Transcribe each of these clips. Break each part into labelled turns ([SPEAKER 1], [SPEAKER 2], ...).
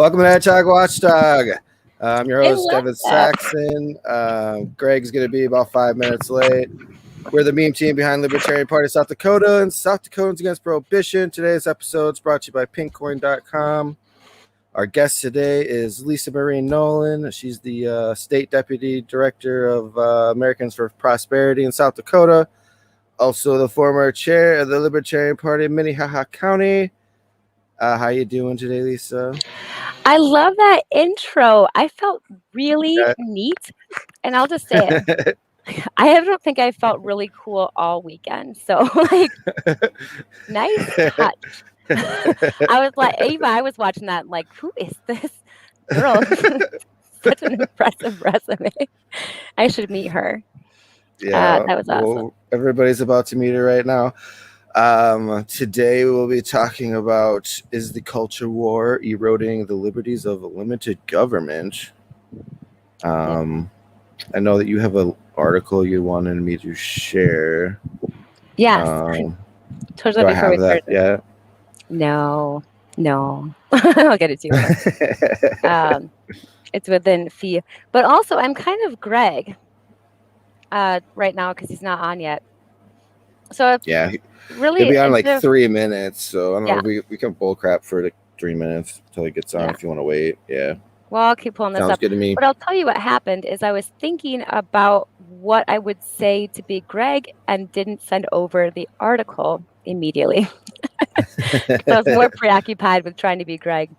[SPEAKER 1] Welcome to Hedgehog Watchdog. I'm your host, Devin
[SPEAKER 2] that.
[SPEAKER 1] Saxon. Greg's going to be about 5 minutes late. We're the meme team behind Libertarian Party of South Dakota and South Dakotans Against Prohibition. Today's episode is brought to you by pinkcoin.com. Our guest today is Lisa Marie Nolen. She's the State Deputy Director of Americans for Prosperity in South Dakota. Also the former chair of the Libertarian Party of Minnehaha County. How you doing today, Lisa?
[SPEAKER 2] I love that intro. I felt really neat. And I'll just say it. I don't think I felt really cool all weekend. So, nice touch. I was like, Ava, I was watching that like, who is this girl? Such an impressive resume. I should meet her.
[SPEAKER 1] Yeah,
[SPEAKER 2] that was awesome.
[SPEAKER 1] Well, everybody's about to meet her right now. Today we'll be talking about, is the culture war eroding the liberties of a limited government? I know that you have an article you wanted me to share.
[SPEAKER 2] Yes.
[SPEAKER 1] Do I have that yet?
[SPEAKER 2] No. I'll get it to you. It's within fee. But also, I'm kind of Greg right now because he's not on yet. So
[SPEAKER 1] yeah,
[SPEAKER 2] really,
[SPEAKER 1] he'll be on like 3 minutes. So I don't know. We can bullcrap for like 3 minutes until he gets on. If you want to wait, yeah.
[SPEAKER 2] Well, I'll keep pulling this
[SPEAKER 1] Sounds
[SPEAKER 2] up.
[SPEAKER 1] Good to me.
[SPEAKER 2] But I'll tell you what happened is I was thinking about what I would say to be Greg and didn't send over the article immediately. So I was more preoccupied with trying to be Greg.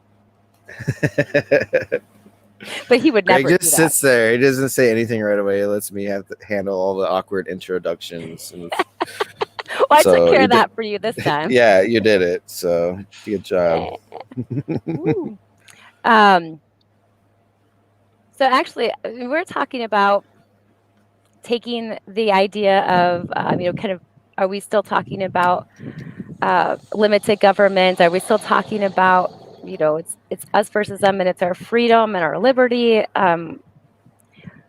[SPEAKER 2] But he would never.
[SPEAKER 1] Greg just sits there. He doesn't say anything right away. He lets me have to handle all the awkward introductions. And
[SPEAKER 2] well, I took care of that for you this time.
[SPEAKER 1] Yeah, you did it. So good job.
[SPEAKER 2] So actually, we're talking about taking the idea of, kind of, are we still talking about limited government? Are we still talking about, it's us versus them, and it's our freedom and our liberty,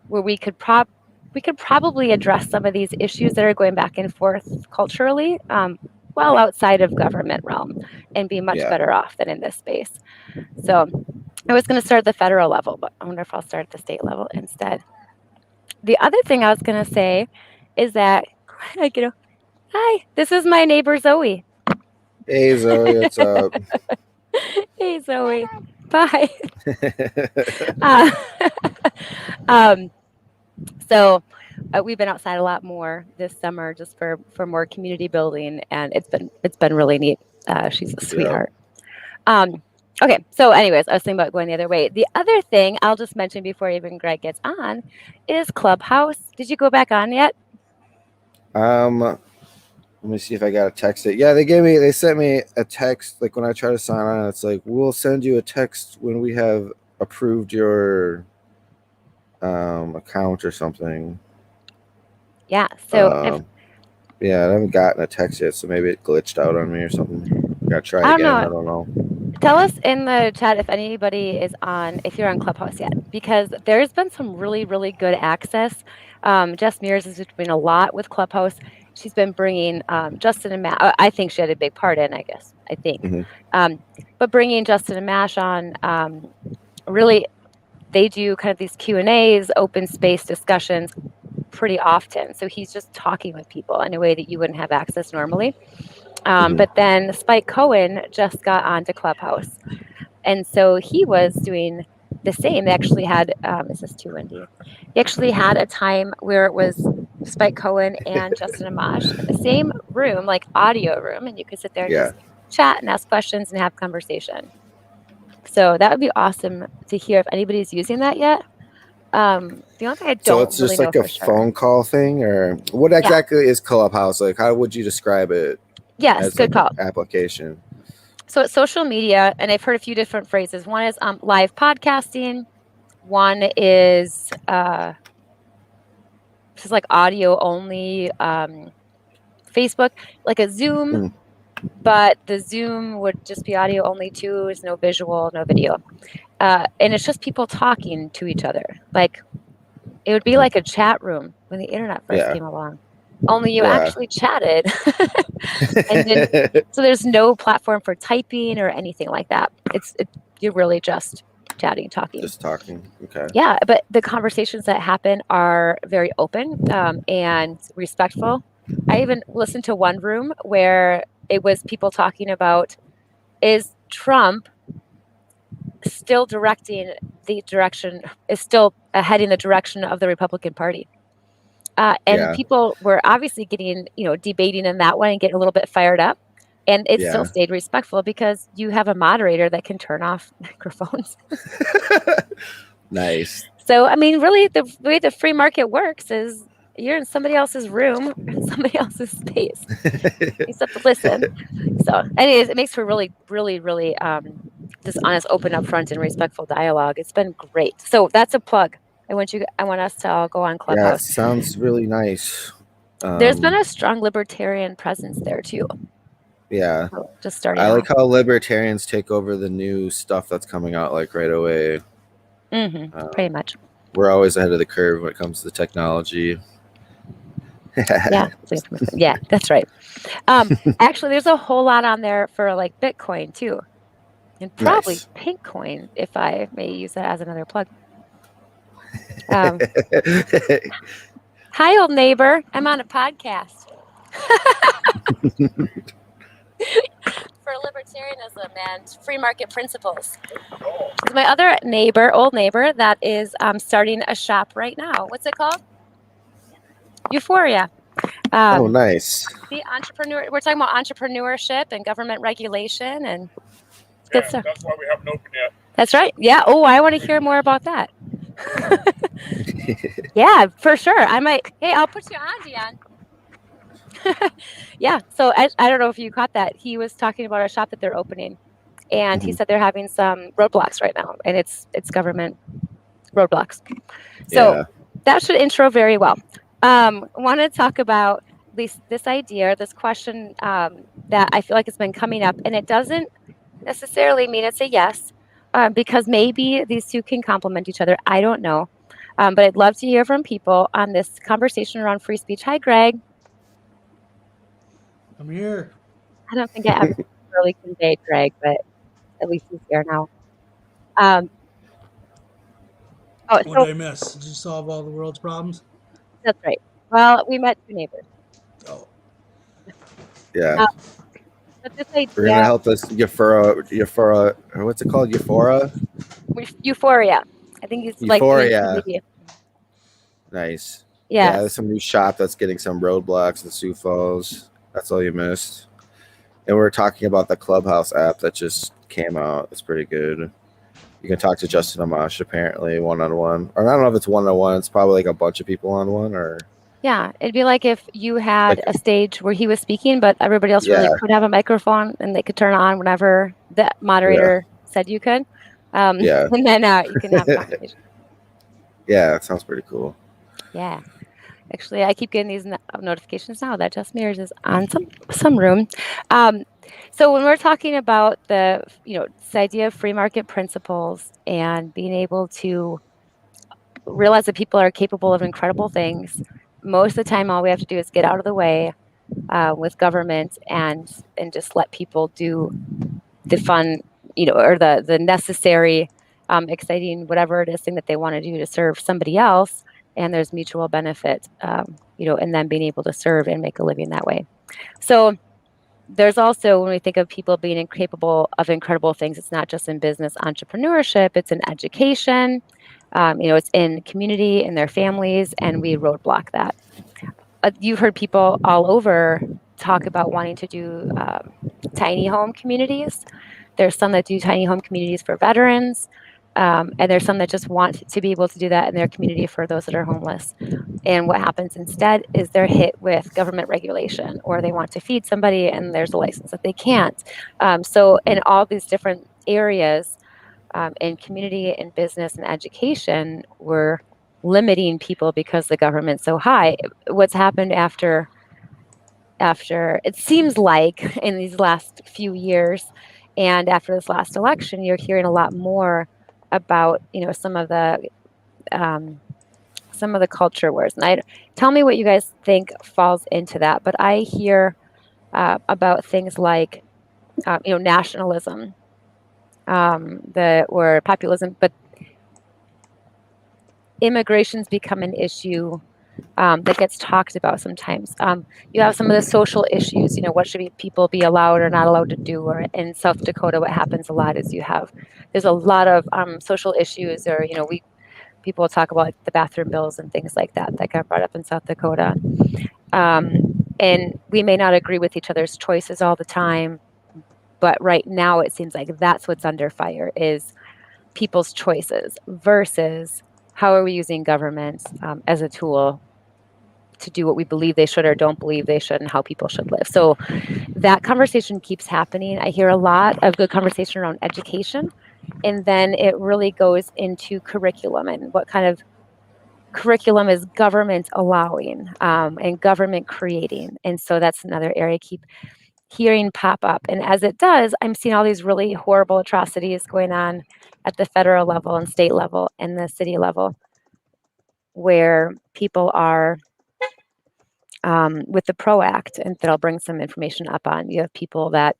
[SPEAKER 2] where we could probably address some of these issues that are going back and forth culturally, well outside of government realm, and be much better off than in this space. So I was going to start at the federal level, but I wonder if I'll start at the state level instead. The other thing I was going to say is that, hi, this is my neighbor Zoe.
[SPEAKER 1] Hey Zoe, what's up?
[SPEAKER 2] Hey Zoe, bye. So we've been outside a lot more this summer just for more community building, and it's been really neat. She's a sweetheart. Okay, so anyways, I was thinking about going the other way. The other thing I'll just mention before even Greg gets on is Clubhouse. Did you go back on yet?
[SPEAKER 1] Let me see if I got a text it. Yeah, they sent me a text, like when I try to sign on, it's like, we'll send you a text when we have approved your account or something.
[SPEAKER 2] Yeah, so
[SPEAKER 1] I haven't gotten a text yet, so maybe it glitched out on me or something. Gotta try again. I don't know.
[SPEAKER 2] Tell us in the chat if anybody is on, if you're on Clubhouse yet, because there's been some really, really good access. Jess Mears is doing a lot with Clubhouse. She's been bringing Justin and Matt. I think she had a big part in, I think. Mm-hmm. But bringing Justin and Mash on, really, they do kind of these Q&As, open space discussions pretty often. So he's just talking with people in a way that you wouldn't have access normally. But then Spike Cohen just got onto Clubhouse. And so he was doing the same. They actually had, is this too windy? He actually had a time where it was Spike Cohen and Justin Amash in the same room, like audio room, and you could sit there and just chat and ask questions and have conversation. So that would be awesome to hear if anybody's using that yet. The only thing I don't. So
[SPEAKER 1] it's just like a phone call thing, or what exactly is Clubhouse? Like, how would you describe it?
[SPEAKER 2] Yes, good call.
[SPEAKER 1] Application.
[SPEAKER 2] So it's social media, and I've heard a few different phrases. One is live podcasting. One is just like audio only. Facebook, like a Zoom, but the Zoom would just be audio only too. There's no visual, no video, and it's just people talking to each other. Like it would be like a chat room when the internet first came along. Only you actually chatted. And then, so there's no platform for typing or anything like that. you're really just chatting, talking.
[SPEAKER 1] Just talking. Okay.
[SPEAKER 2] Yeah, but the conversations that happen are very open and respectful. I even listened to one room where it was people talking about, is Trump still directing the direction, is still heading the direction of the Republican Party? And people were obviously getting, debating in that way and getting a little bit fired up. And it still stayed respectful because you have a moderator that can turn off microphones.
[SPEAKER 1] Nice.
[SPEAKER 2] So, I mean, really, the way the free market works is you're in somebody else's room, somebody else's space. You just have to listen. So, anyways, it makes for really, really, really just honest, open, upfront, and respectful dialogue. It's been great. So that's a plug. I want us to all go on Clubhouse.
[SPEAKER 1] Yeah, it sounds really nice.
[SPEAKER 2] There's been a strong libertarian presence there too.
[SPEAKER 1] Yeah.
[SPEAKER 2] So just starting.
[SPEAKER 1] I like how libertarians take over the new stuff that's coming out like right away.
[SPEAKER 2] Pretty much.
[SPEAKER 1] We're always ahead of the curve when it comes to technology.
[SPEAKER 2] Yeah, that's right. Actually, there's a whole lot on there for like Bitcoin too, and probably Pinkcoin, if I may use that as another plug. Hi, old neighbor. I'm on a podcast. For libertarianism and free market principles. My other old neighbor, that is starting a shop right now. What's it called? Euphoria.
[SPEAKER 1] Oh, nice.
[SPEAKER 2] The entrepreneur. We're talking about entrepreneurship and government regulation and good stuff. That's why we haven't opened yet. That's right. Yeah. Oh, I want to hear more about that. Yeah, for sure. I might. Hey, I'll put you on, Dion. Yeah. So I don't know if you caught that. He was talking about a shop that they're opening, and he said they're having some roadblocks right now, and it's government roadblocks. So that should intro very well. Want to talk about this idea, this question that I feel like it's been coming up, and it doesn't necessarily mean it's a yes, because maybe these two can complement each other. I don't know. But I'd love to hear from people on this conversation around free speech. Hi, Greg.
[SPEAKER 3] I'm here.
[SPEAKER 2] I don't think I ever really conveyed Greg, but at least he's here now.
[SPEAKER 3] What did I miss? Did you solve all the world's problems?
[SPEAKER 2] That's right. Well, we met two neighbors.
[SPEAKER 3] Oh.
[SPEAKER 1] Yeah.
[SPEAKER 2] But this idea,
[SPEAKER 1] we're gonna help us Euphoria, or what's it called? Euphoria?
[SPEAKER 2] Euphoria. I think it's
[SPEAKER 1] Euphoria.
[SPEAKER 2] Like
[SPEAKER 1] nice.
[SPEAKER 2] Yeah.
[SPEAKER 1] Yeah, there's some new shop that's getting some roadblocks in Sioux Falls. That's all you missed. And we're talking about the Clubhouse app that just came out. It's pretty good. You can talk to Justin Amash apparently one-on-one. Or I don't know if it's one-on-one. It's probably like a bunch of people on one. Or
[SPEAKER 2] yeah, it'd be like if you had a stage where he was speaking, but everybody else really could have a microphone and they could turn it on whenever the moderator said you could. And then you can have a conversation.
[SPEAKER 1] Yeah, that sounds pretty cool.
[SPEAKER 2] Yeah. Actually, I keep getting these notifications now that Just Mirrors is on some room. So when we're talking about this idea of free market principles and being able to realize that people are capable of incredible things, most of the time, all we have to do is get out of the way with government and just let people do the fun, or the necessary, exciting, whatever it is thing that they want to do to serve somebody else. And there's mutual benefit, in them being able to serve and make a living that way. So there's also, when we think of people being capable of incredible things, it's not just in business entrepreneurship, it's in education, it's in community, in their families, and we roadblock that. You've heard people all over talk about wanting to do tiny home communities. There's some that do tiny home communities for veterans. And there's some that just want to be able to do that in their community for those that are homeless. And what happens instead is they're hit with government regulation, or they want to feed somebody and there's a license that they can't. So in all these different areas, in community and business and education, we're limiting people because the government's so high. What's happened after it seems like in these last few years and after this last election, you're hearing a lot more about some of the culture wars. And tell me what you guys think falls into that. But I hear about things like nationalism, or populism, but immigration's become an issue that gets talked about sometimes. You have some of the social issues, what should people be allowed or not allowed to do? Or in South Dakota, what happens a lot is there's a lot of social issues, or, people talk about like the bathroom bills and things like that got brought up in South Dakota. And we may not agree with each other's choices all the time, but right now it seems like that's what's under fire is people's choices versus how are we using government as a tool to do what we believe they should or don't believe they should and how people should live. So that conversation keeps happening. I hear a lot of good conversation around education, and then it really goes into curriculum and what kind of curriculum is government allowing and government creating. And so that's another area I keep hearing pop up. And as it does, I'm seeing all these really horrible atrocities going on at the federal level and state level and the city level where people are with the PRO Act, and that I'll bring some information up on. You have people that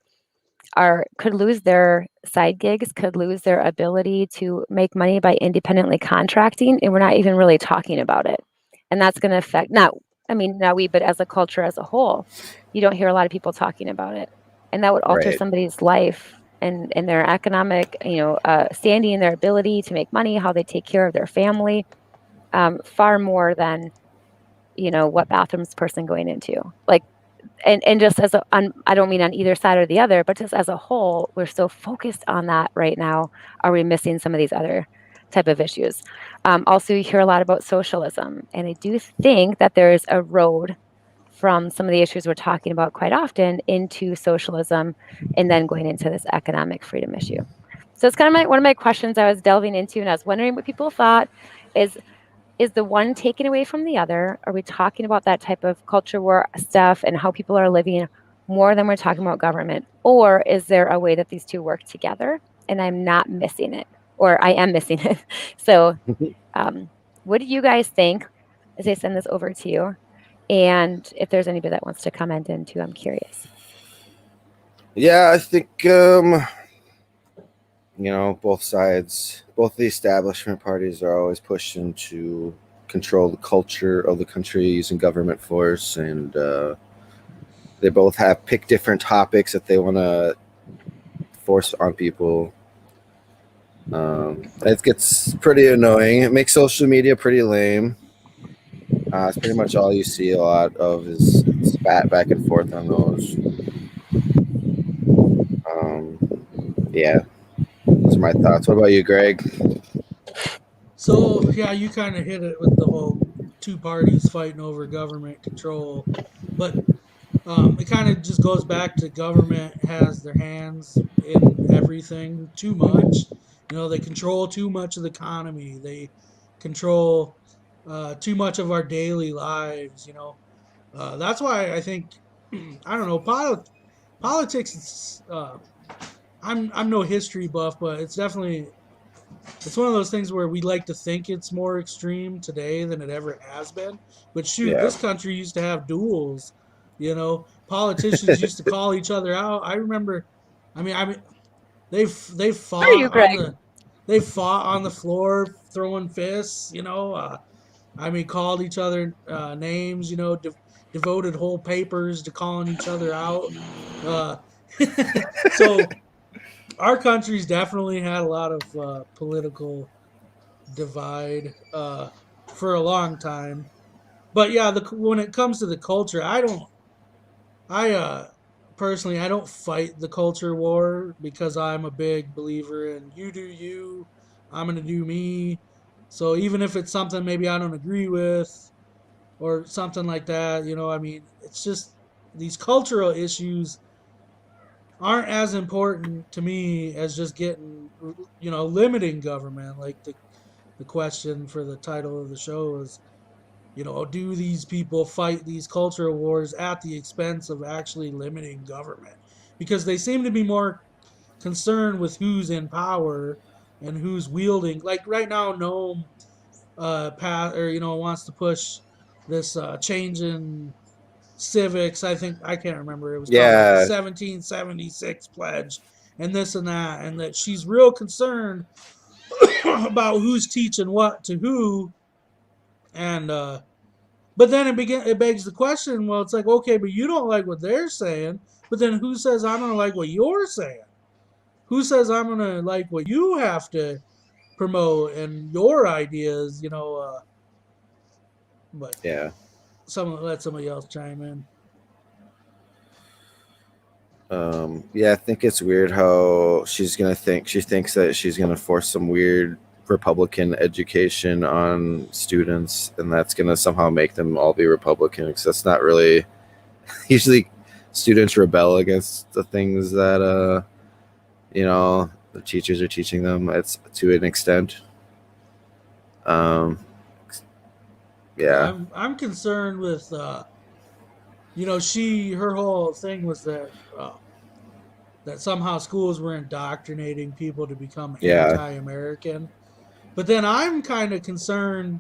[SPEAKER 2] could lose their side gigs, could lose their ability to make money by independently contracting, and we're not even really talking about it. And that's going to affect not we, but as a culture as a whole, you don't hear a lot of people talking about it, and that would alter
[SPEAKER 1] Right.
[SPEAKER 2] somebody's life and their economic, standing, their ability to make money, how they take care of their family, far more than what bathroom's person going into. Like, and just I don't mean on either side or the other, but just as a whole, we're so focused on that right now. Are we missing some of these other type of issues? Also, you hear a lot about socialism, and I do think that there is a road from some of the issues we're talking about quite often into socialism, and then going into this economic freedom issue. So it's kind of one of my questions I was delving into, and I was wondering what people thought is the one taken away from the other? Are we talking about that type of culture war stuff and how people are living more than we're talking about government? Or is there a way that these two work together and I'm not missing it, or I am missing it? So what do you guys think as I send this over to you? And if there's anybody that wants to comment in too, I'm curious.
[SPEAKER 1] Yeah, I think both sides, both the establishment parties are always pushing to control the culture of the country using government force, and they both have picked different topics that they want to force on people. It gets pretty annoying. It makes social media pretty lame. It's pretty much all you see a lot of is spat back and forth on those. Yeah, those are my thoughts. What about you, Greg?
[SPEAKER 3] So yeah, you kind of hit it with the whole two parties fighting over government control, but it kind of just goes back to government has their hands in everything too much. They control too much of the economy. They control too much of our daily lives. That's why I think I don't know politics. I'm no history buff, but it's one of those things where we like to think it's more extreme today than it ever has been. But shoot,
[SPEAKER 1] Yeah.
[SPEAKER 3] this country used to have duels. Politicians used to call each other out. I remember. I mean, they've
[SPEAKER 2] Who are you,
[SPEAKER 3] fought
[SPEAKER 2] Greg?
[SPEAKER 3] on the floor throwing fists. Called each other names. Devoted whole papers to calling each other out. Uh, so our country's definitely had a lot of political divide for a long time. But yeah, when it comes to the culture, I personally I don't fight the culture war because I'm a big believer in you do you, I'm gonna do me. So even if it's something maybe I don't agree with or something like that, it's just these cultural issues aren't as important to me as just getting limiting government. Like the question for the title of the show is, do these people fight these cultural wars at the expense of actually limiting government? Because they seem to be more concerned with who's in power and who's wielding. Like right now, Nome wants to push this change in civics. I think I can't remember. It was called like the
[SPEAKER 1] Yeah.
[SPEAKER 3] 1776 pledge, and this and that, and that she's real concerned about who's teaching what to who. And but then it begs the question, well, it's like, okay, but you don't like what they're saying, but then who says I'm gonna like what you're saying? Who says I'm gonna like what you have to promote and your ideas, but
[SPEAKER 1] Yeah.
[SPEAKER 3] let somebody else chime in.
[SPEAKER 1] Yeah, I think it's weird how she thinks that she's gonna force some weird Republican education on students, and that's gonna somehow make them all be Republican. Because that's not really usually students rebel against the things that the teachers are teaching them. It's to an extent. Yeah,
[SPEAKER 3] I'm concerned with her whole thing was that somehow schools were indoctrinating people to become
[SPEAKER 1] yeah,
[SPEAKER 3] anti-American. But then I'm kind of concerned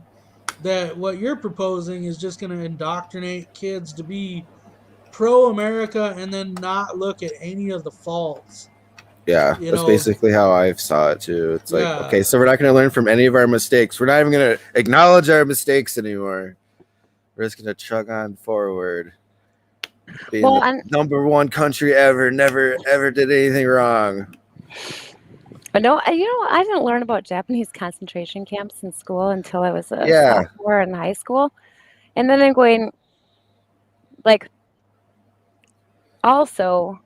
[SPEAKER 3] that what you're proposing is just going to indoctrinate kids to be pro-America and then not look at any of the faults.
[SPEAKER 1] yeah.
[SPEAKER 3] You
[SPEAKER 1] That's
[SPEAKER 3] know,
[SPEAKER 1] basically how I saw it too. It's like,
[SPEAKER 3] yeah.
[SPEAKER 1] okay, so we're not going to learn from any of our mistakes. We're not even going to acknowledge our mistakes anymore. We're just going to chug on forward. Being
[SPEAKER 2] Well,
[SPEAKER 1] the
[SPEAKER 2] and
[SPEAKER 1] number one country ever, never ever did anything wrong.
[SPEAKER 2] no, I didn't learn about Japanese concentration camps in school until I was a
[SPEAKER 1] Yeah,
[SPEAKER 2] sophomore in high school. And then I'm going, like, also,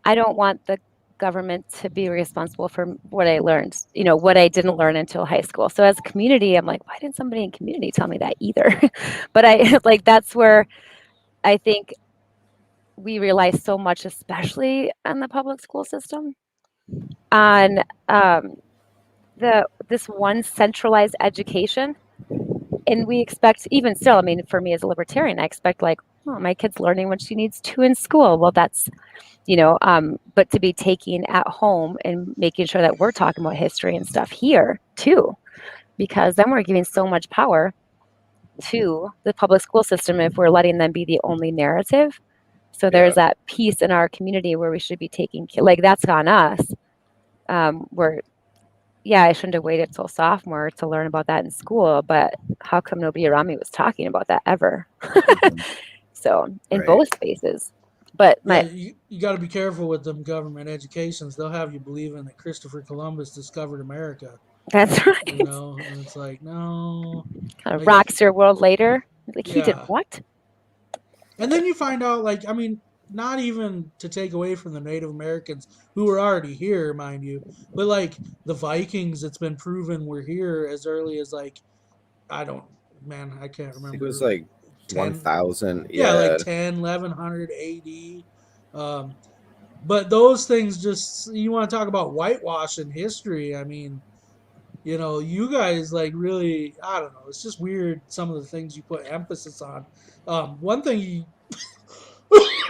[SPEAKER 2] I don't want the government to be responsible for what I learned, what I didn't learn until high school. So as a community, I'm like, why didn't somebody in community tell me that either? But I like that's where I think we rely so much, especially on the public school system, on this one centralized education. And we expect, even still, I mean, for me as a libertarian, I expect like, oh, my kid's learning what she needs to in school. Well, that's but to be taking at home and making sure that we're talking about history and stuff here too, because then we're giving so much power to the public school system if we're letting them be the only narrative. So there's that piece in our community where we should be taking, like, that's on us. Where, yeah, I shouldn't have waited till sophomore to learn about that in school, but how come nobody around me was talking about that ever? So in
[SPEAKER 1] right.
[SPEAKER 2] both spaces. But
[SPEAKER 3] You got to be careful with them government educations. They'll have you believing that Christopher Columbus discovered America.
[SPEAKER 2] that's right.
[SPEAKER 3] And it's like, no.
[SPEAKER 2] Kind of
[SPEAKER 3] Like,
[SPEAKER 2] rocks your world later. Like, he did
[SPEAKER 3] yeah.
[SPEAKER 2] what?
[SPEAKER 3] And then you find out, like, I mean, not even to take away from the Native Americans who were already here, mind you, but like the Vikings, it's been proven were here as early as like, I can't
[SPEAKER 1] I think it was
[SPEAKER 3] remember,
[SPEAKER 1] like
[SPEAKER 3] 10,
[SPEAKER 1] 1,000.
[SPEAKER 3] yeah,
[SPEAKER 1] Yeah,
[SPEAKER 3] like 10, 1100 AD. But those things just, you want to talk about whitewash in history. I mean, you guys like really, I don't know, it's just weird some of the things you put emphasis on. One thing you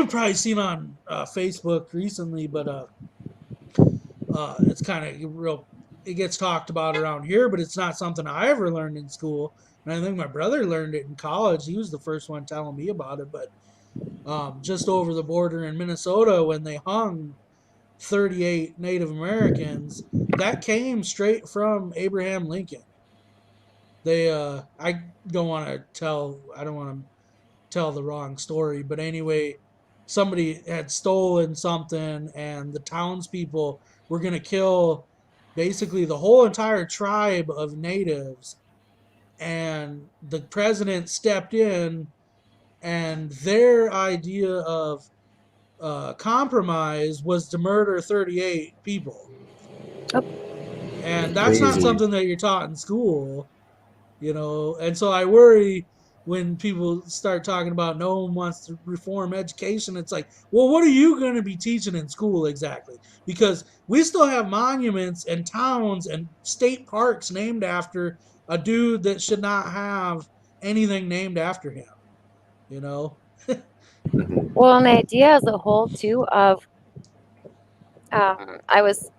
[SPEAKER 3] probably seen on Facebook recently, but it's kind of real. It gets talked about around here, but it's not something I ever learned in school. And I think my brother learned it in college. He was the first one telling me about it. But just over the border in Minnesota, when they hung 38 Native Americans, that came straight from Abraham Lincoln. I don't want to tell the wrong story, but anyway, somebody had stolen something, and the townspeople were going to kill basically the whole entire tribe of natives. And the president stepped in, and their idea of compromise was to murder 38 people.
[SPEAKER 2] Oh.
[SPEAKER 3] And that's not
[SPEAKER 1] crazy.
[SPEAKER 3] something that you're taught in school. And so I worry when people start talking about no one wants to reform education. It's like, well, what are you going to be teaching in school exactly? Because we still have monuments and towns and state parks named after a dude that should not have anything named after him, you know?
[SPEAKER 2] Well, and the idea as a whole too of I was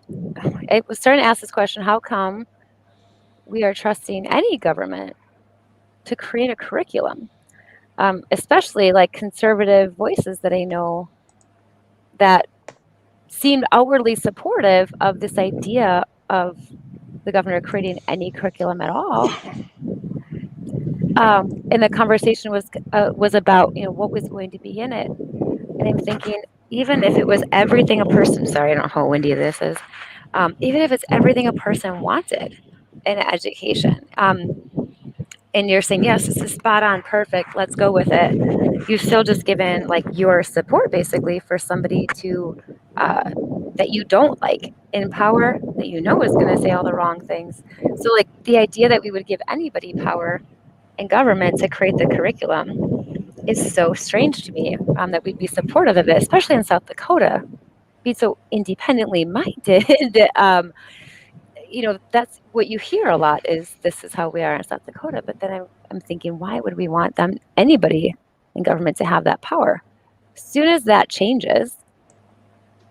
[SPEAKER 2] starting to ask this question: how come we are trusting any government to create a curriculum, especially like conservative voices that I know that seemed outwardly supportive of this idea of the governor creating any curriculum at all. And the conversation was about, what was going to be in it. And I'm thinking, even if it was everything a person, sorry, I don't know how windy this is, even if it's everything a person wanted in education, and you're saying, yes, this is spot on, perfect, let's go with it. You've still just given like your support basically for somebody to that you don't like in power, that is going to say all the wrong things. So like the idea that we would give anybody power in government to create the curriculum is so strange to me, that we'd be supportive of it, especially in South Dakota, be so independently minded. That's what you hear a lot, is this is how we are in South Dakota. But then I'm thinking, why would we want anybody in government to have that power? As soon as that changes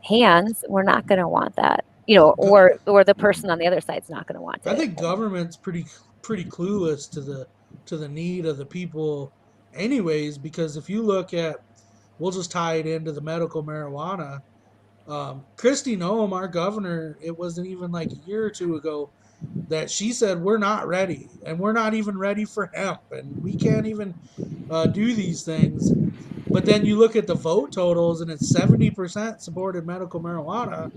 [SPEAKER 2] hands, we're not going to want that, or the person on the other side's not going to want it.
[SPEAKER 3] I think government's pretty clueless to the need of the people anyways, because if you look at, we'll just tie it into the medical marijuana. Kristi Noem, our governor, it wasn't even like a year or two ago that she said we're not ready, and we're not even ready for hemp, and we can't even do these things. But then you look at the vote totals, and it's 70% supported medical marijuana,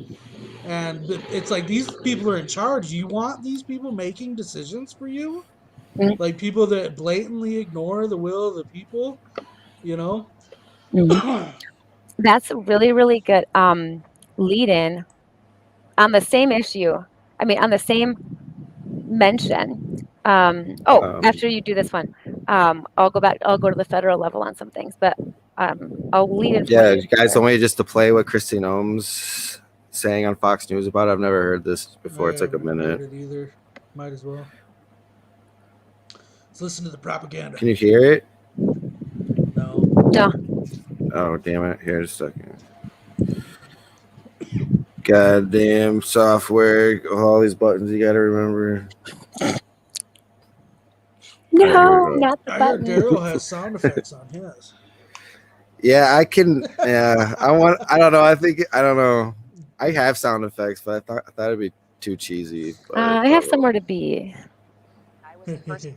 [SPEAKER 3] and it's like these people are in charge. You want these people making decisions for you, like people that blatantly ignore the will of the people, you know?
[SPEAKER 2] That's really, really good lead in on the same issue. I mean, on the same mention. After you do this one, I'll go to the federal level on some things, but I'll lead in.
[SPEAKER 1] Yeah, you guys want me just to play what Kristi Noem's saying on Fox News about it? I've never heard this before. It's like a minute.
[SPEAKER 3] Heard it either. Might as well. Let's listen to the propaganda.
[SPEAKER 1] Can you hear it?
[SPEAKER 3] No.
[SPEAKER 2] No.
[SPEAKER 1] Oh, damn it. Here's a second. Goddamn software. All these buttons you got to remember.
[SPEAKER 2] No, not the
[SPEAKER 3] I
[SPEAKER 2] button.
[SPEAKER 3] heard Daryl has sound effects on his.
[SPEAKER 1] Yeah, I can. Yeah, I don't know. I don't know. I have sound effects, but I thought it'd be too cheesy.
[SPEAKER 2] I have somewhere to be.
[SPEAKER 4] I was the first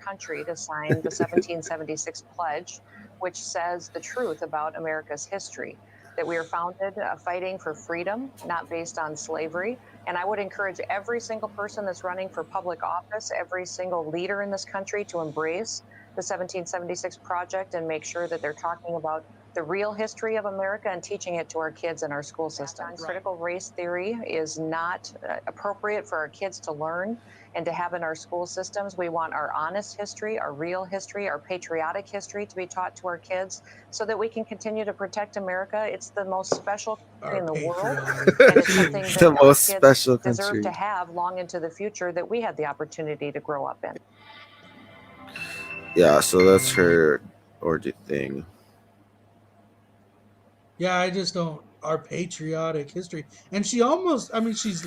[SPEAKER 4] country to sign the 1776 pledge, which says the truth about America's history, that we are founded fighting for freedom, not based on slavery. And I would encourage every single person that's running for public office, every single leader in this country, to embrace the 1776 project and make sure that they're talking about the real history of America and teaching it to our kids in our school systems. Critical race theory is not appropriate for our kids to learn and to have in our school systems. We want our honest history, our real history, our patriotic history to be taught to our kids so that we can continue to protect America. It's the most special country in the world, and it's something that
[SPEAKER 1] the
[SPEAKER 4] our
[SPEAKER 1] most
[SPEAKER 4] kids
[SPEAKER 1] special
[SPEAKER 4] deserve
[SPEAKER 1] country
[SPEAKER 4] to have long into the future that we had the opportunity to grow up in.
[SPEAKER 1] Yeah, so that's her orgy thing.
[SPEAKER 3] Yeah, I just don't. Our patriotic history, and she almost. I mean, she's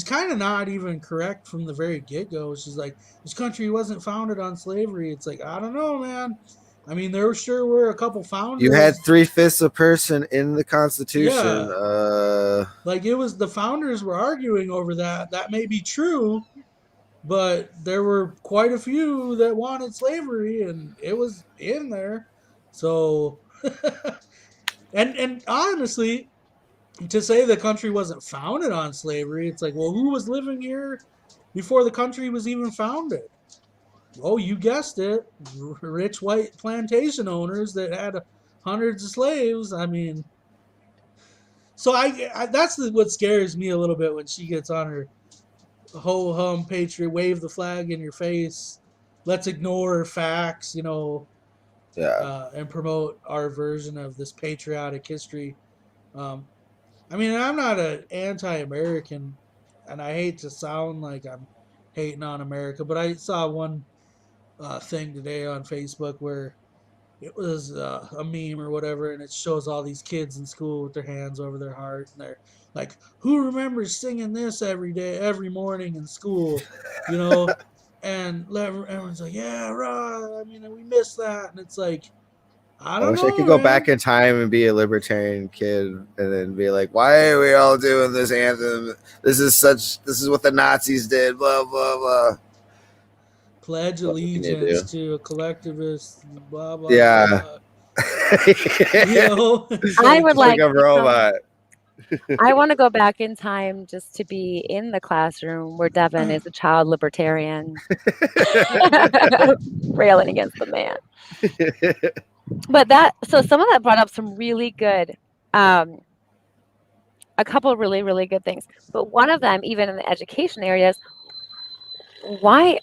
[SPEAKER 3] kind of not even correct from the very get go. She's like, this country wasn't founded on slavery. It's like, I don't know, man. I mean, there sure were a couple founders.
[SPEAKER 1] You had 3/5 a person in the Constitution.
[SPEAKER 3] Yeah. Like it was the founders were arguing over that. That may be true, but there were quite a few that wanted slavery, and it was in there. So, and honestly, to say the country wasn't founded on slavery, it's like, well, who was living here before the country was even founded? Oh, you guessed it, rich white plantation owners that had hundreds of slaves. I mean, so I that's what scares me a little bit when she gets on her ho hum patriot, wave the flag in your face. Let's ignore facts, and promote our version of this patriotic history. I mean, I'm not an anti-American, and I hate to sound like I'm hating on America, but I saw one thing today on Facebook where it was a meme or whatever, and it shows all these kids in school with their hands over their heart, and they're like, "Who remembers singing this every day, every morning in school?" You know, and everyone's like, "Yeah, right." I mean, we miss that, and it's like, I
[SPEAKER 1] I
[SPEAKER 3] don't
[SPEAKER 1] wish I
[SPEAKER 3] know,
[SPEAKER 1] could go
[SPEAKER 3] man.
[SPEAKER 1] back in time and be a libertarian kid and then be like, why are we all doing this anthem? This is what the Nazis did, blah, blah, blah.
[SPEAKER 3] Pledge
[SPEAKER 1] What can you
[SPEAKER 3] allegiance to a collectivist, blah blah
[SPEAKER 1] Yeah.
[SPEAKER 3] blah. You know, it's
[SPEAKER 2] I
[SPEAKER 3] like,
[SPEAKER 2] would
[SPEAKER 1] like
[SPEAKER 2] like
[SPEAKER 1] a
[SPEAKER 2] to come-
[SPEAKER 1] robot.
[SPEAKER 2] I want to go back in time just to be in the classroom where Devin is a child libertarian railing against the man. But so some of that brought up some really good, a couple of really, really good things. But one of them, even in the education areas, why,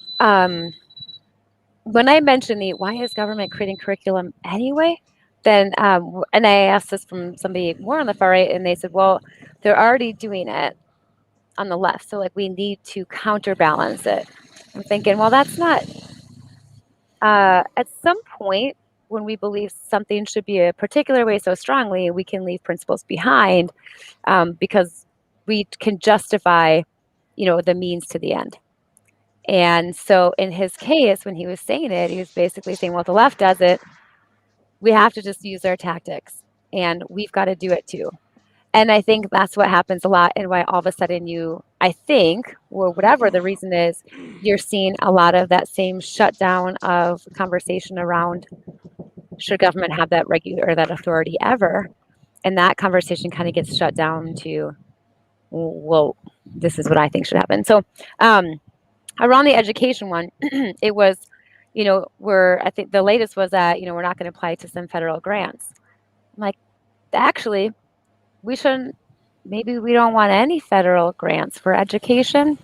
[SPEAKER 2] when I mentioned why is government creating curriculum anyway? Then, and I asked this from somebody more on the far right, and they said, well, they're already doing it on the left. So like we need to counterbalance it. I'm thinking, well, that's not, at some point when we believe something should be a particular way so strongly, we can leave principles behind, because we can justify, the means to the end. And so in his case, when he was saying it, he was basically saying, well, if the left does it, we have to just use their tactics and we've got to do it too. And I think that's what happens a lot, and why all of a sudden I think, or whatever the reason is, you're seeing a lot of that same shutdown of conversation around should government have that regular or that authority ever? And that conversation kind of gets shut down to, well, this is what I think should happen. So around the education one, it was, I think the latest was that, we're not going to apply to some federal grants. I'm like, actually, we shouldn't, maybe we don't want any federal grants for education.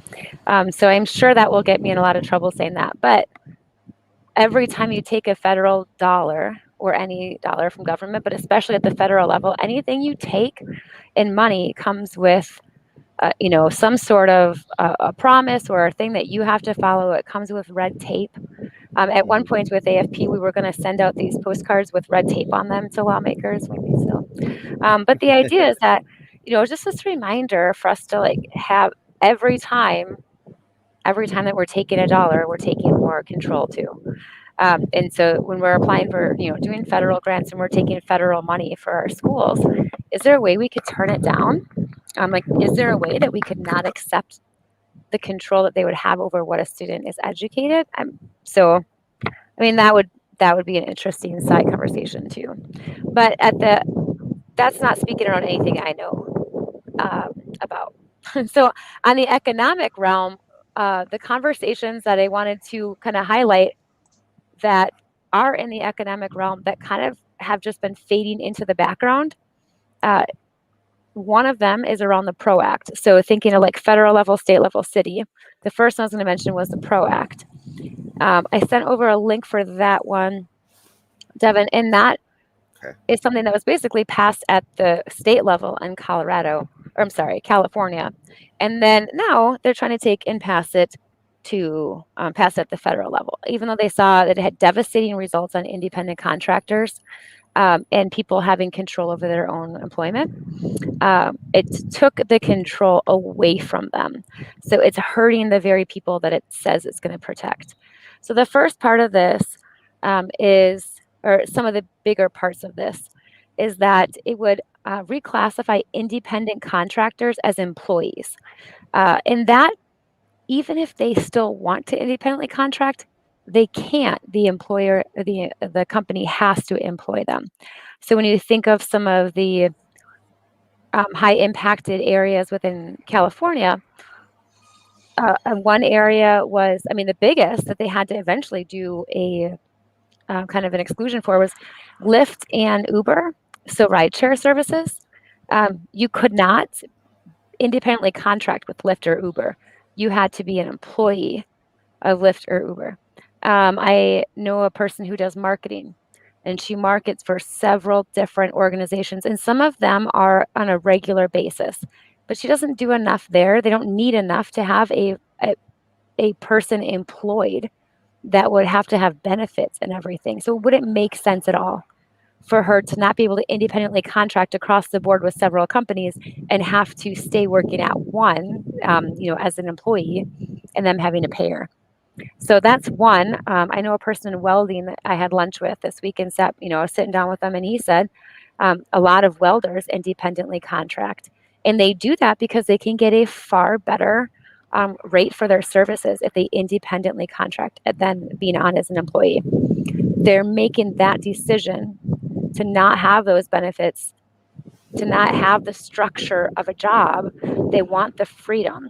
[SPEAKER 2] So I'm sure that will get me in a lot of trouble saying that. But every time you take a federal dollar or any dollar from government, but especially at the federal level, anything you take in money comes with, some sort of a promise or a thing that you have to follow. It comes with red tape. At one point with AFP, we were going to send out these postcards with red tape on them to lawmakers, maybe still. But the idea is that, just this reminder for us to like have every time that we're taking a dollar, we're taking more control too. And so when we're applying for, doing federal grants and we're taking federal money for our schools, is there a way we could turn it down? Like, is there a way that we could not accept the control that they would have over what a student is educated? So, I mean, that would be an interesting side conversation too. But that's not speaking around anything I know about. So on the economic realm, the conversations that I wanted to kind of highlight that are in the economic realm that kind of have just been fading into the background. One of them is around the PRO Act. So thinking of like federal level, state level, city. The first one I was going to mention was the PRO Act. I sent over a link for that one, Devin, and that is something that was basically passed at the state level in California. And then now they're trying to take and pass it at the federal level, even though they saw that it had devastating results on independent contractors and people having control over their own employment. It took the control away from them. So it's hurting the very people that it says it's going to protect. So the first part of this or some of the bigger parts of this, is that it would reclassify independent contractors as employees. And that, even if they still want to independently contract, they can't. The employer, the company has to employ them. So when you think of some of the high impacted areas within California, one area was, the biggest that they had to eventually do a kind of an exclusion for was Lyft and Uber, so rideshare services. You could not independently contract with Lyft or Uber. You had to be an employee of Lyft or Uber. I know a person who does marketing, and she markets for several different organizations, and some of them are on a regular basis, but she doesn't do enough there. They don't need enough to have a person employed that would have to have benefits and everything. So it wouldn't make sense at all for her to not be able to independently contract across the board with several companies and have to stay working at one, as an employee, and them having to pay her. So that's one. I know a person in welding that I had lunch with this week and sat, sitting down with them, and he said a lot of welders independently contract, and they do that because they can get a far better rate for their services if they independently contract than being on as an employee. They're making that decision to not have those benefits, to not have the structure of a job. They want the freedom.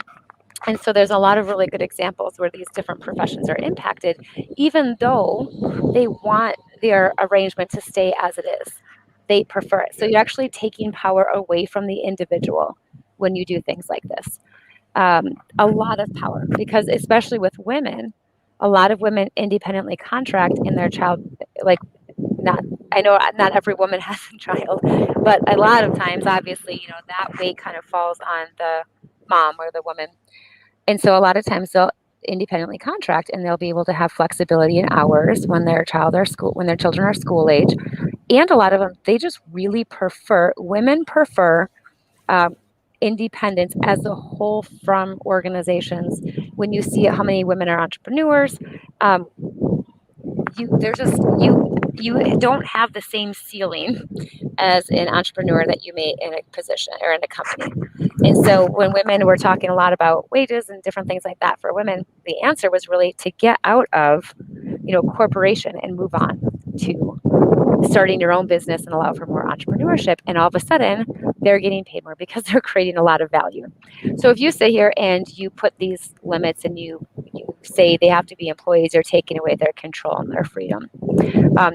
[SPEAKER 2] And so there's a lot of really good examples where these different professions are impacted, even though they want their arrangement to stay as it is. They prefer it. So you're actually taking power away from the individual when you do things like this. A lot of power, because especially with women, a lot of women independently contract in their child, like I know not every woman has a child, but a lot of times, obviously, that weight kind of falls on the mom or the woman. And so a lot of times they'll independently contract, and they'll be able to have flexibility in hours when their children are school age. And a lot of them, they just really women prefer independence as a whole from organizations. When you see how many women are entrepreneurs, you don't have the same ceiling as an entrepreneur that you may in a position or in a company. And so when women were talking a lot about wages and different things like that for women, the answer was really to get out of, corporation and move on to starting your own business and allow for more entrepreneurship. And all of a sudden, they're getting paid more because they're creating a lot of value. So if you sit here and you put these limits and you say they have to be employees, you're taking away their control and their freedom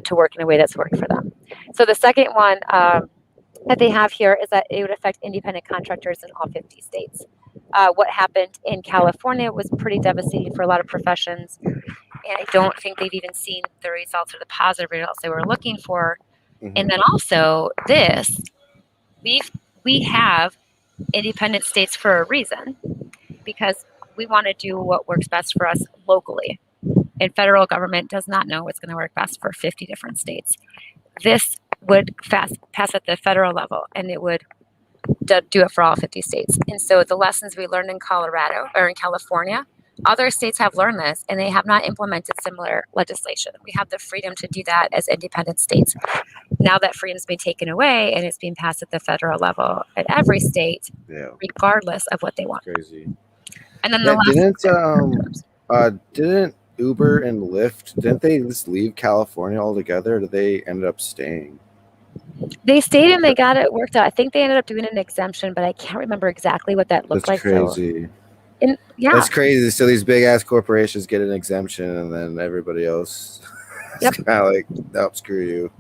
[SPEAKER 2] to work in a way that's worked for them. So the second one that they have here is that it would affect independent contractors in all 50 states. What happened in California was pretty devastating for a lot of professions, and I don't think they've even seen the results or the positive results they were looking for.
[SPEAKER 1] Mm-hmm.
[SPEAKER 2] And then also we have independent states for a reason, because we want to do what works best for us locally. And federal government does not know what's going to work best for 50 different states. This would pass at the federal level, and it would do it for all 50 states. And so the lessons we learned in Colorado or in California, other states have learned this, and they have not implemented similar legislation. We have the freedom to do that as independent states. Now that freedom's been taken away, and it's being passed at the federal level at every state, regardless of what they want.
[SPEAKER 1] Crazy.
[SPEAKER 2] And then the
[SPEAKER 1] didn't Uber and Lyft, didn't they just leave California altogether, or did they end up staying?
[SPEAKER 2] They stayed and they got it worked out. I think they ended up doing an exemption, but I can't remember exactly what that looked like.
[SPEAKER 1] That's crazy.
[SPEAKER 2] So,
[SPEAKER 1] that's crazy. So these big ass corporations get an exemption, and then everybody else is kind of like, nope, screw you.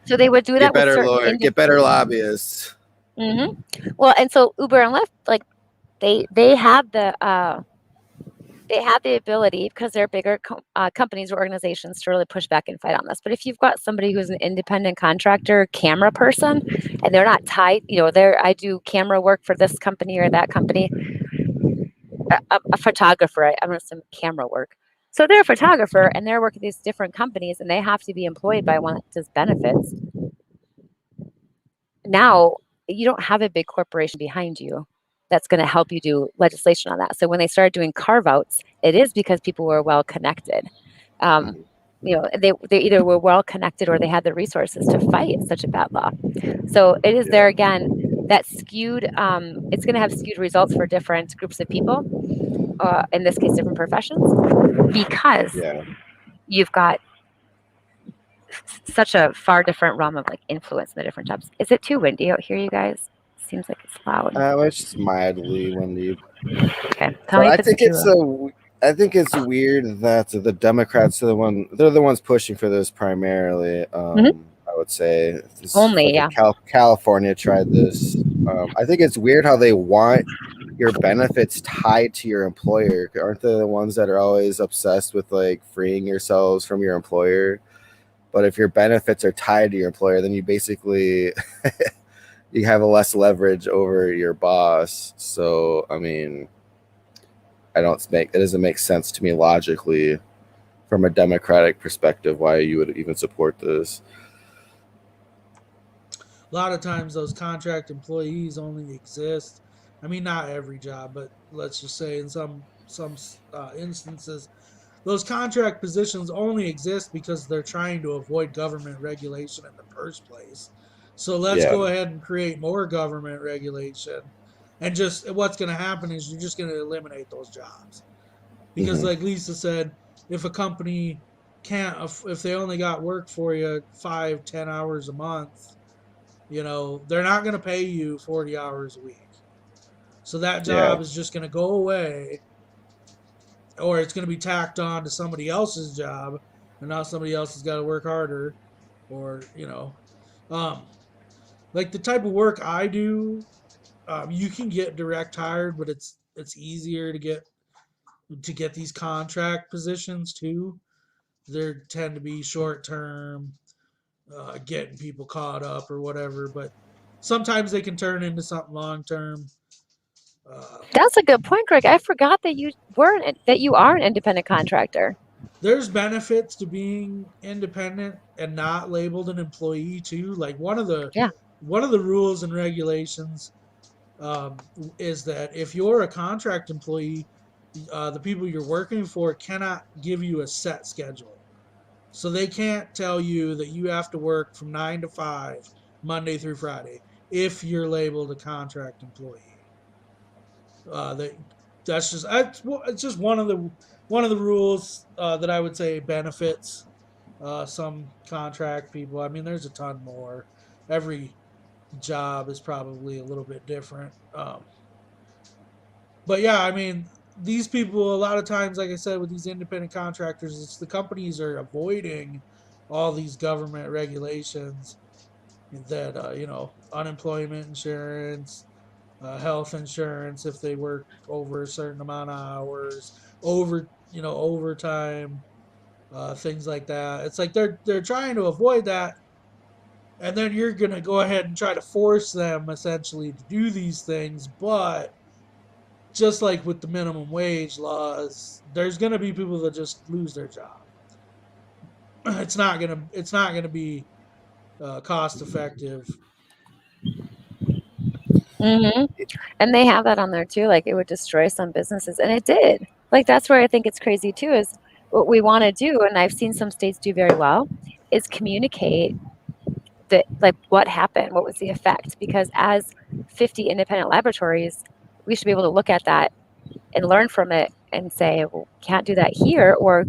[SPEAKER 2] So they would do that with certain
[SPEAKER 1] lawyers, get better lobbyists.
[SPEAKER 2] Mm-hmm. Well, and so Uber and Lyft, like they have the ability, because they're bigger companies or organizations, to really push back and fight on this. But if you've got somebody who's an independent contractor, camera person, and they're not tied, I do camera work for this company or that company, a photographer, I'm going to say camera work. So they're a photographer and they're working with these different companies, and they have to be employed by one that does benefits. Now, you don't have a big corporation behind you that's going to help you do legislation on that. So when they started doing carve-outs, it is because people were well connected. They either were well connected or they had the resources to fight such a bad law. So it is there again that skewed. It's going to have skewed results for different groups of people. In this case, different professions, because you've got such a far different realm of influence in the different jobs. Is it too windy out here, you guys? Seems like it's loud.
[SPEAKER 1] It's just mildly windy.
[SPEAKER 2] Okay.
[SPEAKER 1] I think it's weird that the Democrats are they're the ones pushing for this primarily. I would say California tried this. I think it's weird how they want your benefits tied to your employer. Aren't they the ones that are always obsessed with freeing yourselves from your employer? But if your benefits are tied to your employer, then you basically you have a less leverage over your boss. So I mean, it doesn't make sense to me logically from a democratic perspective why you would even support this.
[SPEAKER 3] A lot of times those contract employees only exist. I mean, not every job, but let's just say in some instances, those contract positions only exist because they're trying to avoid government regulation in the first place. So let's
[SPEAKER 1] Yeah.
[SPEAKER 3] go ahead and create more government regulation. And just what's going to happen is you're just going to eliminate those jobs. Because, like Lisa said, if a company can't, if they only got work for you 5-10 hours a month, they're not going to pay you 40 hours a week. So that
[SPEAKER 1] Yeah.
[SPEAKER 3] job is just going to go away, or it's going to be tacked on to somebody else's job, and now somebody else has got to work harder, or um, like the type of work I do, you can get direct hired, but it's easier to get these contract positions too. They tend to be short term, getting people caught up or whatever, but sometimes they can turn into something long term.
[SPEAKER 2] That's a good point, Greg. I forgot that you are an independent contractor.
[SPEAKER 3] There's benefits to being independent and not labeled an employee too. Like
[SPEAKER 2] Yeah.
[SPEAKER 3] one of the rules and regulations, um, is that if you're a contract employee, the people you're working for cannot give you a set schedule. So they can't tell you that you have to work from 9 to 5 Monday through Friday if you're labeled a contract employee. That it's just one of the rules that I would say benefits some contract people. I mean, there's a ton more. Every job is probably a little bit different. But yeah, I mean, these people a lot of times, like I said, with these independent contractors, it's the companies are avoiding all these government regulations that unemployment insurance, health insurance if they work over a certain amount of hours, overtime, things like that. It's like they're trying to avoid that, and then you're gonna go ahead and try to force them essentially to do these things. But just like with the minimum wage laws, there's gonna be people that just lose their job. It's not gonna be cost effective.
[SPEAKER 2] hmm And they have that on there too. Like it would destroy some businesses, and it did. Like that's where I think it's crazy too. Is what we want to do, and I've seen some states do very well, is communicate that like what happened, what was the effect. Because as 50 independent laboratories, we should be able to look at that and learn from it and say, well, can't do that here. Or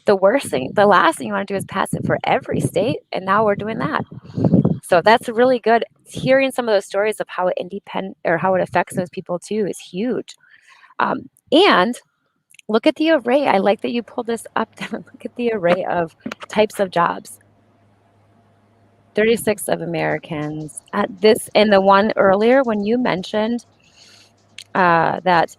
[SPEAKER 2] the last thing you want to do is pass it for every state, and now we're doing that. So that's really good. Hearing some of those stories of how it affects those people too is huge. And look at the array. I like that you pulled this up. Look at the array of types of jobs. 36 of Americans at this, and the one earlier when you mentioned that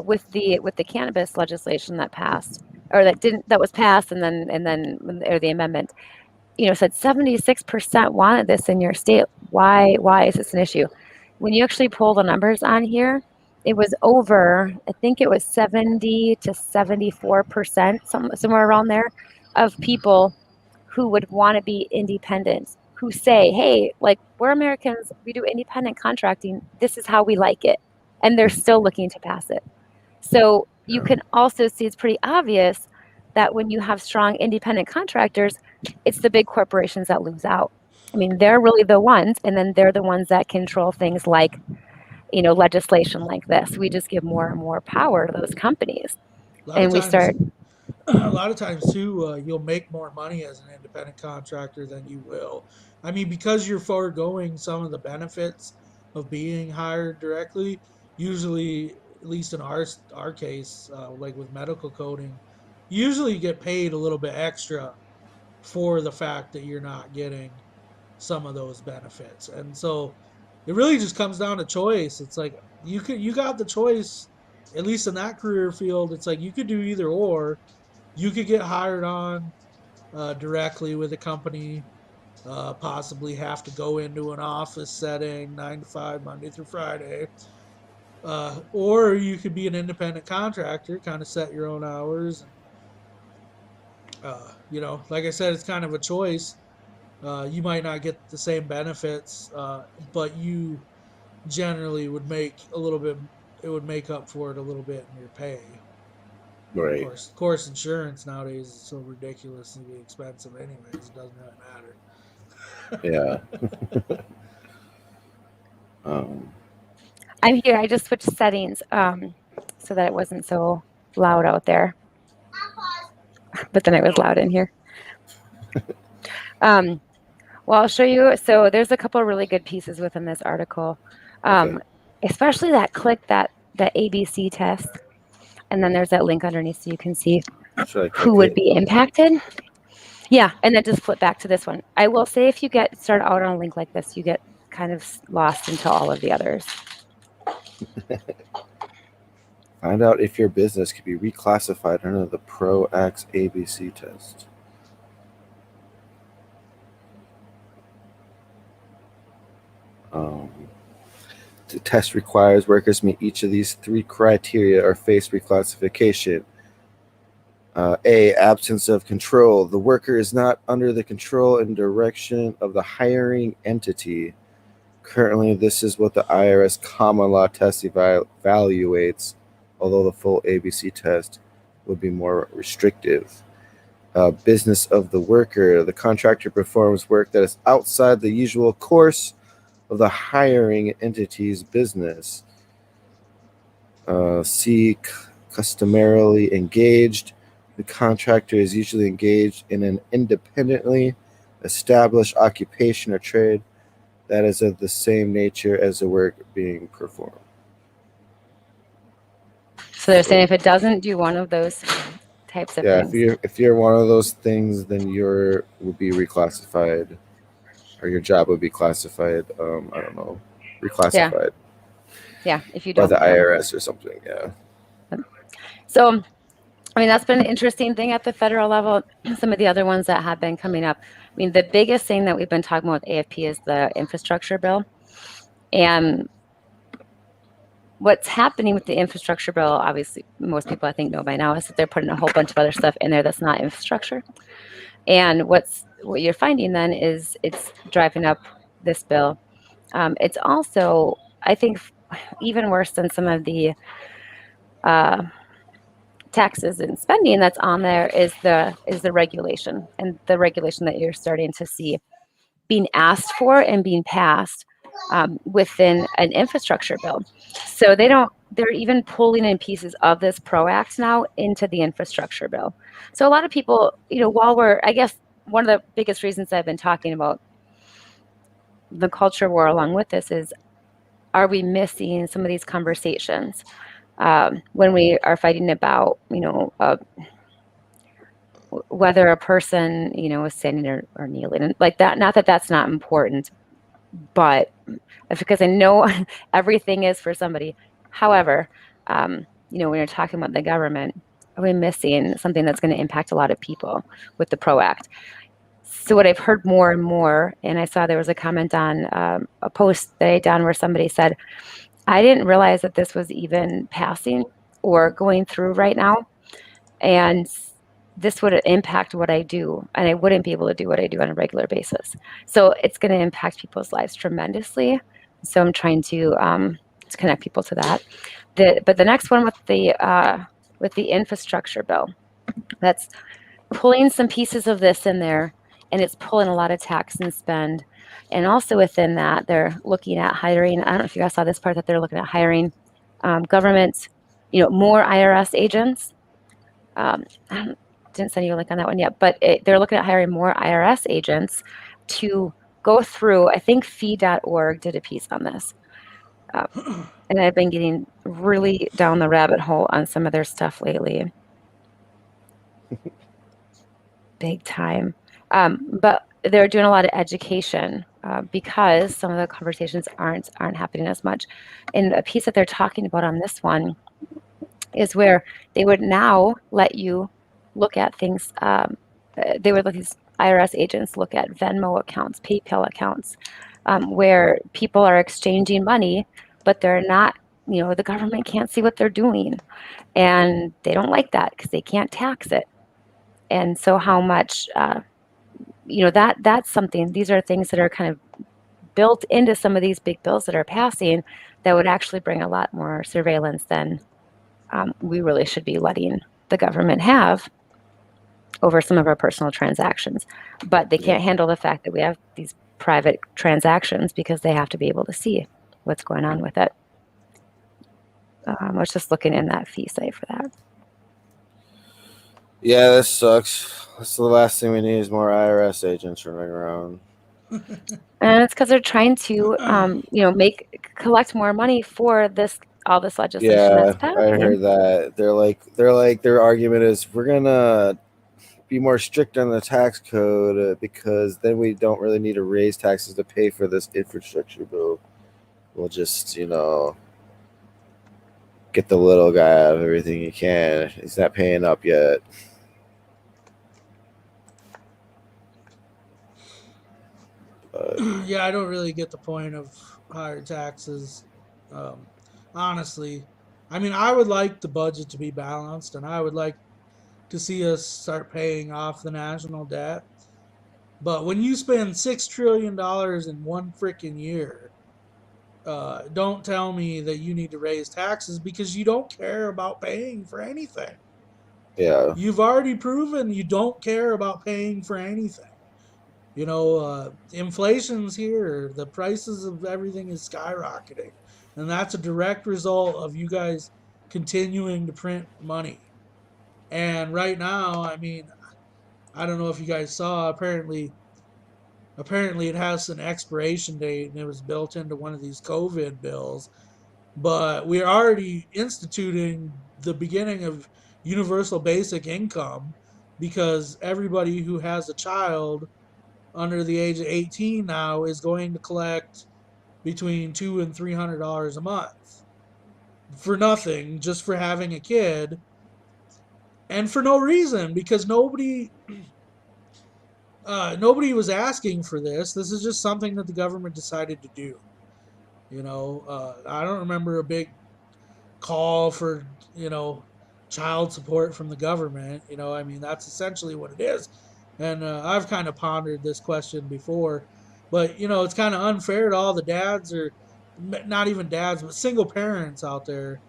[SPEAKER 2] with the cannabis legislation that passed, or that was passed, and then or the amendment, said 76% wanted this in your state. Why is this an issue? When you actually pull the numbers on here, it was over, I think it was 70 to 74%, somewhere around there, of people who would want to be independent, who say, hey, like we're Americans, we do independent contracting, this is how we like it. And they're still looking to pass it. So you can also see it's pretty obvious that when you have strong independent contractors, it's the big corporations that lose out. I mean, they're really the ones, and then they're the ones that control things like, legislation like this. We just give more and more power to those companies.
[SPEAKER 3] A lot of
[SPEAKER 2] And we
[SPEAKER 3] times,
[SPEAKER 2] start,
[SPEAKER 3] a lot of times too, you'll make more money as an independent contractor than you will. I mean, because you're foregoing some of the benefits of being hired directly. Usually, at least in our case, like with medical coding, you usually get paid a little bit extra for the fact that you're not getting some of those benefits. And so it really just comes down to choice. It's like you got the choice, at least in that career field. It's like you could do either or. You could get hired on directly with a company, possibly have to go into an office setting 9 to 5 Monday through Friday, or you could be an independent contractor, kind of set your own hours. And like I said, it's kind of a choice. You might not get the same benefits, but you generally would make a little bit. It would make up for it a little bit in your pay.
[SPEAKER 1] Right.
[SPEAKER 3] Of course, insurance nowadays is so ridiculously expensive. Anyways, it doesn't really matter.
[SPEAKER 1] Yeah. um,
[SPEAKER 2] I'm here. I just switched settings so that it wasn't so loud out there. But then it was loud in here. Well, I'll show you. So there's a couple of really good pieces within this article,
[SPEAKER 1] okay.
[SPEAKER 2] especially that ABC test. And then there's that link underneath so you can see
[SPEAKER 1] Should I
[SPEAKER 2] who
[SPEAKER 1] click
[SPEAKER 2] would
[SPEAKER 1] it?
[SPEAKER 2] be impacted. Yeah, and then just flip back to this one. I will say if you get started out on a link like this, you get kind of lost into all of the others.
[SPEAKER 1] Find out if your business could be reclassified under the Pro X ABC test. The test requires workers meet each of these 3 criteria or face reclassification. A, absence of control. The worker is not under the control and direction of the hiring entity. Currently, this is what the IRS common law test evaluates, although the full ABC test would be more restrictive. Business of the worker. The contractor performs work that is outside the usual course of the hiring entity's business. C, customarily engaged. The contractor is usually engaged in an independently established occupation or trade that is of the same nature as the work being performed.
[SPEAKER 2] So they're saying if it doesn't do one of those types of things.
[SPEAKER 1] If you're one of those things, then you would be reclassified, or your job would be classified. I don't know, reclassified.
[SPEAKER 2] Yeah, if you
[SPEAKER 1] by
[SPEAKER 2] don't.
[SPEAKER 1] the IRS or something. Yeah.
[SPEAKER 2] So, I mean, that's been an interesting thing at the federal level. Some of the other ones that have been coming up. I mean, the biggest thing that we've been talking about with AFP is the infrastructure bill. And what's happening with the infrastructure bill, obviously, most people I think know by now, is that they're putting a whole bunch of other stuff in there that's not infrastructure. And what you're finding then is it's driving up this bill. It's also, I think, even worse than some of the taxes and spending that's on there is the regulation, and the regulation that you're starting to see being asked for and being passed within an infrastructure bill. So they're even pulling in pieces of this PRO Act now into the infrastructure bill. So a lot of people, I guess one of the biggest reasons I've been talking about the culture war along with this is, are we missing some of these conversations when we are fighting about, whether a person, is standing or kneeling, and like that? Not that that's not important, but because I know everything is for somebody. However, when you're talking about the government, are we missing something that's going to impact a lot of people with the PRO Act? So what I've heard more and more, and I saw there was a comment on a post that I done where somebody said, I didn't realize that this was even passing or going through right now. And this would impact what I do, and I wouldn't be able to do what I do on a regular basis. So it's going to impact people's lives tremendously. So I'm trying to connect people to that. But the next one with the infrastructure bill, that's pulling some pieces of this in there, and it's pulling a lot of tax and spend. And also within that, they're looking at hiring. I don't know if you guys saw this part, that they're looking at hiring government, more IRS agents. I didn't send you a link on that one yet, but they're looking at hiring more IRS agents to go through. I think fee.org did a piece on this. And I've been getting really down the rabbit hole on some of their stuff lately. Big time. But they're doing a lot of education because some of the conversations aren't happening as much. And a piece that they're talking about on this one is where they would now let you look at things. They would let these IRS agents look at Venmo accounts, PayPal accounts, where people are exchanging money, but they're not, the government can't see what they're doing. And they don't like that because they can't tax it. And so how much, that's something, these are things that are kind of built into some of these big bills that are passing that would actually bring a lot more surveillance than we really should be letting the government have over some of our personal transactions. But they can't handle the fact that we have these private transactions because they have to be able to see what's going on with it. I was just looking in that fee site for that.
[SPEAKER 1] Yeah, this sucks. That's the last thing we need is more IRS agents running around.
[SPEAKER 2] And it's because they're trying to, collect more money for all this legislation that's passing.
[SPEAKER 1] I heard that. They're like their argument is we're gonna be more strict on the tax code because then we don't really need to raise taxes to pay for this infrastructure bill. We'll just, get the little guy out of everything you can. He's not paying up yet.
[SPEAKER 3] Yeah, I don't really get the point of higher taxes. Honestly, I mean, I would like the budget to be balanced, and I would like to see us start paying off the national debt. But when you spend $6 trillion in one freaking year, don't tell me that you need to raise taxes because you don't care about paying for anything.
[SPEAKER 1] Yeah.
[SPEAKER 3] You've already proven you don't care about paying for anything. Inflation's here. The prices of everything is skyrocketing. And that's a direct result of you guys continuing to print money. And right now, I mean, I don't know if you guys saw, apparently it has an expiration date and it was built into one of these COVID bills. But we're already instituting the beginning of universal basic income because everybody who has a child under the age of 18 now is going to collect between $200 and $300 a month for nothing, just for having a kid, and for no reason because nobody was asking for this. This is just something that the government decided to do. I don't remember a big call for child support from the government. I mean, that's essentially what it is. And I've kind of pondered this question before, but it's kind of unfair to all the dads, or not even dads, but single parents out there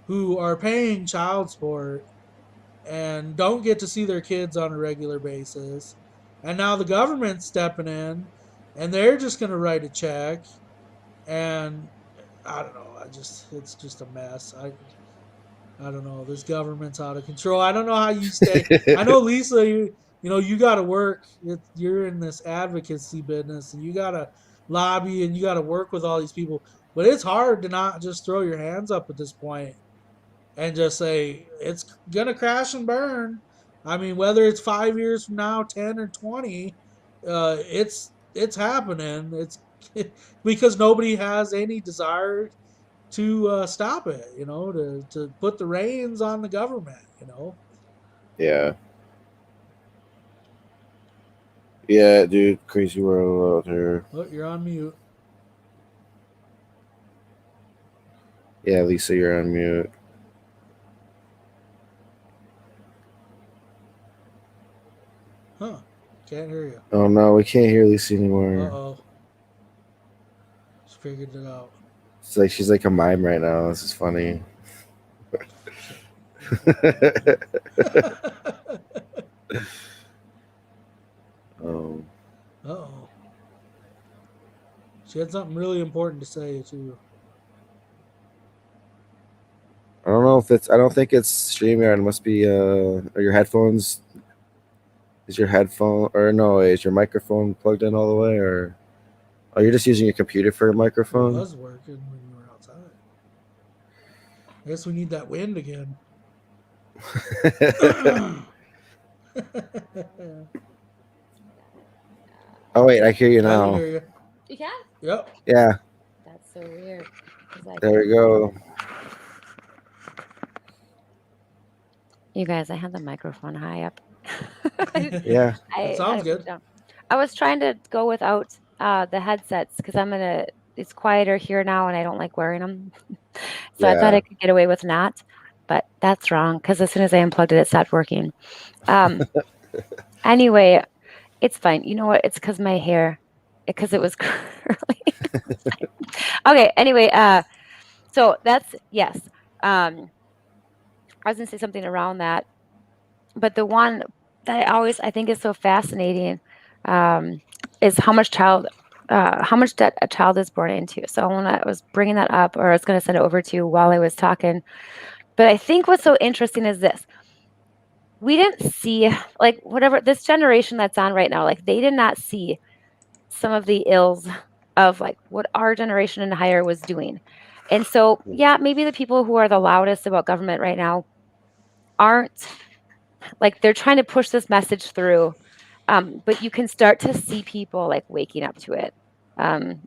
[SPEAKER 3] who are paying child support and don't get to see their kids on a regular basis. And now the government's stepping in and they're just going to write a check. And I don't know. It's just a mess. I don't know. This government's out of control. I don't know how you stay. I know, Lisa, you got to work. You're in this advocacy business and you got to lobby and you got to work with all these people. But it's hard to not just throw your hands up at this point and just say it's going to crash and burn. I mean, whether it's 5 years from now, 10 or 20, it's happening. It's because nobody has any desire to stop it, to put the reins on the government.
[SPEAKER 1] Yeah. Yeah, dude, crazy world out here.
[SPEAKER 3] Look, you're on mute.
[SPEAKER 1] Yeah, Lisa, you're on mute.
[SPEAKER 3] Huh. Can't hear you.
[SPEAKER 1] Oh, no, we can't hear Lisa anymore.
[SPEAKER 3] Uh-oh. She figured it out.
[SPEAKER 1] It's like she's like a mime right now. This is funny.
[SPEAKER 3] Uh-oh. She had something really important to say, too.
[SPEAKER 1] I don't know if I don't think it's StreamYard. It must be, are your headphones, is your microphone plugged in all the way, or, oh, you're just using your computer for a microphone?
[SPEAKER 3] It was working when you were outside. I guess we need that wind again.
[SPEAKER 1] Oh, wait, I hear you
[SPEAKER 3] I
[SPEAKER 1] now.
[SPEAKER 3] can hear you.
[SPEAKER 2] You can?
[SPEAKER 3] Yep.
[SPEAKER 1] Yeah.
[SPEAKER 2] That's so weird.
[SPEAKER 1] There we go.
[SPEAKER 2] You guys, I had the microphone high up.
[SPEAKER 1] Yeah.
[SPEAKER 3] That sounds good.
[SPEAKER 2] I was trying to go without the headsets because it's quieter here now and I don't like wearing them. So I thought I could get away with not, but that's wrong because as soon as I unplugged it, it stopped working. Anyway, it's fine. You know what? It's because my hair, because it was curly. Okay. Anyway, so that's, yes. I was going to say something around that. but the one that I think is so fascinating is how much debt a child is born into. So when I was bringing that up, or I was going to send it over to you while I was talking, but I think what's so interesting is this. We didn't see, like, whatever this generation that's on right now, like, they did not see some of the ills of like what our generation and higher was doing. And so, yeah, maybe the people who are the loudest about government right now aren't like they're trying to push this message through. But you can start to see people like waking up to it,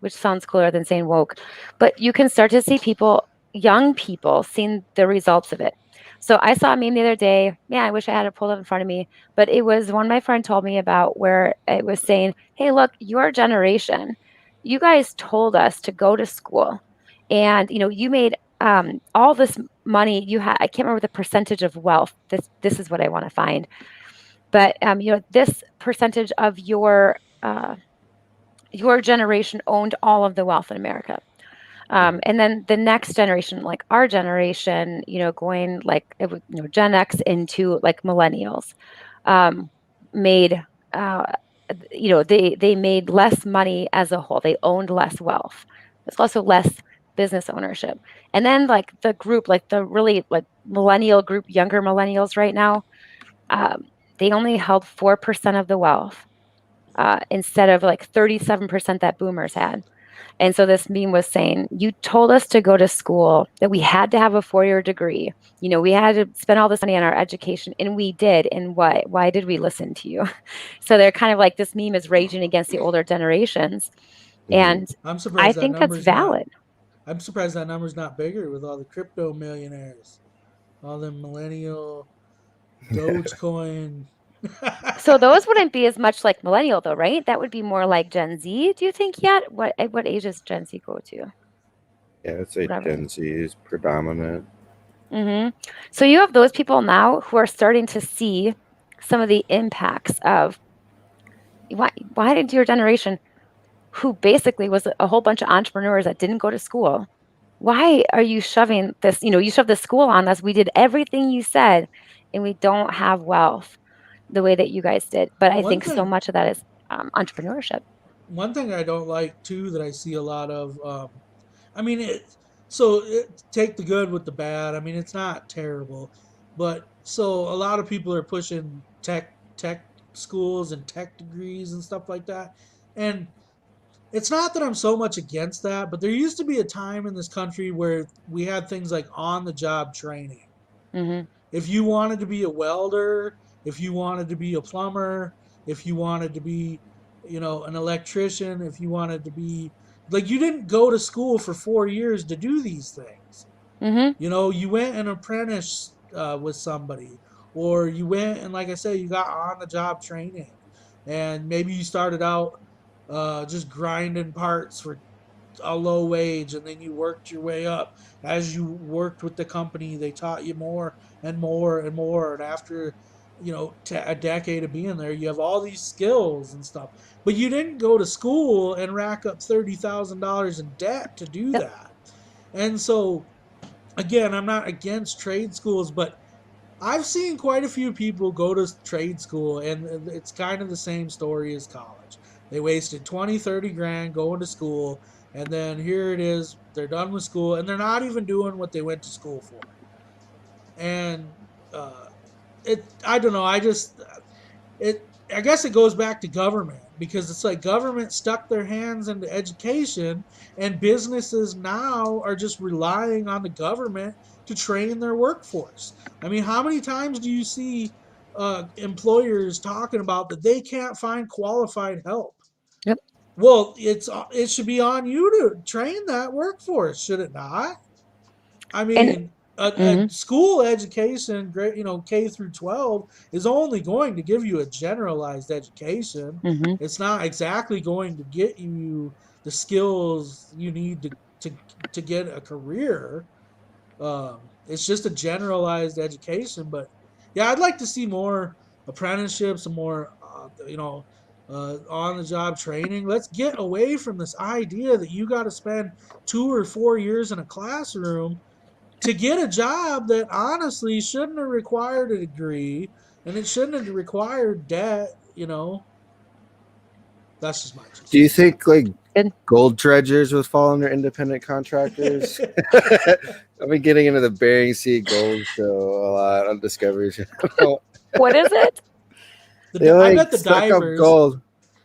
[SPEAKER 2] which sounds cooler than saying woke. But you can start to see people, young people, seeing the results of it. So I saw a meme the other day. Yeah, I wish I had it pulled up in front of me, but it was one my friend told me about where it was saying, "Hey, look, your generation, you guys told us to go to school, and you made all this money. You had I can't remember the percentage of wealth. This is what I want to find." But this percentage of your generation owned all of the wealth in America. And then the next generation, like our generation, going like Gen X into like millennials, made they made less money as a whole. They owned less wealth. There's also less business ownership. And then like the group, like the really like millennial group, younger millennials right now, um, they only held 4% of the wealth instead of like 37% that boomers had. And so this meme was saying, you told us to go to school, that we had to have a 4-year degree. We had to spend all this money on our education, and we did. And why did we listen to you? So they're kind of like, this meme is raging against the older generations. And
[SPEAKER 3] I'm
[SPEAKER 2] I
[SPEAKER 3] surprised that
[SPEAKER 2] think that's
[SPEAKER 3] number's not.
[SPEAKER 2] valid.
[SPEAKER 3] I'm surprised that number's not bigger with all the crypto millionaires, all the millennial Dogecoin.
[SPEAKER 2] So those wouldn't be as much like millennial though, right? That would be more like Gen Z, do you think yet? What age does Gen Z go to?
[SPEAKER 1] Yeah, I'd say
[SPEAKER 2] Whatever.
[SPEAKER 1] Gen Z is predominant.
[SPEAKER 2] So you have those people now who are starting to see some of the impacts of why did your generation, who basically was a whole bunch of entrepreneurs that didn't go to school, why are you shoving this? You shoved the school on us. We did everything you said, and we don't have wealth the way that you guys did. But I
[SPEAKER 3] one
[SPEAKER 2] think so
[SPEAKER 3] thing,
[SPEAKER 2] much of that is entrepreneurship.
[SPEAKER 3] one thing I don't like too that I see a lot of. I mean, take the good with the bad. I mean, it's not terrible, but so a lot of people are pushing tech schools and tech degrees and stuff like that, and it's not that I'm so much against that, but there used to be a time in this country where we had things like on the job training.
[SPEAKER 2] Hmm.
[SPEAKER 3] If you wanted to be a welder, if you wanted to be a plumber, if you wanted to be, an electrician, if you wanted to be like you didn't go to school for 4 years to do these things.
[SPEAKER 2] Hmm.
[SPEAKER 3] You went and apprenticed with somebody, or you went and, like I said, you got on the job training, and maybe you started out just grinding parts for a low wage, and then you worked your way up. As you worked with the company, they taught you more and more and more, and after a decade of being there, you have all these skills and stuff, but you didn't go to school and rack up $30,000 in debt to do
[SPEAKER 2] Yep.
[SPEAKER 3] that. And so, again, I'm not against trade schools, but I've seen quite a few people go to trade school, and it's kind of the same story as college. They wasted 20, 30 grand going to school, and then here it is, they're done with school, and they're not even doing what they went to school for. And uh, I don't know, I guess it goes back to government, because it's like government stuck their hands into education, and businesses now are just relying on the government to train their workforce. I mean, how many times do you see employers talking about that they can't find qualified help?
[SPEAKER 2] Yep.
[SPEAKER 3] Well, it should be on you to train that workforce, should it not? I
[SPEAKER 2] And
[SPEAKER 3] mean,
[SPEAKER 2] hmm
[SPEAKER 3] a school education, great, K through 12, is only going to give you a generalized education.
[SPEAKER 2] hmm
[SPEAKER 3] It's not exactly going to get you the skills you need to get a career. It's just a generalized education. But yeah, I'd like to see more apprenticeships and more, on the job training. Let's get away from this idea that you got to spend 2 or 4 years in a classroom to get a job that honestly shouldn't have required a degree and it shouldn't have required debt. That's just my 2 cents.
[SPEAKER 1] Do you think like
[SPEAKER 2] Good.
[SPEAKER 1] gold dredgers would fall under independent contractors? I've been getting into the Bering Sea gold show a lot on Discovery Channel.
[SPEAKER 2] What is it?
[SPEAKER 1] They
[SPEAKER 3] I
[SPEAKER 1] like
[SPEAKER 3] bet the
[SPEAKER 1] suck up
[SPEAKER 3] divers,
[SPEAKER 1] gold.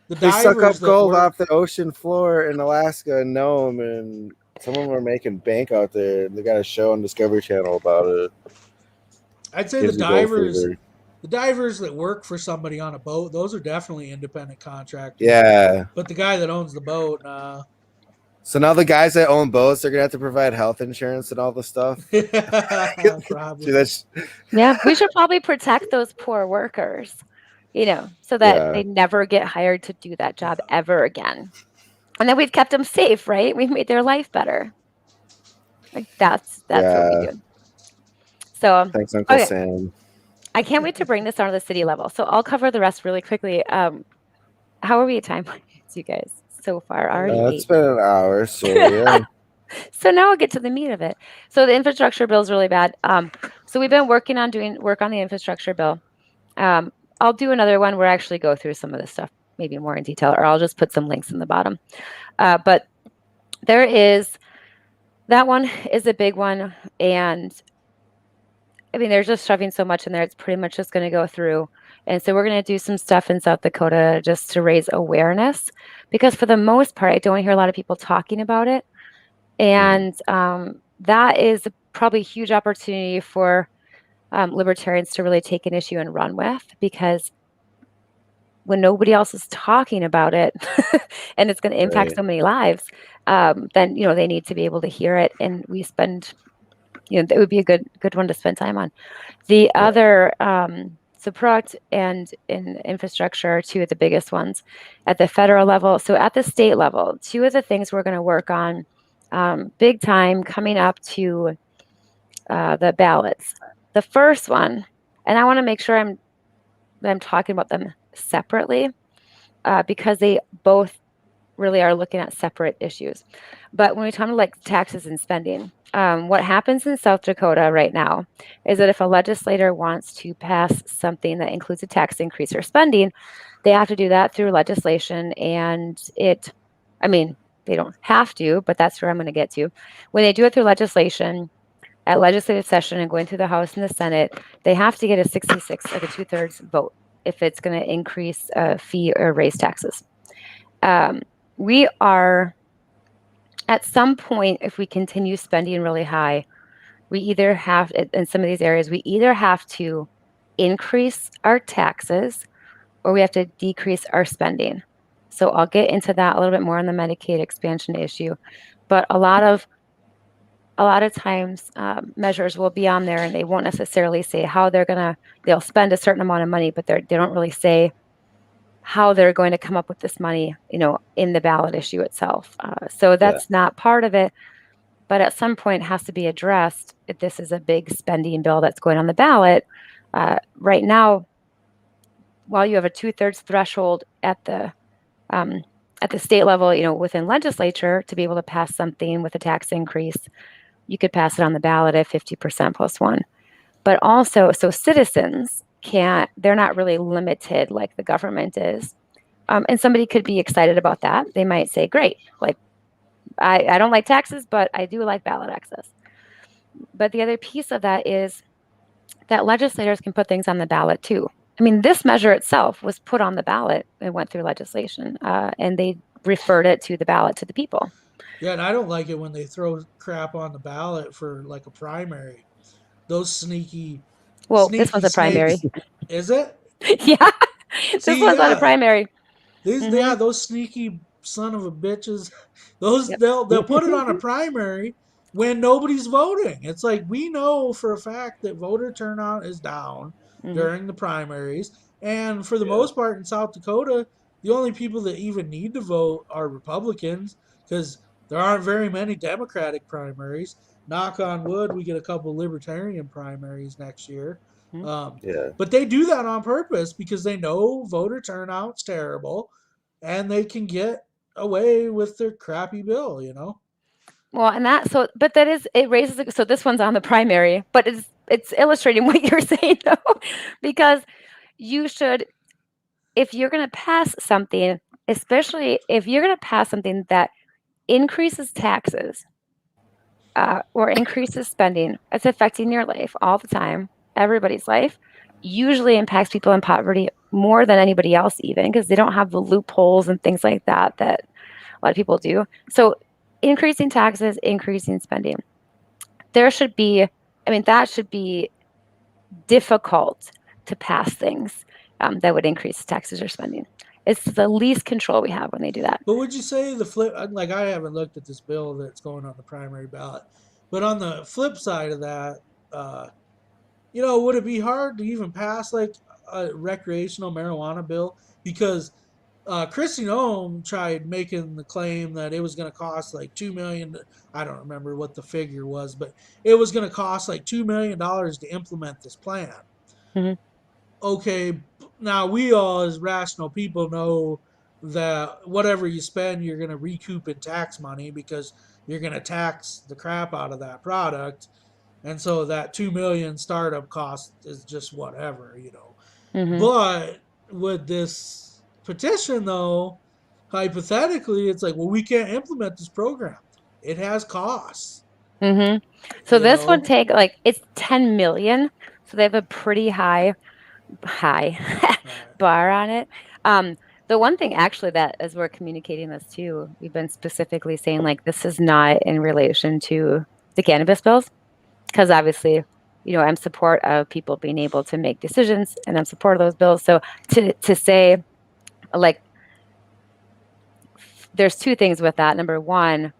[SPEAKER 3] the
[SPEAKER 1] They suck up
[SPEAKER 3] divers that
[SPEAKER 1] gold
[SPEAKER 3] work,
[SPEAKER 1] off the ocean floor in Alaska and Nome, and some of them are making bank out there. They got a show on Discovery Channel about it.
[SPEAKER 3] I'd say
[SPEAKER 1] Gives
[SPEAKER 3] the
[SPEAKER 1] you gold
[SPEAKER 3] divers,
[SPEAKER 1] fever.
[SPEAKER 3] the divers that work for somebody on a boat, those are definitely independent contractors.
[SPEAKER 1] Yeah.
[SPEAKER 3] But the guy that owns the boat, nah.
[SPEAKER 1] So now the guys that own boats, they're gonna have to provide health insurance and all the stuff.
[SPEAKER 3] Probably.
[SPEAKER 1] See, that's
[SPEAKER 2] Yeah, we should probably protect those poor workers, so that
[SPEAKER 1] Yeah.
[SPEAKER 2] they never get hired to do that job ever again. And then we've kept them safe, right? We've made their life better. Like that's what we
[SPEAKER 1] Yeah.
[SPEAKER 2] do. So
[SPEAKER 1] Thanks, Uncle
[SPEAKER 2] okay.
[SPEAKER 1] Sam.
[SPEAKER 2] I can't wait to bring this down to the city level. So I'll cover the rest really quickly. How are we at time, you guys? So far, already
[SPEAKER 1] It's
[SPEAKER 2] 8.
[SPEAKER 1] been an hour, so yeah.
[SPEAKER 2] So now I'll get to the meat of it. So the infrastructure bill is really bad. So we've been working on doing work on the infrastructure bill. I'll do another one where I actually go through some of this stuff, maybe more in detail, or I'll just put some links in the bottom. But that one is a big one. And I mean, they're just shoving so much in there. It's pretty much just going to go through. And so we're going to do some stuff in South Dakota just to raise awareness, because for the most part, I don't hear a lot of people talking about it. And that is probably a huge opportunity for libertarians to really take an issue and run with, because when nobody else is talking about it and it's going to impact
[SPEAKER 1] Right.
[SPEAKER 2] so many lives, then, they need to be able to hear it. And we spend, that would be a good one to spend time on. The other, so product and in infrastructure are two of the biggest ones at the federal level. So at the state level, two of the things we're going to work on big time coming up to the ballots. The first one, and I want to make sure I'm talking about them separately because they both really are looking at separate issues. But when we talk about like taxes and spending, what happens in South Dakota right now is that if a legislator wants to pass something that includes a tax increase or spending, they have to do that through legislation. And they don't have to, but that's where I'm going to get to. When they do it through legislation, at legislative session and going through the House and the Senate, they have to get a 66, like a 2/3 vote, if it's going to increase a fee or raise taxes. We are, at some point, if we continue spending really high, we either have, in some of these areas, we either have to increase our taxes or we have to decrease our spending. So I'll get into that a little bit more on the Medicaid expansion issue. But a lot of times measures will be on there and they won't necessarily say how they'll spend a certain amount of money, but they don't really say how they're going to come up with this money, in the ballot issue itself. So that's not part of it, but at some point it has to be addressed if this is a big spending bill that's going on the ballot. Right now, while you have a 2/3 threshold at the state level, within legislature to be able to pass something with a tax increase, you could pass it on the ballot at 50% plus one. But also, so citizens they're not really limited like the government is. And somebody could be excited about that. They might say, great, like I don't like taxes, but I do like ballot access. But the other piece of that is that legislators can put things on the ballot too. I mean, this measure itself was put on the ballot and went through legislation, and they referred it to the ballot to the people.
[SPEAKER 3] Yeah, and I don't like it when they throw crap on the ballot for like a primary. Those sneaky,
[SPEAKER 2] Well, this was a primary.
[SPEAKER 3] Is it?
[SPEAKER 2] Yeah, this was on a primary.
[SPEAKER 3] Those sneaky son of a bitches. They'll put it on a primary when nobody's voting. It's like we know for a fact that voter turnout is down during the primaries, and for the most part in South Dakota, the only people that even need to vote are Republicans because there aren't very many Democratic primaries. Knock on wood, we get a couple Libertarian primaries next year. But they do that on purpose because they know voter turnout's terrible and they can get away with their crappy bill.
[SPEAKER 2] Well, and it raises, so this one's on the primary, but it's illustrating what you're saying though, because you should, if you're going to pass something, especially if you're going to pass something that increases taxes or increases spending, it's affecting your life all the time, everybody's life, usually impacts people in poverty more than anybody else even, because they don't have the loopholes and things like that that a lot of people do. So increasing taxes, increasing spending. There should be, that should be difficult to pass things that would increase taxes or spending. It's the least control we have when they do that.
[SPEAKER 3] But would you say the flip? Like, I haven't looked at this bill that's going on the primary ballot, but on the flip side of that, uh, would it be hard to even pass like a recreational marijuana bill? Because Christy Noem tried making the claim that it was going to cost like $2 million. I don't remember what the figure was, but it was going to cost like $2 million to implement this plan.
[SPEAKER 2] Mm-hmm.
[SPEAKER 3] Okay, now we all as rational people know that whatever you spend, you're going to recoup in tax money because you're going to tax the crap out of that product. And so that 2 million startup cost is just whatever.
[SPEAKER 2] Mm-hmm.
[SPEAKER 3] But with this petition, though, hypothetically, it's like, well, we can't implement this program. It has costs.
[SPEAKER 2] Mm-hmm. So this would take it's 10 million. So they have a pretty high bar on it. The one thing actually that as we're communicating this too, we've been specifically saying like this is not in relation to the cannabis bills, because obviously, I'm support of people being able to make decisions, and I'm support of those bills. So to say like there's two things with that. Number one,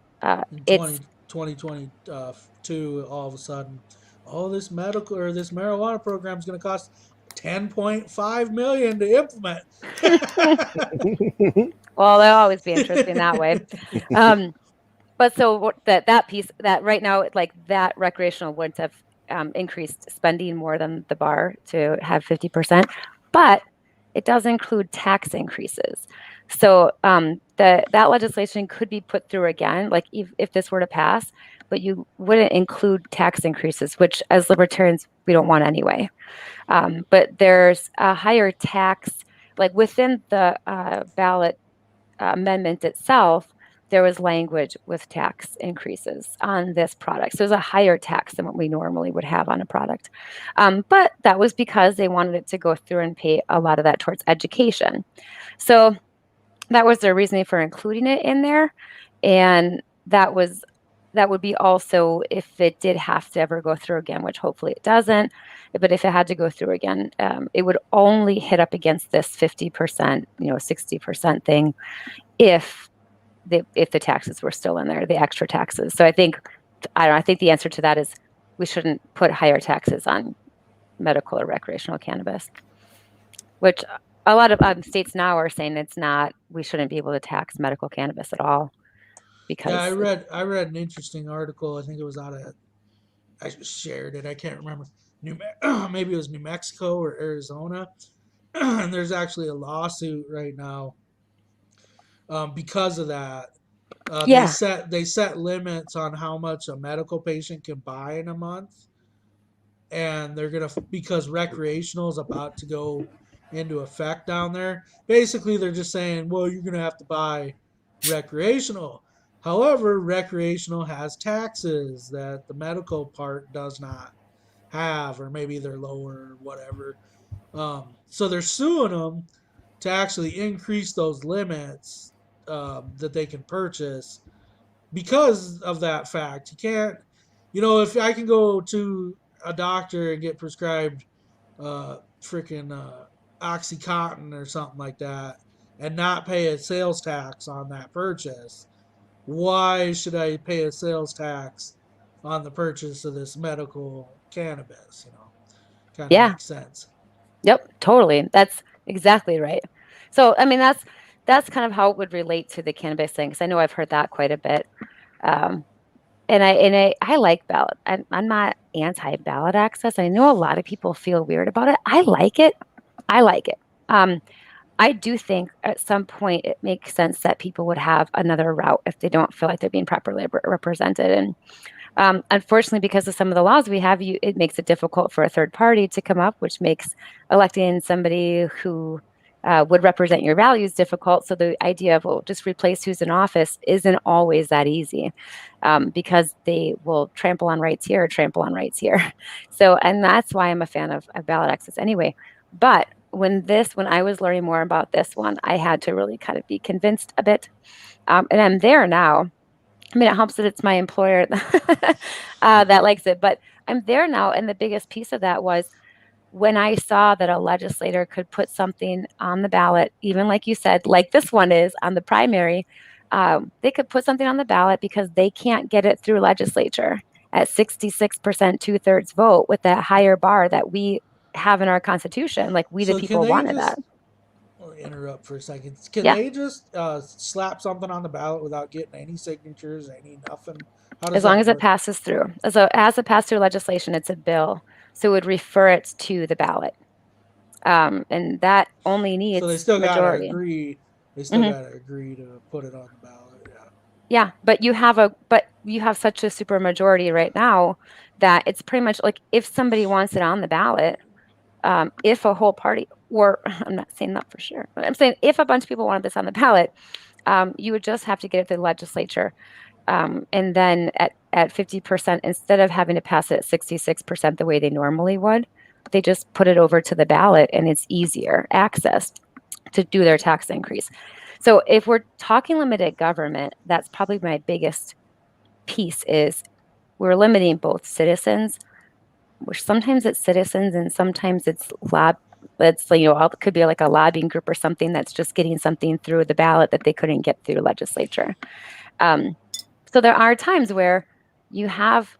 [SPEAKER 2] it's
[SPEAKER 3] 2022, all of a sudden, this medical or this marijuana program is going to cost 10.5 million to implement.
[SPEAKER 2] well, they'll always be interesting that way. But so that piece that right now, like that recreational wouldn't have increased spending more than the bar to have 50%, but it does include tax increases. So that legislation could be put through again, like if this were to pass, but you wouldn't include tax increases, which as libertarians, we don't want anyway. But there's a higher tax, like within the ballot amendment itself, there was language with tax increases on this product. So there's a higher tax than what we normally would have on a product. But that was because they wanted it to go through and pay a lot of that towards education. So that was their reasoning for including it in there. And that would be also if it did have to ever go through again, which hopefully it doesn't. But if it had to go through again, it would only hit up against this 50%, 60% thing if the taxes were still in there, the extra taxes. So I think the answer to that is we shouldn't put higher taxes on medical or recreational cannabis, which a lot of states now are saying we shouldn't be able to tax medical cannabis at all. Because
[SPEAKER 3] I read an interesting article. I think it was I shared it. I can't remember. Maybe it was New Mexico or Arizona. And there's actually a lawsuit right now because of that.
[SPEAKER 2] Yeah.
[SPEAKER 3] They set limits on how much a medical patient can buy in a month, and they're gonna, because recreational is about to go into effect down there. Basically, they're just saying, well, you're gonna have to buy recreational. However, recreational has taxes that the medical part does not have, or maybe they're lower or whatever. So they're suing them to actually increase those limits that they can purchase because of that fact. You can't, if I can go to a doctor and get prescribed freaking Oxycontin or something like that and not pay a sales tax on that purchase, why should I pay a sales tax on the purchase of this medical cannabis? Kind of makes sense.
[SPEAKER 2] Yep, totally. That's exactly right. So, that's kind of how it would relate to the cannabis thing, because I know I've heard that quite a bit. And I like ballot. I'm not anti ballot access. I know a lot of people feel weird about it. I like it. I do think at some point it makes sense that people would have another route if they don't feel like they're being properly represented. And Unfortunately, because of some of the laws we have, it makes it difficult for a third party to come up, which makes electing somebody who would represent your values difficult. So the idea of, well, just replace who's in office isn't always that easy, because they will trample on rights here or trample on rights here. So, and that's why I'm a fan of ballot access anyway. But when I was learning more about this one, I had to really kind of be convinced a bit. And I'm there now. I mean, it helps that it's my employer that likes it, but I'm there now. And the biggest piece of that was when I saw that a legislator could put something on the ballot, even like you said, like this one is on the primary, they could put something on the ballot because they can't get it through legislature at 66%, 2/3 vote with that higher bar that we have in our Constitution. Like we, the
[SPEAKER 3] So can
[SPEAKER 2] people,
[SPEAKER 3] they
[SPEAKER 2] wanted
[SPEAKER 3] just
[SPEAKER 2] that.
[SPEAKER 3] interrupt for a second? Can
[SPEAKER 2] Yeah.
[SPEAKER 3] they just slap something on the ballot without getting any signatures, any nothing? How does
[SPEAKER 2] As long
[SPEAKER 3] that
[SPEAKER 2] as it
[SPEAKER 3] work?
[SPEAKER 2] passes through. So as it passed through legislation, it's a bill. So it would refer it to the ballot. And that only
[SPEAKER 3] So they
[SPEAKER 2] needs
[SPEAKER 3] still gotta
[SPEAKER 2] majority.
[SPEAKER 3] agree. They still
[SPEAKER 2] Mhm.
[SPEAKER 3] gotta agree to put it on the ballot. Yeah.
[SPEAKER 2] Yeah, but you have such a super majority right now that it's pretty much like if somebody wants it on the ballot, if a whole party, or I'm not saying that for sure, but I'm saying if a bunch of people wanted this on the ballot, you would just have to get it to the legislature. And then at 50%, instead of having to pass it at 66% the way they normally would, they just put it over to the ballot and it's easier access to do their tax increase. So if we're talking limited government, that's probably my biggest piece is we're limiting both citizens, which sometimes it's citizens and sometimes it's it could be like a lobbying group or something that's just getting something through the ballot that they couldn't get through legislature. So there are times where you have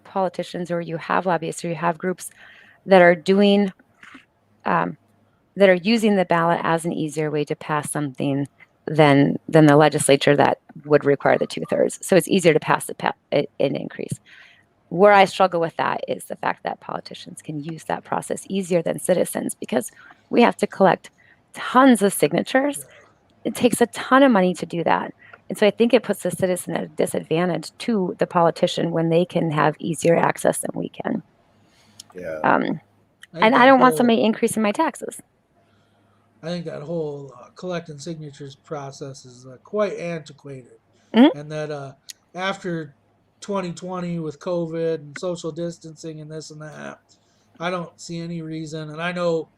[SPEAKER 2] politicians or you have lobbyists or you have groups that are doing that are using the ballot as an easier way to pass something than the legislature that would require the 2/3. So it's easier to pass an increase. Where I struggle with that is the fact that politicians can use that process easier than citizens because we have to collect tons of signatures. It takes a ton of money to do that. And so I think it puts the citizen at a disadvantage to the politician when they can have easier access than we can.
[SPEAKER 1] Yeah.
[SPEAKER 2] And I don't want somebody increasing my taxes.
[SPEAKER 3] I think that whole collecting signatures process is quite antiquated,
[SPEAKER 2] Mhm.
[SPEAKER 3] and that after 2020 with COVID and social distancing and this and that, I don't see any reason. And I know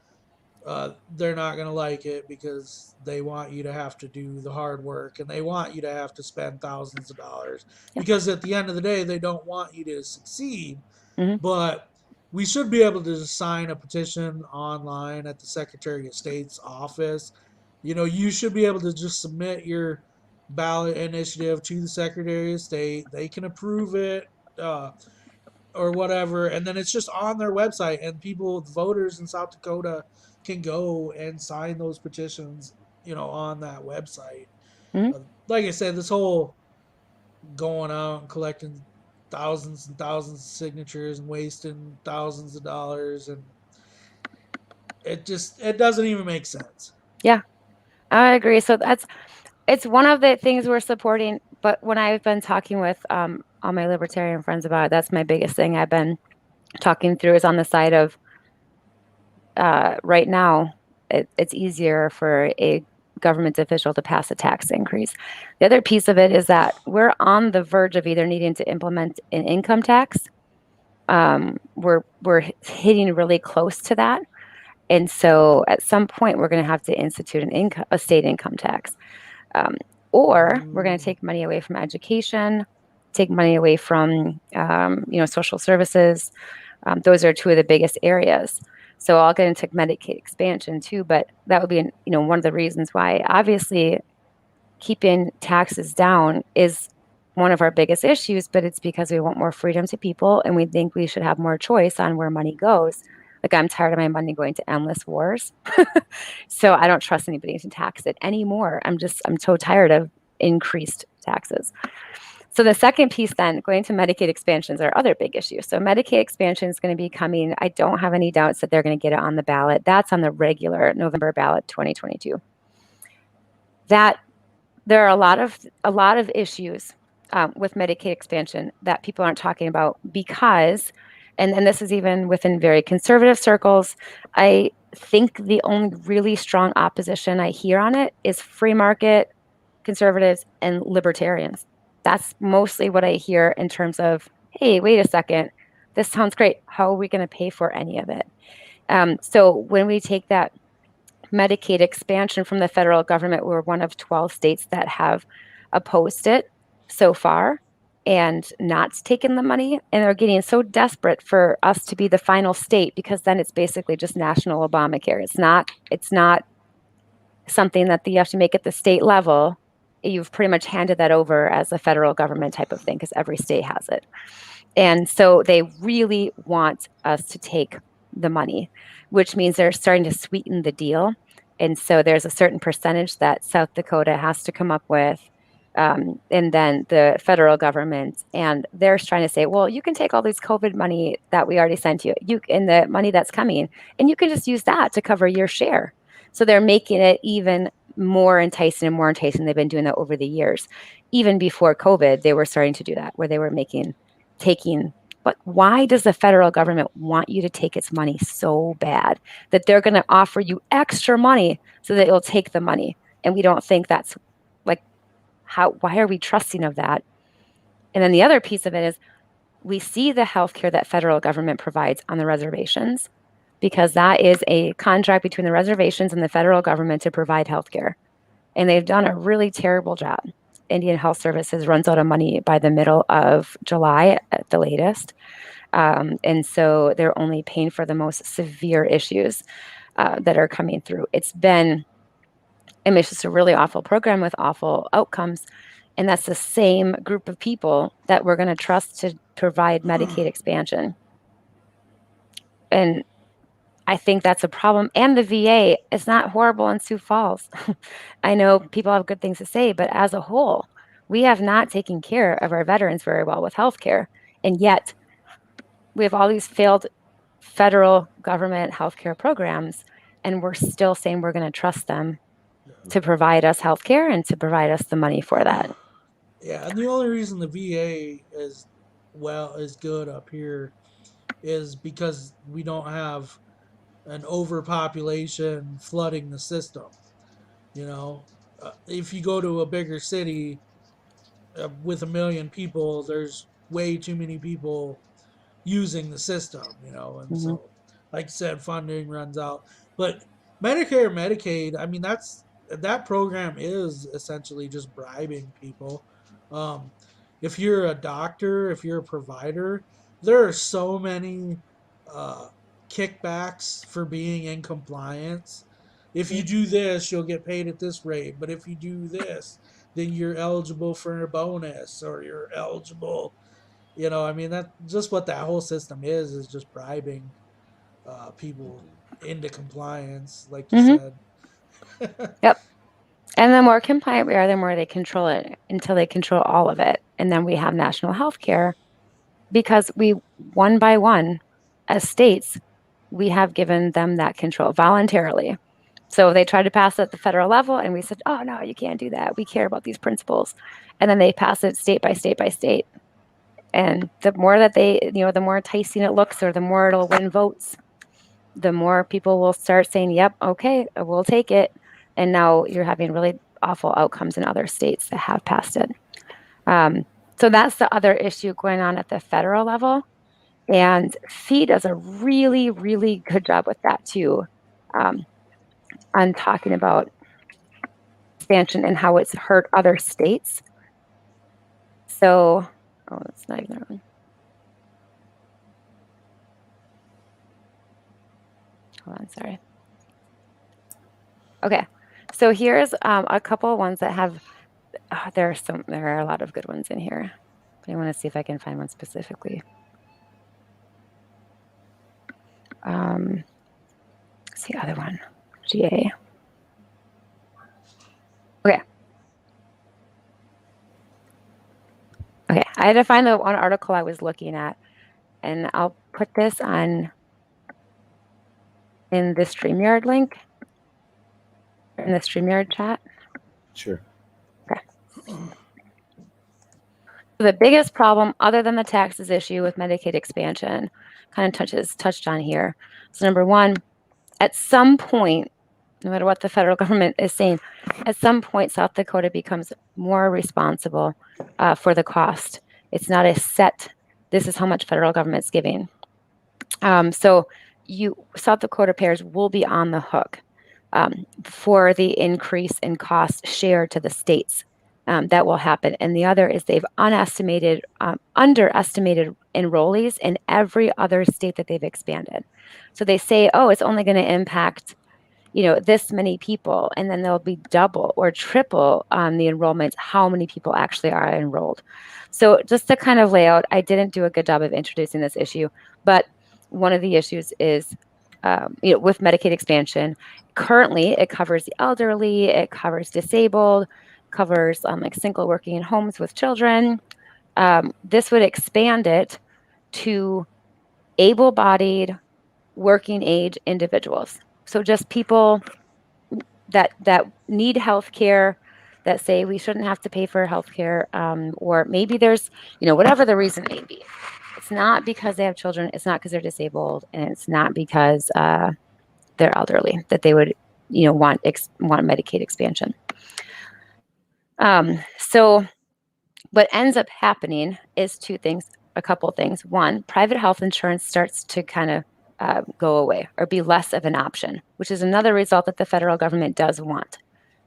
[SPEAKER 3] they're not going to like it because they want you to have to do the hard work and they want you to have to spend thousands of dollars
[SPEAKER 2] Yeah.
[SPEAKER 3] because at the end of the day, they don't want you to succeed.
[SPEAKER 2] Mhm.
[SPEAKER 3] But we should be able to just sign a petition online at the Secretary of State's office. You know, you should be able to just submit your ballot initiative to the Secretary of State. They can approve it. Or whatever, and then it's just on their website, and people, voters in South Dakota, can go and sign those petitions, on that website.
[SPEAKER 2] Mhm.
[SPEAKER 3] Like I said, this whole going out and collecting thousands and thousands of signatures and wasting thousands of dollars, and it doesn't even make sense.
[SPEAKER 2] Yeah, I agree. So it's one of the things we're supporting. But when I've been talking with all my libertarian friends about it, that's my biggest thing I've been talking through is on the side of right now, it's easier for a government official to pass a tax increase. The other piece of it is that we're on the verge of either needing to implement an income tax. We're hitting really close to that. And so at some point, we're going to have to institute a state income tax. Or we're going to take money away from education, take money away from social services. Those are two of the biggest areas. So I'll get into Medicaid expansion too, but that would be one of the reasons why obviously keeping taxes down is one of our biggest issues, but it's because we want more freedom to people and we think we should have more choice on where money goes. Like I'm tired of my money going to endless wars. So I don't trust anybody to tax it anymore. I'm so tired of increased taxes. So the second piece then, going to Medicaid expansions are other big issues. So Medicaid expansion is going to be coming. I don't have any doubts that they're going to get it on the ballot. That's on the regular November ballot 2022. That there are a lot of issues with Medicaid expansion that people aren't talking about because, and this is even within very conservative circles, I think the only really strong opposition I hear on it is free market, conservatives, and libertarians. That's mostly what I hear in terms of, hey, wait a second, this sounds great. How are we going to pay for any of it? So when we take that Medicaid expansion from the federal government, we're one of 12 states that have opposed it so far and not taken the money. And they're getting so desperate for us to be the final state because then it's basically just national Obamacare. It's not something that you have to make at the state level. You've pretty much handed that over as a federal government type of thing because every state has it. And so they really want us to take the money, which means they're starting to sweeten the deal. And so there's a certain percentage that South Dakota has to come up with, and then the federal government. And they're trying to say, well, you can take all this COVID money that we already sent you, and the money that's coming, and you can just use that to cover your share. So they're making it even more enticing and more enticing. They've been doing that over the years. Even before COVID, they were starting to do that, where they were taking. But why does the federal government want you to take its money so bad that they're going to offer you extra money so that you'll take the money? And we don't think that's like, why are we trusting of that? And then the other piece of it is we see the healthcare that federal government provides on the reservations, because that is a contract between the reservations and the federal government to provide healthcare. And they've done a really terrible job. Indian Health Services runs out of money by the middle of July at the latest. And so they're only paying for the most severe issues that are coming through. It's just a really awful program with awful outcomes. And that's the same group of people that we're going to trust to provide Medicaid expansion. And I think that's a problem. And the VA is not horrible in Sioux Falls. I know people have good things to say, but as a whole, we have not taken care of our veterans very well with healthcare. And yet we have all these failed federal government healthcare programs, and we're still saying we're going to trust them to provide us healthcare and to provide us the money for that.
[SPEAKER 3] Yeah, and the only reason the VA is good up here is because we don't have an overpopulation flooding the system. You know, if you go to a bigger city with 1 million people, there's way too many people using the system. And so, like you said, funding runs out. But Medicare, Medicaid, I mean, that program is essentially just bribing people. Um, if you're a doctor, if you're a provider, there are so many uh, kickbacks for being in compliance. If you do this, you'll get paid at this rate. But if you do this, then you're eligible for a bonus, or you're eligible. I mean, that just what that whole system is just bribing people into compliance, like you said.
[SPEAKER 2] Yep. And the more compliant we are, the more they control it until they control all of it. And then we have national health care because we, one by one, as states, we have given them that control voluntarily. So they tried to pass it at the federal level, and we said, oh, no, you can't do that. We care about these principles. And then they pass it state by state by state. And the more that the more enticing it looks, or the more it'll win votes, the more people will start saying, yep, okay, we'll take it. And now you're having really awful outcomes in other states that have passed it. So that's the other issue going on at the federal level. And FEE does a really, really good job with that too, on talking about expansion and how it's hurt other states. So, that's not even that one. Hold on, sorry. Okay, so here's a couple of ones that have, there are a lot of good ones in here. But I want to see if I can find one specifically. What's the other one? GA. Okay. Okay, I had to find the one article I was looking at, and I'll put this in the StreamYard link, in the StreamYard chat.
[SPEAKER 1] Sure.
[SPEAKER 2] Okay. The biggest problem, other than the taxes issue with Medicaid expansion, kind of touched on here. So number one, at some point, no matter what the federal government is saying, at some point, South Dakota becomes more responsible for the cost. It's not a set, this is how much federal government's giving. So South Dakota payers will be on the hook for the increase in cost shared to the states. That will happen. And the other is they've underestimated enrollees in every other state that they've expanded. So they say, oh, it's only going to impact this many people, and then there'll be double or triple on the enrollment, how many people actually are enrolled. So just to kind of lay out, I didn't do a good job of introducing this issue, but one of the issues is, with Medicaid expansion, currently it covers the elderly, it covers disabled, covers like single working in homes with children. This would expand it to able-bodied, working age individuals. So just people that need health care, that say we shouldn't have to pay for health care, or maybe there's, whatever the reason may be. It's not because they have children, it's not because they're disabled, and it's not because they're elderly that they would, want Medicaid expansion. So what ends up happening is a couple things. One, private health insurance starts to kind of go away or be less of an option, which is another result that the federal government does want,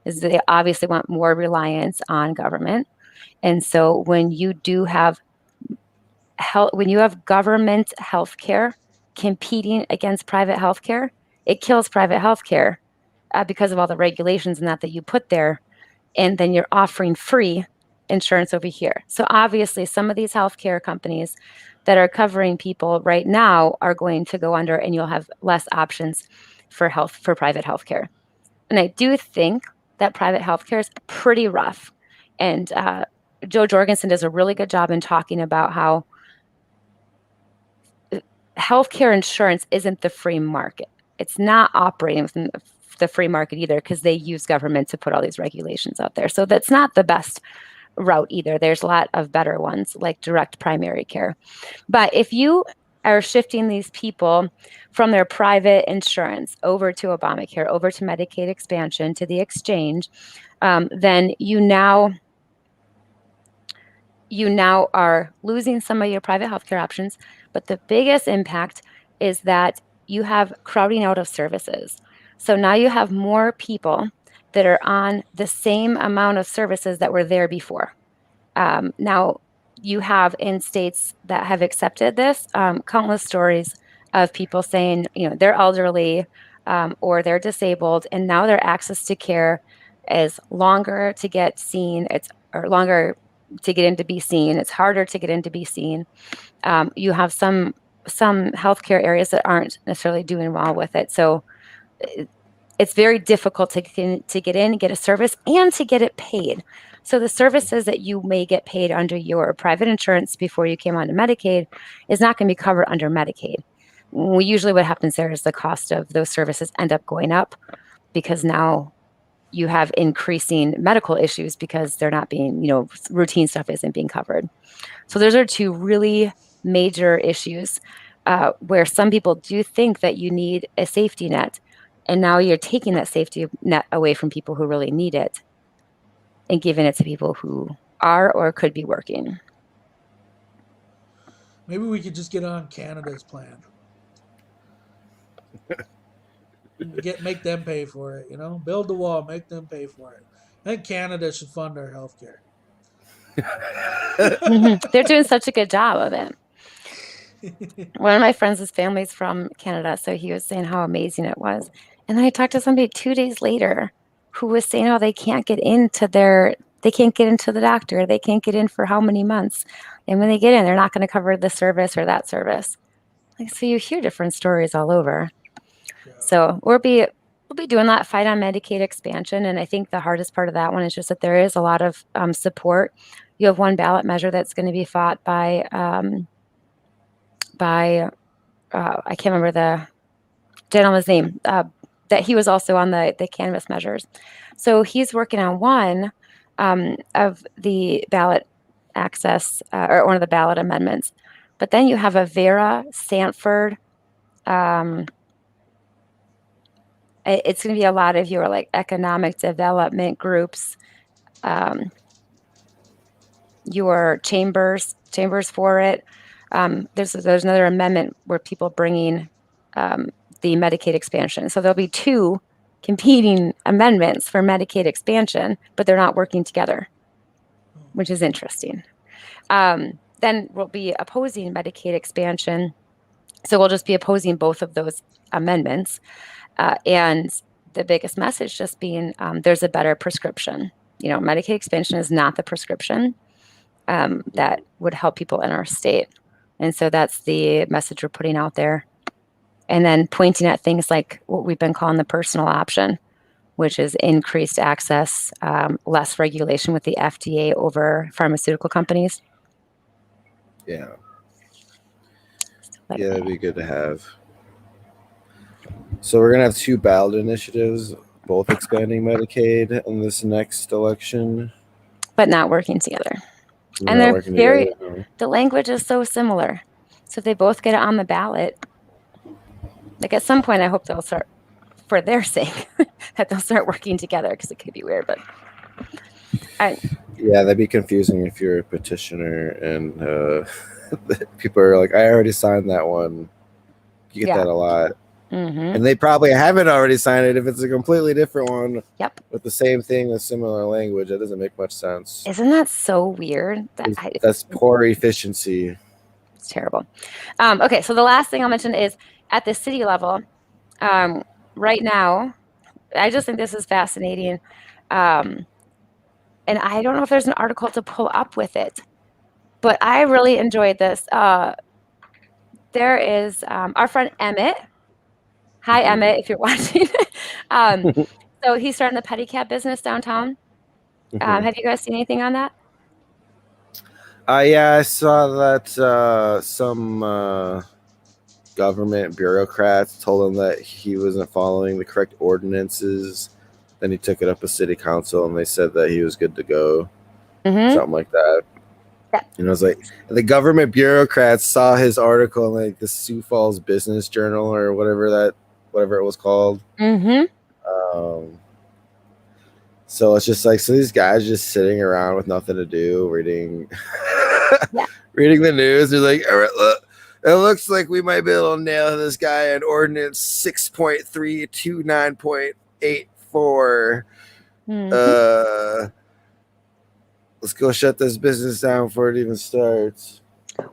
[SPEAKER 2] is they obviously want more reliance on government. And so when you do have government health care competing against private health care, it kills private health care because of all the regulations and that you put there. And then you're offering free insurance over here. So obviously some of these healthcare companies that are covering people right now are going to go under, and you'll have less options for private healthcare. And I do think that private healthcare is pretty rough. And Joe Jorgensen does a really good job in talking about how healthcare insurance isn't the free market. It's not operating within the free market either, because they use government to put all these regulations out there. So that's not the best route either. There's a lot of better ones like direct primary care. But if you are shifting these people from their private insurance over to Obamacare, over to Medicaid expansion, to the exchange, then you now are losing some of your private healthcare options. But the biggest impact is that you have crowding out of services. So now you have more people that are on the same amount of services that were there before. Now, you have in states that have accepted this, countless stories of people saying, they're elderly or they're disabled, and now their access to care is longer to get seen. Or longer to get in to be seen. It's harder to get in to be seen. You have some healthcare areas that aren't necessarily doing well with it. So it's very difficult to get in, get a service, and to get it paid. So the services that you may get paid under your private insurance before you came onto Medicaid is not going to be covered under Medicaid. Usually what happens there is the cost of those services end up going up, because now you have increasing medical issues because they're not being, routine stuff isn't being covered. So those are two really major issues where some people do think that you need a safety net. And now you're taking that safety net away from people who really need it and giving it to people who are or could be working.
[SPEAKER 3] Maybe we could just get on Canada's plan. Make them pay for it, Build the wall, make them pay for it. I think Canada should fund our healthcare.
[SPEAKER 2] They're doing such a good job of it. One of my friends' family's from Canada, so he was saying how amazing it was. And then I talked to somebody 2 days later who was saying how they can't get into the doctor. They can't get in for how many months. And when they get in, they're not going to cover this service or that service. So you hear different stories all over. Yeah. So we'll be doing that fight on Medicaid expansion. And I think the hardest part of that one is just that there is a lot of support. You have one ballot measure that's going to be fought by I can't remember the gentleman's name, that he was also on the canvas measures. So he's working on one of the ballot access or one of the ballot amendments. But then you have a Vera, Sanford. It's going to be a lot of your like economic development groups, your chambers for it. There's another amendment where people bringing the Medicaid expansion. So there'll be two competing amendments for Medicaid expansion, but they're not working together, which is interesting. Then we'll be opposing Medicaid expansion. So we'll just be opposing both of those amendments. And the biggest message just being there's a better prescription. Medicaid expansion is not the prescription that would help people in our state. And so that's the message we're putting out there. And then pointing at things like what we've been calling the personal option, which is increased access, less regulation with the FDA over pharmaceutical companies.
[SPEAKER 1] Yeah. Yeah, that'd be good to have. So we're going to have two ballot initiatives, both expanding Medicaid in this next election.
[SPEAKER 2] But not working together. And the language is so similar. So if they both get it on the ballot, like at some point, I hope they'll start, for their sake, that they'll start working together, because it could be weird. But
[SPEAKER 1] yeah, that'd be confusing if you're a petitioner and people are like, I already signed that one. You get that a lot.
[SPEAKER 2] Mm-hmm.
[SPEAKER 1] And they probably haven't already signed it if it's a completely different one.
[SPEAKER 2] Yep.
[SPEAKER 1] With the same thing with similar language. That doesn't make much sense.
[SPEAKER 2] Isn't that so weird?
[SPEAKER 1] That's poor efficiency.
[SPEAKER 2] It's terrible. Okay, so the last thing I'll mention is at the city level, right now, I just think this is fascinating. And I don't know if there's an article to pull up with it, but I really enjoyed this. There is our friend Emmett. Hi, Emmett, if you're watching. So he's starting the pedicab business downtown. Have you guys seen anything on that?
[SPEAKER 1] Yeah, I saw that some government bureaucrats told him that he wasn't following the correct ordinances. Then he took it up with city council, and they said that he was good to go. Something like that.
[SPEAKER 2] Yeah.
[SPEAKER 1] And I was like, the government bureaucrats saw his article in like the Sioux Falls Business Journal or whatever it was called. So it's just like, so these guys just sitting around with nothing to do, reading reading the news. They're like, all right, look, it looks like we might be able to nail this guy in ordinance 6.329.84. Let's go shut this business down before it even starts.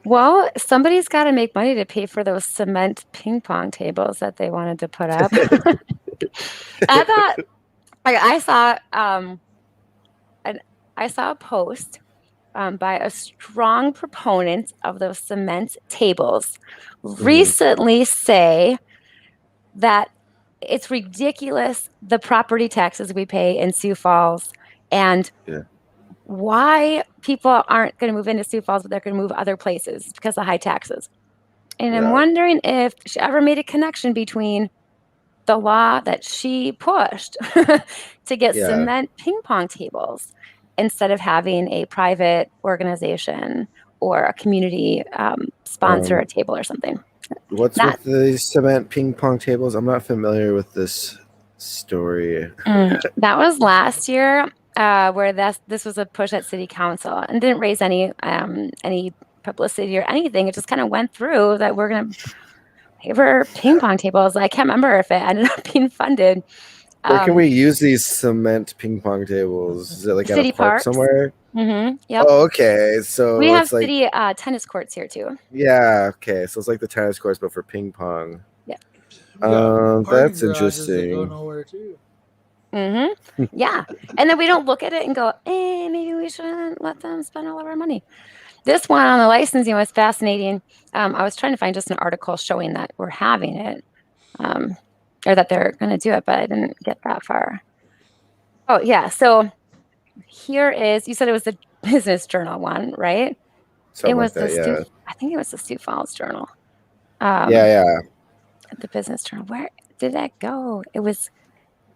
[SPEAKER 2] Well, somebody's got to make money to pay for those cement ping pong tables that they wanted to put up. I thought I saw a post by a strong proponent of those cement tables recently say that it's ridiculous the property taxes we pay in Sioux Falls and why people aren't going to move into Sioux Falls, but they're going to move other places because of high taxes. And I'm wondering if she ever made a connection between the law that she pushed to get cement ping pong tables instead of having a private organization or a community sponsor a table or something.
[SPEAKER 1] What's with the cement ping pong tables? I'm not familiar with this story.
[SPEAKER 2] That was last year. Where this was a push at city council and didn't raise any publicity or anything. It just kind of went through that we're going to pay for ping pong tables. I can't remember if it ended up being funded.
[SPEAKER 1] Where can we use these cement ping pong tables? Is it like
[SPEAKER 2] city
[SPEAKER 1] at a park
[SPEAKER 2] parks
[SPEAKER 1] somewhere?
[SPEAKER 2] Yep.
[SPEAKER 1] Oh, okay. So
[SPEAKER 2] we have
[SPEAKER 1] it's like,
[SPEAKER 2] city tennis courts here too.
[SPEAKER 1] Yeah. Okay. So it's like the tennis courts, but for ping pong.
[SPEAKER 2] Yeah.
[SPEAKER 1] That's interesting.
[SPEAKER 3] That go nowhere too.
[SPEAKER 2] Yeah. And then we don't look at it and go, maybe we shouldn't let them spend all of our money. This one on the licensing was fascinating. I was trying to find just an article showing that we're having it, or that they're going to do it, but I didn't get that far. Oh, yeah. So here is, you said it was the Business Journal one, right?
[SPEAKER 1] Something
[SPEAKER 2] I think it was the Sioux Falls Journal. The Business Journal. Where did that go? It was...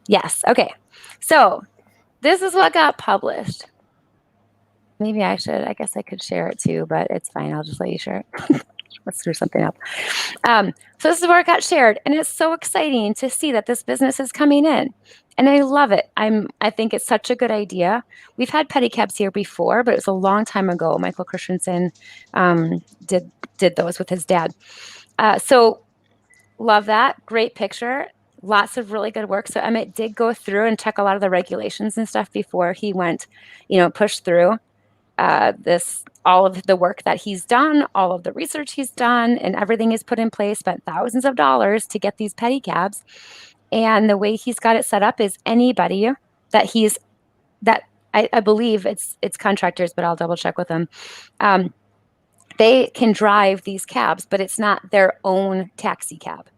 [SPEAKER 2] Yes. Okay. So this is what got published. maybe I should. I guess I could share it too, but it's fine. I'll just let you share it. Let's screw something up. So this is where it got shared, and it's so exciting to see that this business is coming in, and I love it. I think it's such a good idea. We've had pedicabs here before, but it was a long time ago. Michael Christensen did those with his dad. So love that. Great picture. Lots of really good work. So Emmett did go through and check a lot of the regulations and stuff before he went, pushed through all of the work that he's done, all of the research he's done, and everything is put in place, spent thousands of dollars to get these pedicabs. And the way he's got it set up is anybody that I believe it's contractors, but I'll double check with them. They can drive these cabs, but it's not their own taxi cab.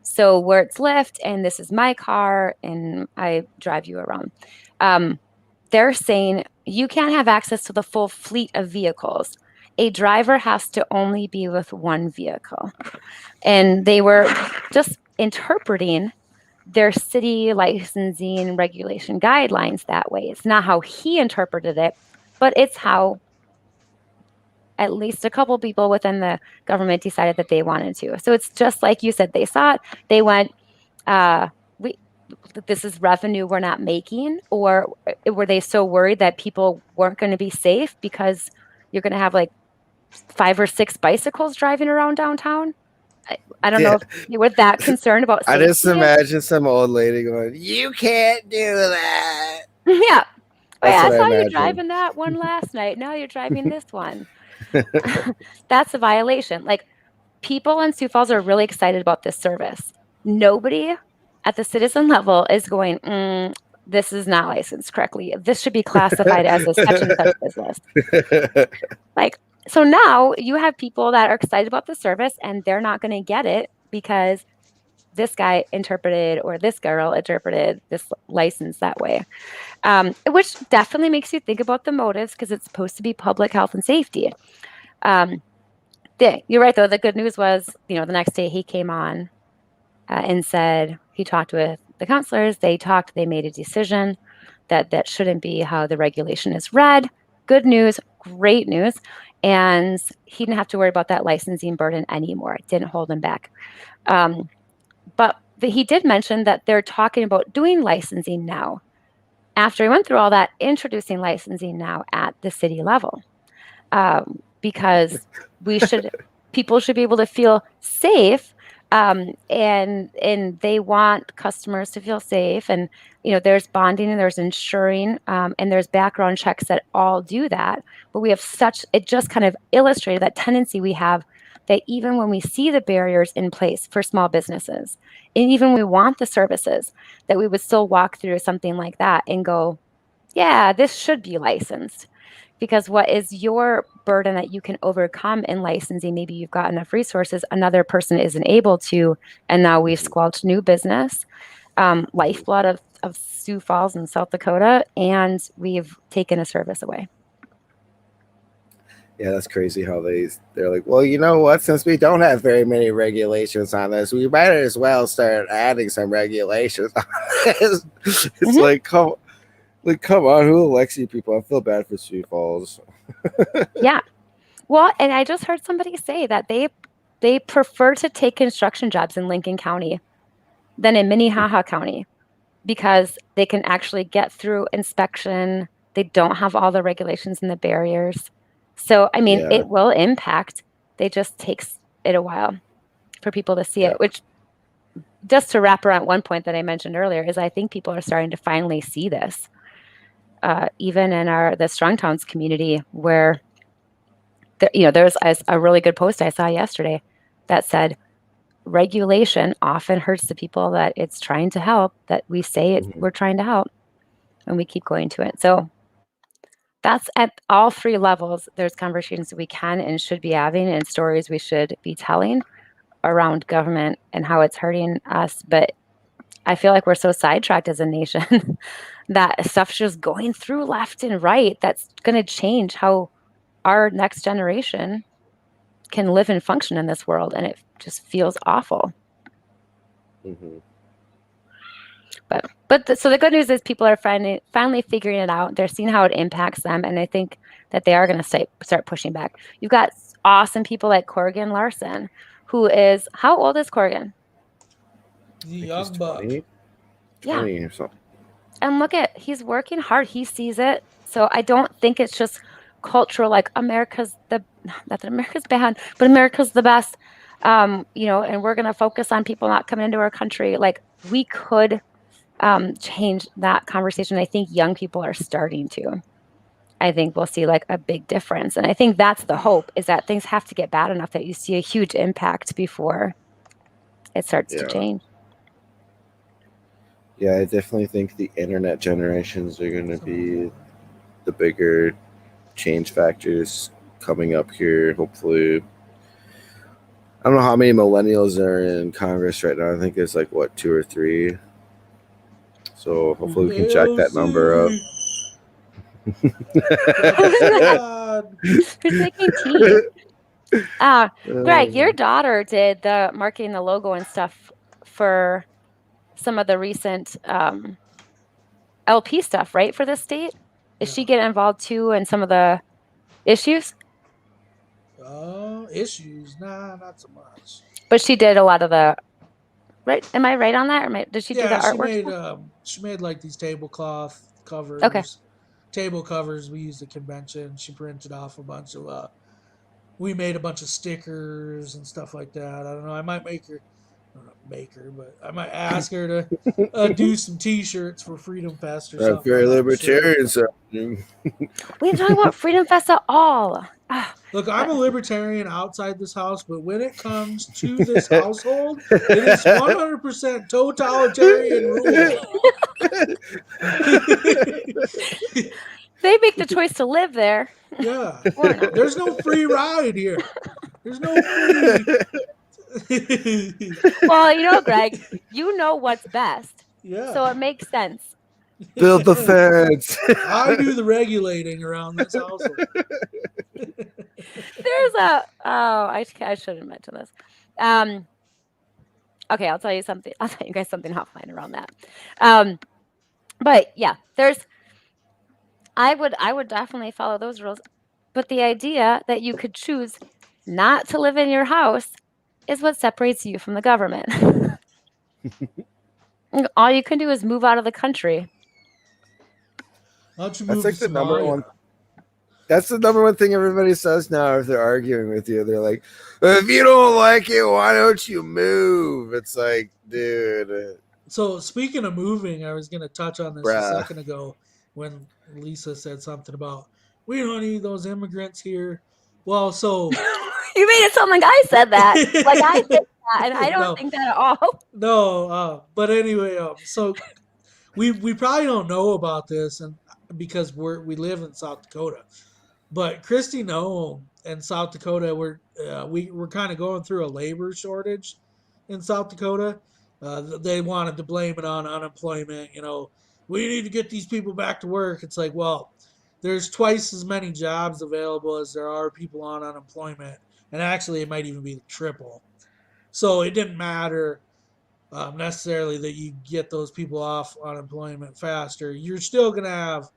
[SPEAKER 2] So where it's Lyft and this is my car and I drive you around. They're saying you can't have access to the full fleet of vehicles. A driver has to only be with one vehicle. And they were just interpreting their city licensing regulation guidelines that way. It's not how he interpreted it, but it's how at least a couple people within the government decided that they wanted to. So it's just like you said, they saw it, they went, this is revenue we're not making, or were they so worried that people weren't going to be safe because you're going to have like 5 or 6 bicycles driving around downtown? I don't know if you were that concerned about safety.
[SPEAKER 1] I just imagine some old lady going, "You can't do that."
[SPEAKER 2] Yeah.
[SPEAKER 1] That's
[SPEAKER 2] I saw
[SPEAKER 1] imagine.
[SPEAKER 2] you driving that one last night. Now you're driving this one. That's a violation. Like, people in Sioux Falls are really excited about this service. Nobody at the citizen level is going, this is not licensed correctly. This should be classified as a such and such business. So now you have people that are excited about the service and they're not going to get it because this guy interpreted or this girl interpreted this license that way, which definitely makes you think about the motives because it's supposed to be public health and safety. You're right, though. The good news was, the next day he came on and said he talked with the counselors. They made a decision that shouldn't be how the regulation is read. Good news, great news. And he didn't have to worry about that licensing burden anymore. It didn't hold him back. But he did mention that they're talking about doing licensing now. After he went through all that, introducing licensing now at the city level. Because people should be able to feel safe, and they want customers to feel safe. And there's bonding and there's insuring, and there's background checks that all do that. But we have it just kind of illustrated that tendency we have that even when we see the barriers in place for small businesses, and even when we want the services, that we would still walk through something like that and go, yeah, this should be licensed. Because what is your burden that you can overcome in licensing? Maybe you've got enough resources, another person isn't able to, and now we've squelched new business, lifeblood of Sioux Falls and South Dakota, and we've taken a service away.
[SPEAKER 1] Yeah, that's crazy how they're like, well, you know what? Since we don't have very many regulations on this, we might as well start adding some regulations. It's like, come on, who elects you people? I feel bad for Sioux Falls.
[SPEAKER 2] Yeah. Well, and I just heard somebody say that they prefer to take construction jobs in Lincoln County than in Minnehaha County because they can actually get through inspection. They don't have all the regulations and the barriers. So, I mean, it will impact. It just takes it a while for people to see it, which, just to wrap around one point that I mentioned earlier, is I think people are starting to finally see this. Even in the Strong Towns community, where there's a really good post I saw yesterday that said regulation often hurts the people that it's trying to help, that we say we're trying to help, and we keep going to it. So that's at all 3 levels. There's conversations we can and should be having, and stories we should be telling around government and how it's hurting us. But I feel like we're so sidetracked as a nation that stuff's just going through left and right that's going to change how our next generation can live and function in this world. And it just feels awful.
[SPEAKER 1] Mm-hmm.
[SPEAKER 2] But But so the good news is people are finally figuring it out. They're seeing how it impacts them, and I think that they are going to start pushing back. You've got awesome people like Corrigan Larson, who is, how old is Corrigan?
[SPEAKER 3] The young buck.
[SPEAKER 1] 20 or something.
[SPEAKER 2] And look he's working hard. He sees it. So I don't think it's just cultural, like America's not that America's bad, but America's the best. And we're going to focus on people not coming into our country. Like, we could change that conversation. I think young people are starting to. I think we'll see like a big difference. And I think that's the hope, is that things have to get bad enough that you see a huge impact before it starts to change.
[SPEAKER 1] Yeah, I definitely think the internet generations are going to be the bigger change factors coming up here. Hopefully, I don't know how many millennials are in Congress right now. I think there's like, 2 or 3. So hopefully we can jack that number up.
[SPEAKER 2] Who's making tea? Greg, your daughter did the marketing, the logo and stuff for some of the recent LP stuff, right? For the state? Is she getting involved too in some of the issues?
[SPEAKER 3] Issues? Nah, not so much.
[SPEAKER 2] But she did a lot of the, right? Am I right on that? Or did she do the artwork?
[SPEAKER 3] She made like these tablecloth covers.
[SPEAKER 2] Okay.
[SPEAKER 3] Table covers we used at convention. She printed off a bunch of we made a bunch of stickers and stuff like that. I don't know. I might but I might ask her to do some T-shirts for Freedom Fest or something.
[SPEAKER 1] Very libertarian. So
[SPEAKER 2] we didn't talk about Freedom Fest at all.
[SPEAKER 3] Look, I'm a libertarian outside this house, but when it comes to this household, it is 100% totalitarian rule.
[SPEAKER 2] They make the choice to live there.
[SPEAKER 3] Yeah. There's no free ride here. There's no free.
[SPEAKER 2] Well, Greg, you know what's best.
[SPEAKER 3] Yeah.
[SPEAKER 2] So it makes sense.
[SPEAKER 1] Build the fence.
[SPEAKER 3] I do the regulating around this household.
[SPEAKER 2] There's I shouldn't mention this. Okay, I'll tell you something. I'll tell you guys something offline around that. But yeah, I would definitely follow those rules. But the idea that you could choose not to live in your house is what separates you from the government. All you can do is move out of the country.
[SPEAKER 3] That's like
[SPEAKER 1] the number one. That's the number one thing everybody says now if they're arguing with you. They're like, if you don't like it, why don't you move? It's like, dude.
[SPEAKER 3] So speaking of moving, I was going to touch on this a second ago when Lisa said something about, we don't need those immigrants here. Well, so...
[SPEAKER 2] You made it sound like I said that. Like I said that, and I don't think that at all.
[SPEAKER 3] No, but anyway, so we probably don't know about this, and because we live in South Dakota, but Christy Nolen and South Dakota, we're kind of going through a labor shortage in South Dakota. They wanted to blame it on unemployment. We need to get these people back to work. It's like, well, there's twice as many jobs available as there are people on unemployment. And actually, it might even be triple. So it didn't matter necessarily that you get those people off unemployment faster. You're still going to have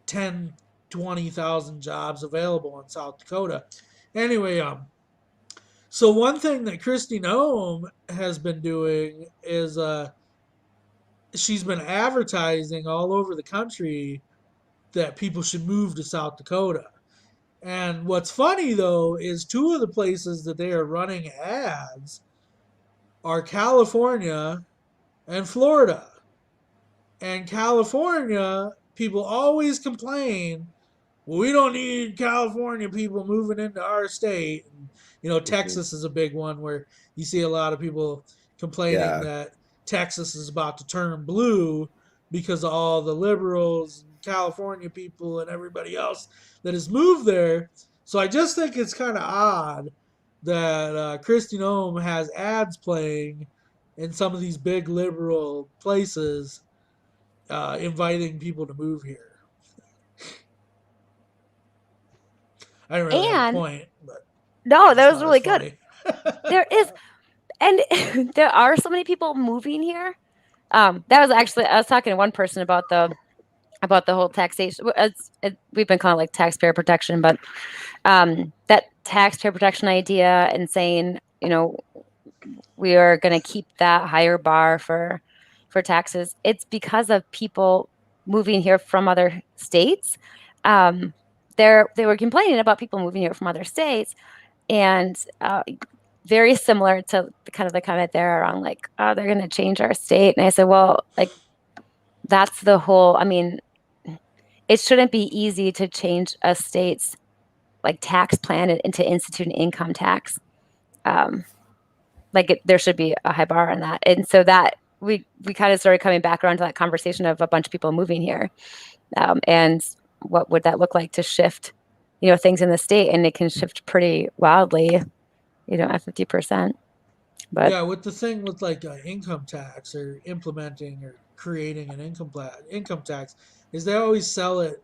[SPEAKER 3] 10, 20,000 jobs available in South Dakota. Anyway, so one thing that Christy Nolen has been doing is she's been advertising all over the country that people should move to South Dakota. And what's funny, though, is 2 of the places that they are running ads are California and Florida. And California, people always complain, well, we don't need California people moving into our state. And, Texas is a big one where you see a lot of people complaining that Texas is about to turn blue because of all the liberals, California people, and everybody else that has moved there. So I just think it's kind of odd that Christy Nolen has ads playing in some of these big liberal places inviting people to move here. I don't really have a point. But
[SPEAKER 2] no, that was really good. There is, and there are so many people moving here. That was actually, I was talking to one person about the whole taxation. We've been calling it like taxpayer protection, but that taxpayer protection idea and saying, we are going to keep that higher bar for taxes. It's because of people moving here from other states. They were complaining about people moving here from other states, and very similar to the comment there around like, oh, they're going to change our state. And I said, well, like, that's the whole, I mean, it shouldn't be easy to change a state's like tax plan into institute an income tax. There should be a high bar on that. And so that we kind of started coming back around to that conversation of a bunch of people moving here. And what would that look like to shift, things in the state? And it can shift pretty wildly, at 50%. But
[SPEAKER 3] yeah, with the thing with like income tax or implementing or creating an income tax is they always sell it.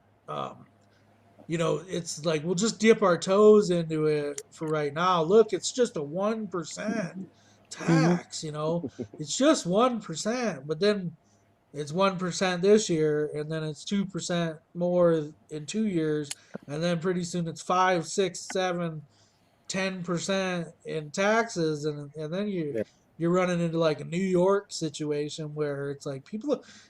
[SPEAKER 3] It's like we'll just dip our toes into it for right now. Look, it's just a 1% tax. It's just 1%, but then it's 1% this year, and then it's 2% more in 2 years, and then pretty soon it's 5, 6, 7, 10% in taxes, and then you're running into like a New York situation where it's like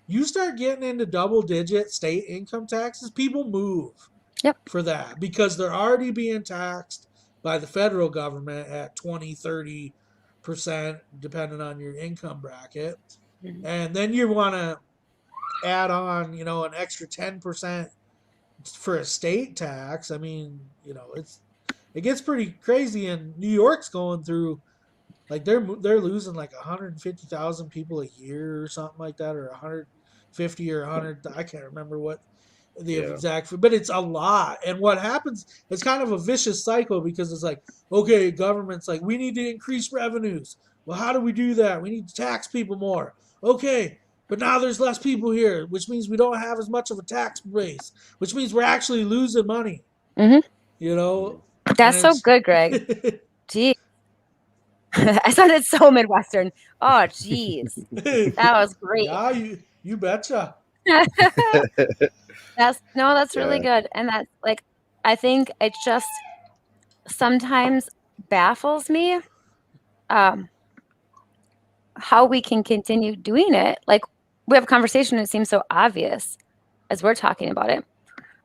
[SPEAKER 3] you start getting into double digit state income taxes, people move
[SPEAKER 2] Yep.
[SPEAKER 3] for that because they're already being taxed by the federal government at 20, 30%, depending on your income bracket.
[SPEAKER 2] Mhm.
[SPEAKER 3] And then you want to add on, an extra 10% for a state tax. I mean, it gets pretty crazy, and New York's going through like they're losing like 150,000 people a year or something like that, or 150 or 100. I can't remember what the exact, but it's a lot. And what happens? It's kind of a vicious cycle because it's like, okay, government's like, we need to increase revenues. Well, how do we do that? We need to tax people more. Okay, but now there's less people here, which means we don't have as much of a tax base, which means we're actually losing money.
[SPEAKER 2] Mm-hmm. That's so good, Greg. Gee. I sounded so Midwestern. Oh, geez. That was great.
[SPEAKER 3] Yeah, you betcha.
[SPEAKER 2] That's really good. And that's like, I think it just sometimes baffles me how we can continue doing it. Like, we have a conversation and it seems so obvious as we're talking about it.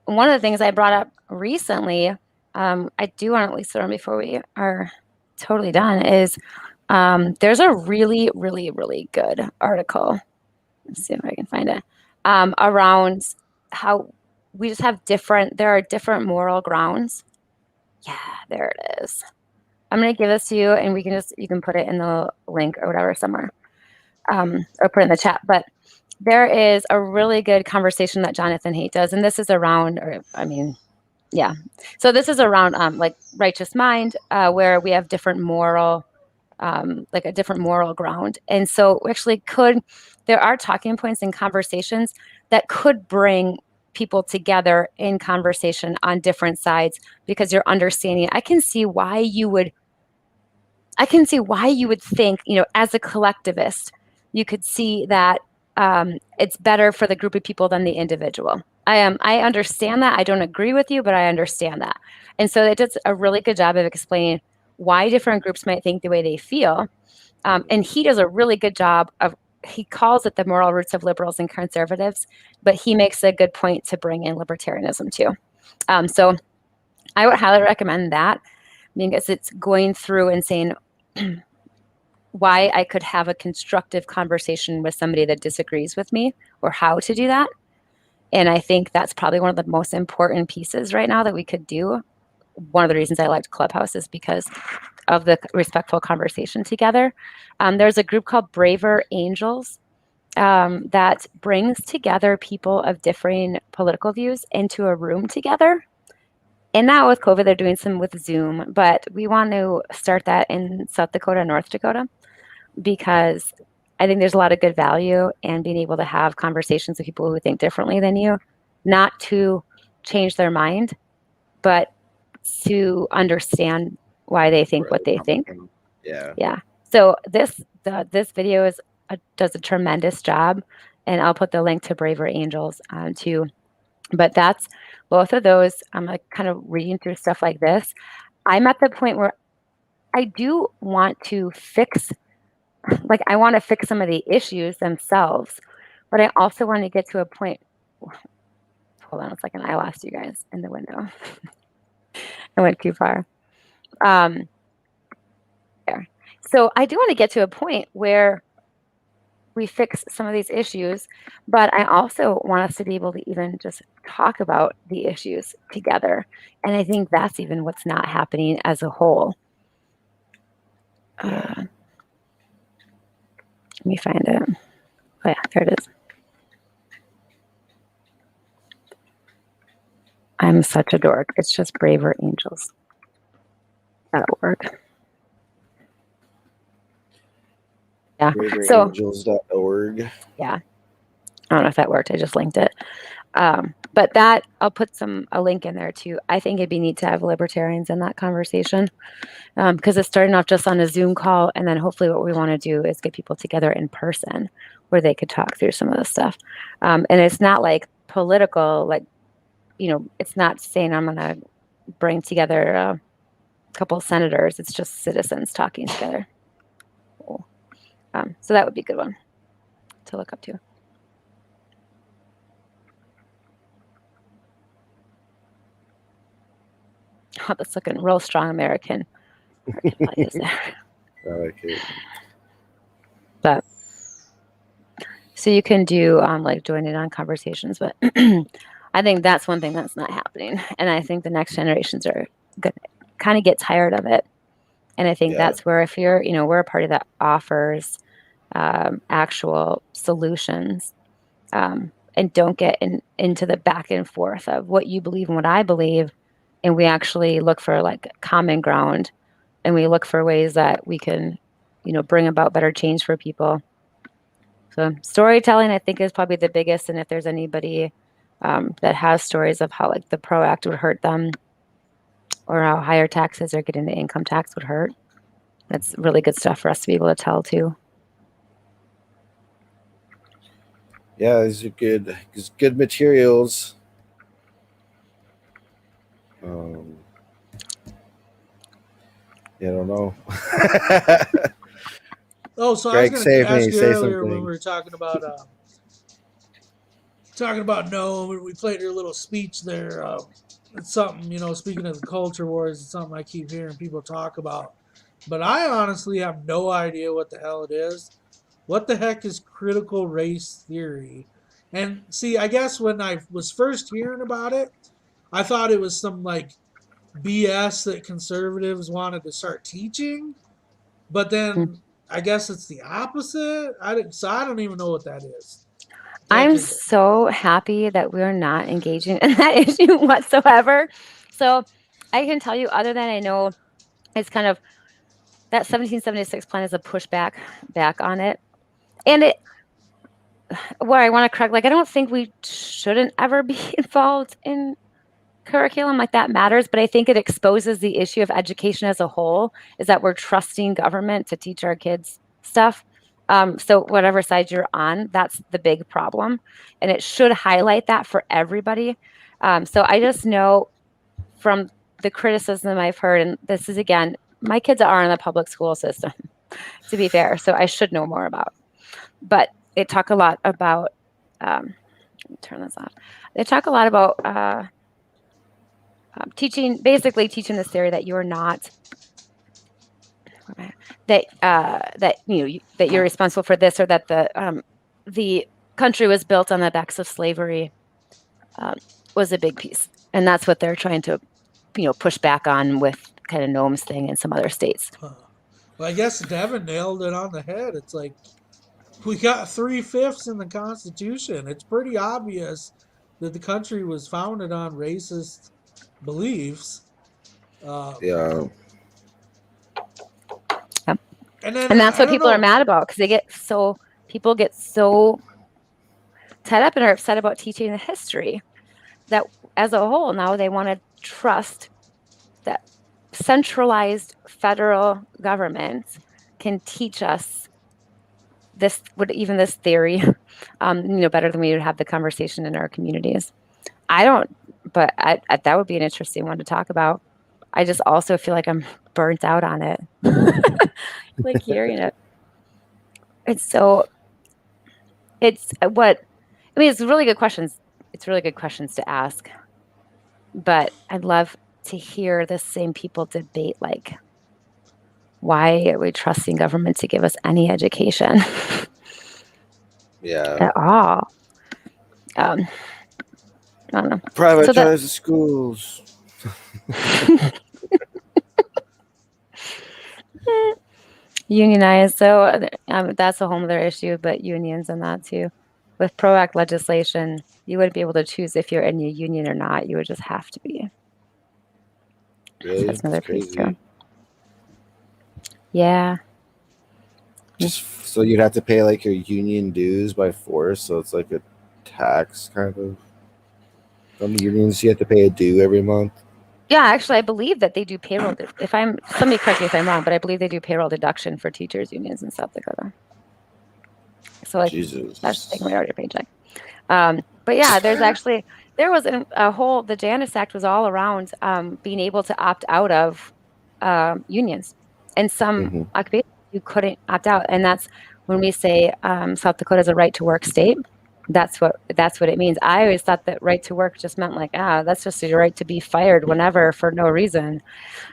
[SPEAKER 2] And one of the things I brought up recently, I do want to at least learn before we are totally done, is there's a really, really, really good article. Let's see if I can find it. Around how we just have there are different moral grounds. Yeah, there it is. I'm going to give this to you and you can put it in the link or whatever somewhere, or put it in the chat. But there is a really good conversation that Jonathan Haidt does. And this is around, so this is around like righteous mind, where we have different moral, like a different moral ground. And so actually there are talking points and conversations that could bring people together in conversation on different sides, because you're understanding. I can see why you would think, as a collectivist, you could see that it's better for the group of people than the individual. I understand that. I don't agree with you, but I understand that. And so it does a really good job of explaining why different groups might think the way they feel. And he does a really good job he calls it the moral roots of liberals and conservatives, but he makes a good point to bring in libertarianism too. So I would highly recommend that, because it's going through and saying why I could have a constructive conversation with somebody that disagrees with me, or how to do that. And I think that's probably one of the most important pieces right now that we could do. One of the reasons I liked Clubhouse is because of the respectful conversation together. There's a group called Braver Angels that brings together people of differing political views into a room together. And now with COVID, they're doing some with Zoom, but we want to start that in South Dakota, North Dakota, because I think there's a lot of good value in being able to have conversations with people who think differently than you, not to change their mind, but to understand why they think what they think.
[SPEAKER 1] Yeah.
[SPEAKER 2] Yeah. So this video is does a tremendous job, and I'll put the link to Braver Angels too. But that's both of those. I'm like kind of reading through stuff like this. I'm at the point where I do want to fix, like I want to fix some of the issues themselves, but I also want to get to a point. Hold on a second. I lost you guys in the window. I went too far. There. So I do want to get to a point where we fix some of these issues, but I also want us to be able to even just talk about the issues together. And I think that's even what's not happening as a whole. Let me find it. Oh yeah, there it is. I'm such a dork. It's just braverangels.org. Yeah.
[SPEAKER 1] braverangels.org.
[SPEAKER 2] Yeah. I don't know if that worked. I just linked it. But that, I'll put a link in there too. I think it'd be neat to have libertarians in that conversation, because it's starting off just on a Zoom call. And then hopefully what we want to do is get people together in person where they could talk through some of this stuff. And it's not like political, like, it's not saying I'm going to bring together a couple of senators. It's just citizens talking together. Cool. So that would be a good one to look up to. Oh, that's looking real strong American.
[SPEAKER 1] I like it.
[SPEAKER 2] But so you can do like join in on conversations, but I think that's one thing that's not happening. And I think the next generations are gonna kind of get tired of it. And I think that's where, if you're, we're a party that offers actual solutions, and don't get into the back and forth of what you believe and what I believe. And we actually look for like common ground, and we look for ways that we can, bring about better change for people. So storytelling, I think, is probably the biggest. And if there's anybody that has stories of how like the PRO Act would hurt them, or how higher taxes or getting the income tax would hurt, that's really good stuff for us to be able to tell too.
[SPEAKER 1] Yeah, these are good materials. Yeah, I don't know.
[SPEAKER 3] Oh, so
[SPEAKER 1] Greg,
[SPEAKER 3] I was going to ask you
[SPEAKER 1] say
[SPEAKER 3] earlier
[SPEAKER 1] something.
[SPEAKER 3] when we were talking about Nolen, we played your little speech there. It's something, speaking of the culture wars, it's something I keep hearing people talk about. But I honestly have no idea what the hell it is. What the heck is critical race theory? And see, I guess when I was first hearing about it, I thought it was some like BS that conservatives wanted to start teaching. But then I guess it's the opposite. I don't even know what that is.
[SPEAKER 2] I'm so happy that we're not engaging in that issue whatsoever. So I can tell you, other than I know it's kind of that 1776 plan is a pushback back on it. And where I want to correct, like, I don't think we shouldn't ever be involved in curriculum like that matters, but I think it exposes the issue of education as a whole, is that we're trusting government to teach our kids stuff. So whatever side you're on, that's the big problem. And it should highlight that for everybody. So I just know from the criticism I've heard, and this is, again, my kids are in the public school system, to be fair, so I should know more about. But they talk a lot about, let me turn this off. They talk a lot about basically teaching this theory that you're not, that you're responsible for this, or that the country was built on the backs of slavery, was a big piece, and that's what they're trying to, push back on with kind of Noam's thing in some other states.
[SPEAKER 3] Well, I guess Devin nailed it on the head. It's like we got 3/5 in the Constitution. It's pretty obvious that the country was founded on racist beliefs.
[SPEAKER 1] Yeah.
[SPEAKER 3] And
[SPEAKER 2] that's what people are mad about, because people get so tied up and are upset about teaching the history that as a whole now they want to trust that centralized federal government can teach us this theory, better than we would have the conversation in our communities. But that would be an interesting one to talk about. I just also feel like I'm burnt out on it. Like hearing it. It's really good questions. It's really good questions to ask. But I'd love to hear the same people debate, like, why are we trusting government to give us any education
[SPEAKER 1] Yeah.
[SPEAKER 2] at all? I don't know.
[SPEAKER 1] Privatize the schools.
[SPEAKER 2] Unionize. So that's a whole other issue, but unions and that too. With PRO Act legislation, you wouldn't be able to choose if you're in a union or not. You would just have to be.
[SPEAKER 1] Really?
[SPEAKER 2] So that's another piece
[SPEAKER 1] crazy.
[SPEAKER 2] too. Yeah.
[SPEAKER 1] Just so you'd have to pay like your union dues by force, so it's like a tax kind of. Some unions you have to pay a due every month.
[SPEAKER 2] Yeah, actually, I believe that they do payroll. Somebody correct me if I'm wrong, but I believe they do payroll deduction for teachers unions in South Dakota. So like,
[SPEAKER 1] Jesus.
[SPEAKER 2] that's taking right out of your paycheck. But yeah, there was the Janus Act was all around being able to opt out of unions, and some occupations you couldn't opt out, and that's when we say South Dakota is a right to work state. That's what it means. I always thought that right to work just meant like, that's just your right to be fired whenever for no reason.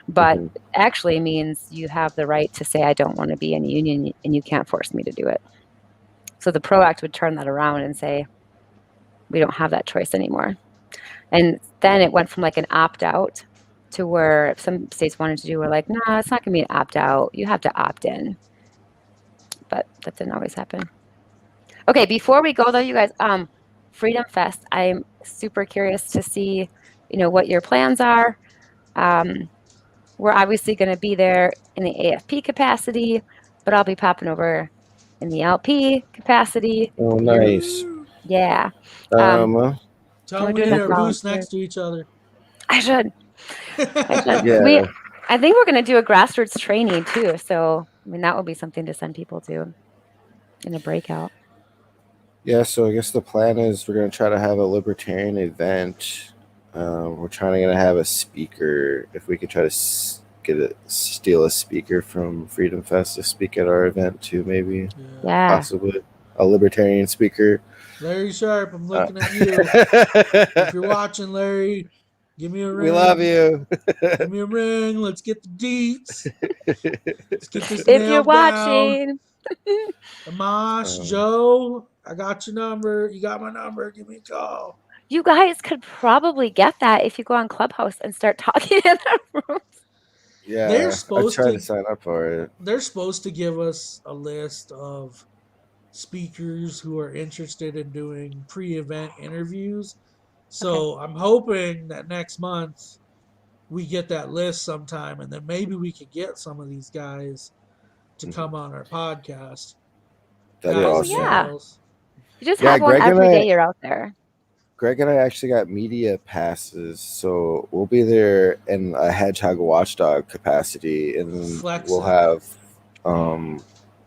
[SPEAKER 2] But actually means you have the right to say, I don't want to be in a union and you can't force me to do it. So the PRO Act would turn that around and say, we don't have that choice anymore. And then it went from like an opt out to where some states wanted to do, we're like, no, it's not going to be an opt out. You have to opt in. But that didn't always happen. Okay, before we go though, you guys, Freedom Fest, I'm super curious to see, what your plans are. We're obviously going to be there in the AFP capacity, but I'll be popping over in the LP capacity.
[SPEAKER 1] Oh, nice.
[SPEAKER 2] Yeah.
[SPEAKER 3] Tell them we need our booths next to each other.
[SPEAKER 2] I should.
[SPEAKER 1] Yeah.
[SPEAKER 2] I think we're going to do a grassroots training too. So, that would be something to send people to in a breakout.
[SPEAKER 1] Yeah, so I guess the plan is we're going to try to have a libertarian event. We're trying to have a speaker. If we could try to steal a speaker from Freedom Fest to speak at our event too, maybe.
[SPEAKER 2] Yeah.
[SPEAKER 1] Possibly a libertarian speaker.
[SPEAKER 3] Larry Sharp, I'm looking at you. If you're watching, Larry, give me a ring.
[SPEAKER 1] We love you.
[SPEAKER 3] Give me a ring. Let's get the deets. Let's get this
[SPEAKER 2] if you're watching.
[SPEAKER 3] Amash, Joe, I got your number. You got my number. Give me a call.
[SPEAKER 2] You guys could probably get that if you go on Clubhouse and start talking in the rooms.
[SPEAKER 1] Yeah, I tried to sign up for it.
[SPEAKER 3] They're supposed to give us a list of speakers who are interested in doing pre-event interviews. So I'm hoping that next month we get that list sometime, and then maybe we could get some of these guys to come on our podcast.
[SPEAKER 1] That'd be awesome.
[SPEAKER 2] Yeah. You just have one every day you're out there.
[SPEAKER 1] Greg and I actually got media passes, so we'll be there in a Hedgehog Watchdog capacity, and we'll have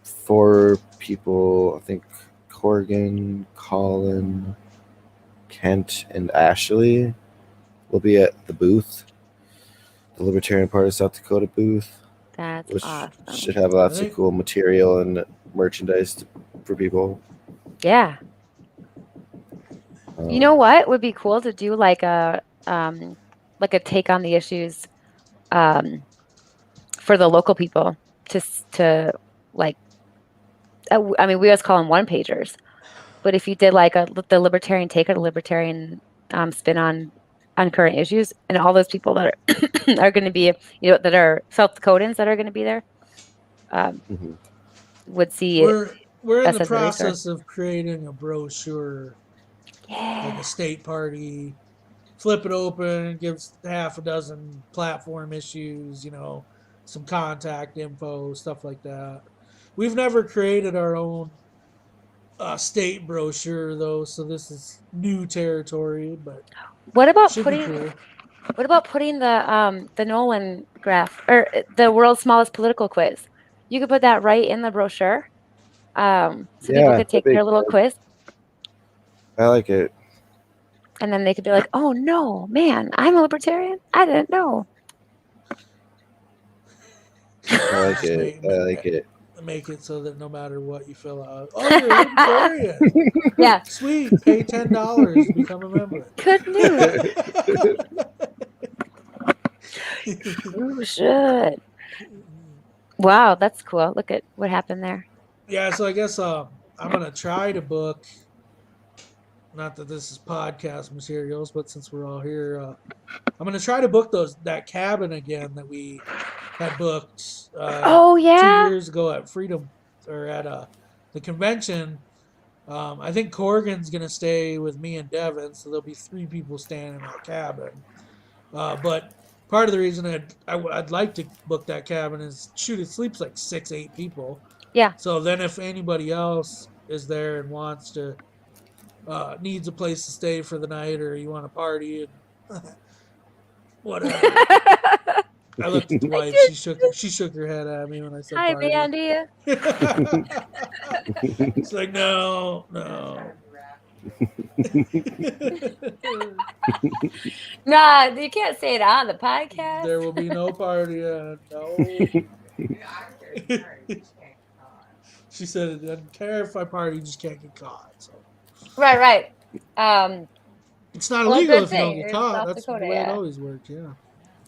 [SPEAKER 1] 4 people. I think Corrigan, Colin, Kent, and Ashley will be at the booth, the Libertarian Party of South Dakota booth.
[SPEAKER 2] That's awesome.
[SPEAKER 1] Should have lots of cool material and merchandise for people.
[SPEAKER 2] Yeah. You know what would be cool to do like a take on the issues for the local people to like we always call them one pagers, but if you did like the libertarian take or the libertarian spin on current issues, and all those people that are going to be that are South Dakotans that are going to be there would see
[SPEAKER 3] we're in the process of creating a brochure.
[SPEAKER 2] Yeah.
[SPEAKER 3] Like a state party, flip it open, gives half a dozen platform issues, some contact info, stuff like that. We've never created our own state brochure though, so this is new territory. But
[SPEAKER 2] what about putting the Nolen graph or the world's smallest political quiz? You could put that right in the brochure. So
[SPEAKER 1] Yeah,
[SPEAKER 2] people could take
[SPEAKER 1] that'd be
[SPEAKER 2] their little
[SPEAKER 1] good.
[SPEAKER 2] quiz,
[SPEAKER 1] I like it.
[SPEAKER 2] and then they could be like, "Oh no, man, I'm a libertarian. I didn't know."
[SPEAKER 1] I like
[SPEAKER 3] Just
[SPEAKER 1] it. I like it.
[SPEAKER 3] make it so that no matter what you fill out, oh, you're a libertarian.
[SPEAKER 2] Yeah,
[SPEAKER 3] Sweet, pay $10 to become a member.
[SPEAKER 2] good news. You should. Wow, that's cool. Look at what happened there.
[SPEAKER 3] Yeah, so I guess I'm gonna try to book. Not that this is podcast materials, but since we're all here, I'm gonna try to book that cabin again that we had booked
[SPEAKER 2] Oh
[SPEAKER 3] 2
[SPEAKER 2] yeah.
[SPEAKER 3] years ago at Freedom or at the convention. I think Corrigan's gonna stay with me and Devin, so there'll be 3 people staying in that cabin. But part of the reason I'd like to book that cabin is shoot, it sleeps like 6-8 people.
[SPEAKER 2] Yeah.
[SPEAKER 3] So then if anybody else is there and wants to needs a place to stay for the night, or you want to party and whatever. I looked at the wife. She shook her head at me when I said
[SPEAKER 2] Hi,
[SPEAKER 3] party.
[SPEAKER 2] Mandy.
[SPEAKER 3] It's like no.
[SPEAKER 2] Nah, you can't say it on the podcast.
[SPEAKER 3] There will be no party. No. She said it doesn't care if I party, you just can't get caught. So.
[SPEAKER 2] Right.
[SPEAKER 3] It's not
[SPEAKER 2] Well,
[SPEAKER 3] illegal
[SPEAKER 2] good
[SPEAKER 3] if you don't
[SPEAKER 2] thing.
[SPEAKER 3] get
[SPEAKER 2] You're in
[SPEAKER 3] caught.
[SPEAKER 2] South
[SPEAKER 3] That's
[SPEAKER 2] Dakota,
[SPEAKER 3] the way it
[SPEAKER 2] yeah.
[SPEAKER 3] always worked. Yeah.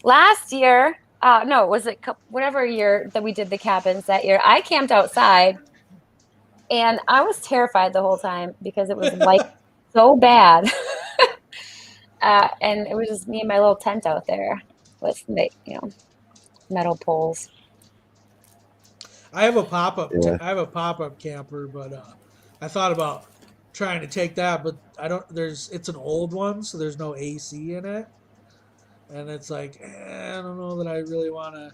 [SPEAKER 2] Last year, no, was it whatever year that we did the cabins that year? I camped outside, and I was terrified the whole time because it was like so bad. And it was just me and my little tent out there with metal poles.
[SPEAKER 3] I have a pop-up.
[SPEAKER 1] Yeah.
[SPEAKER 3] I have a pop-up camper, but I thought about trying to take that, but I don't. It's an old one, so there's no AC in it, and it's like I don't know that I really want to.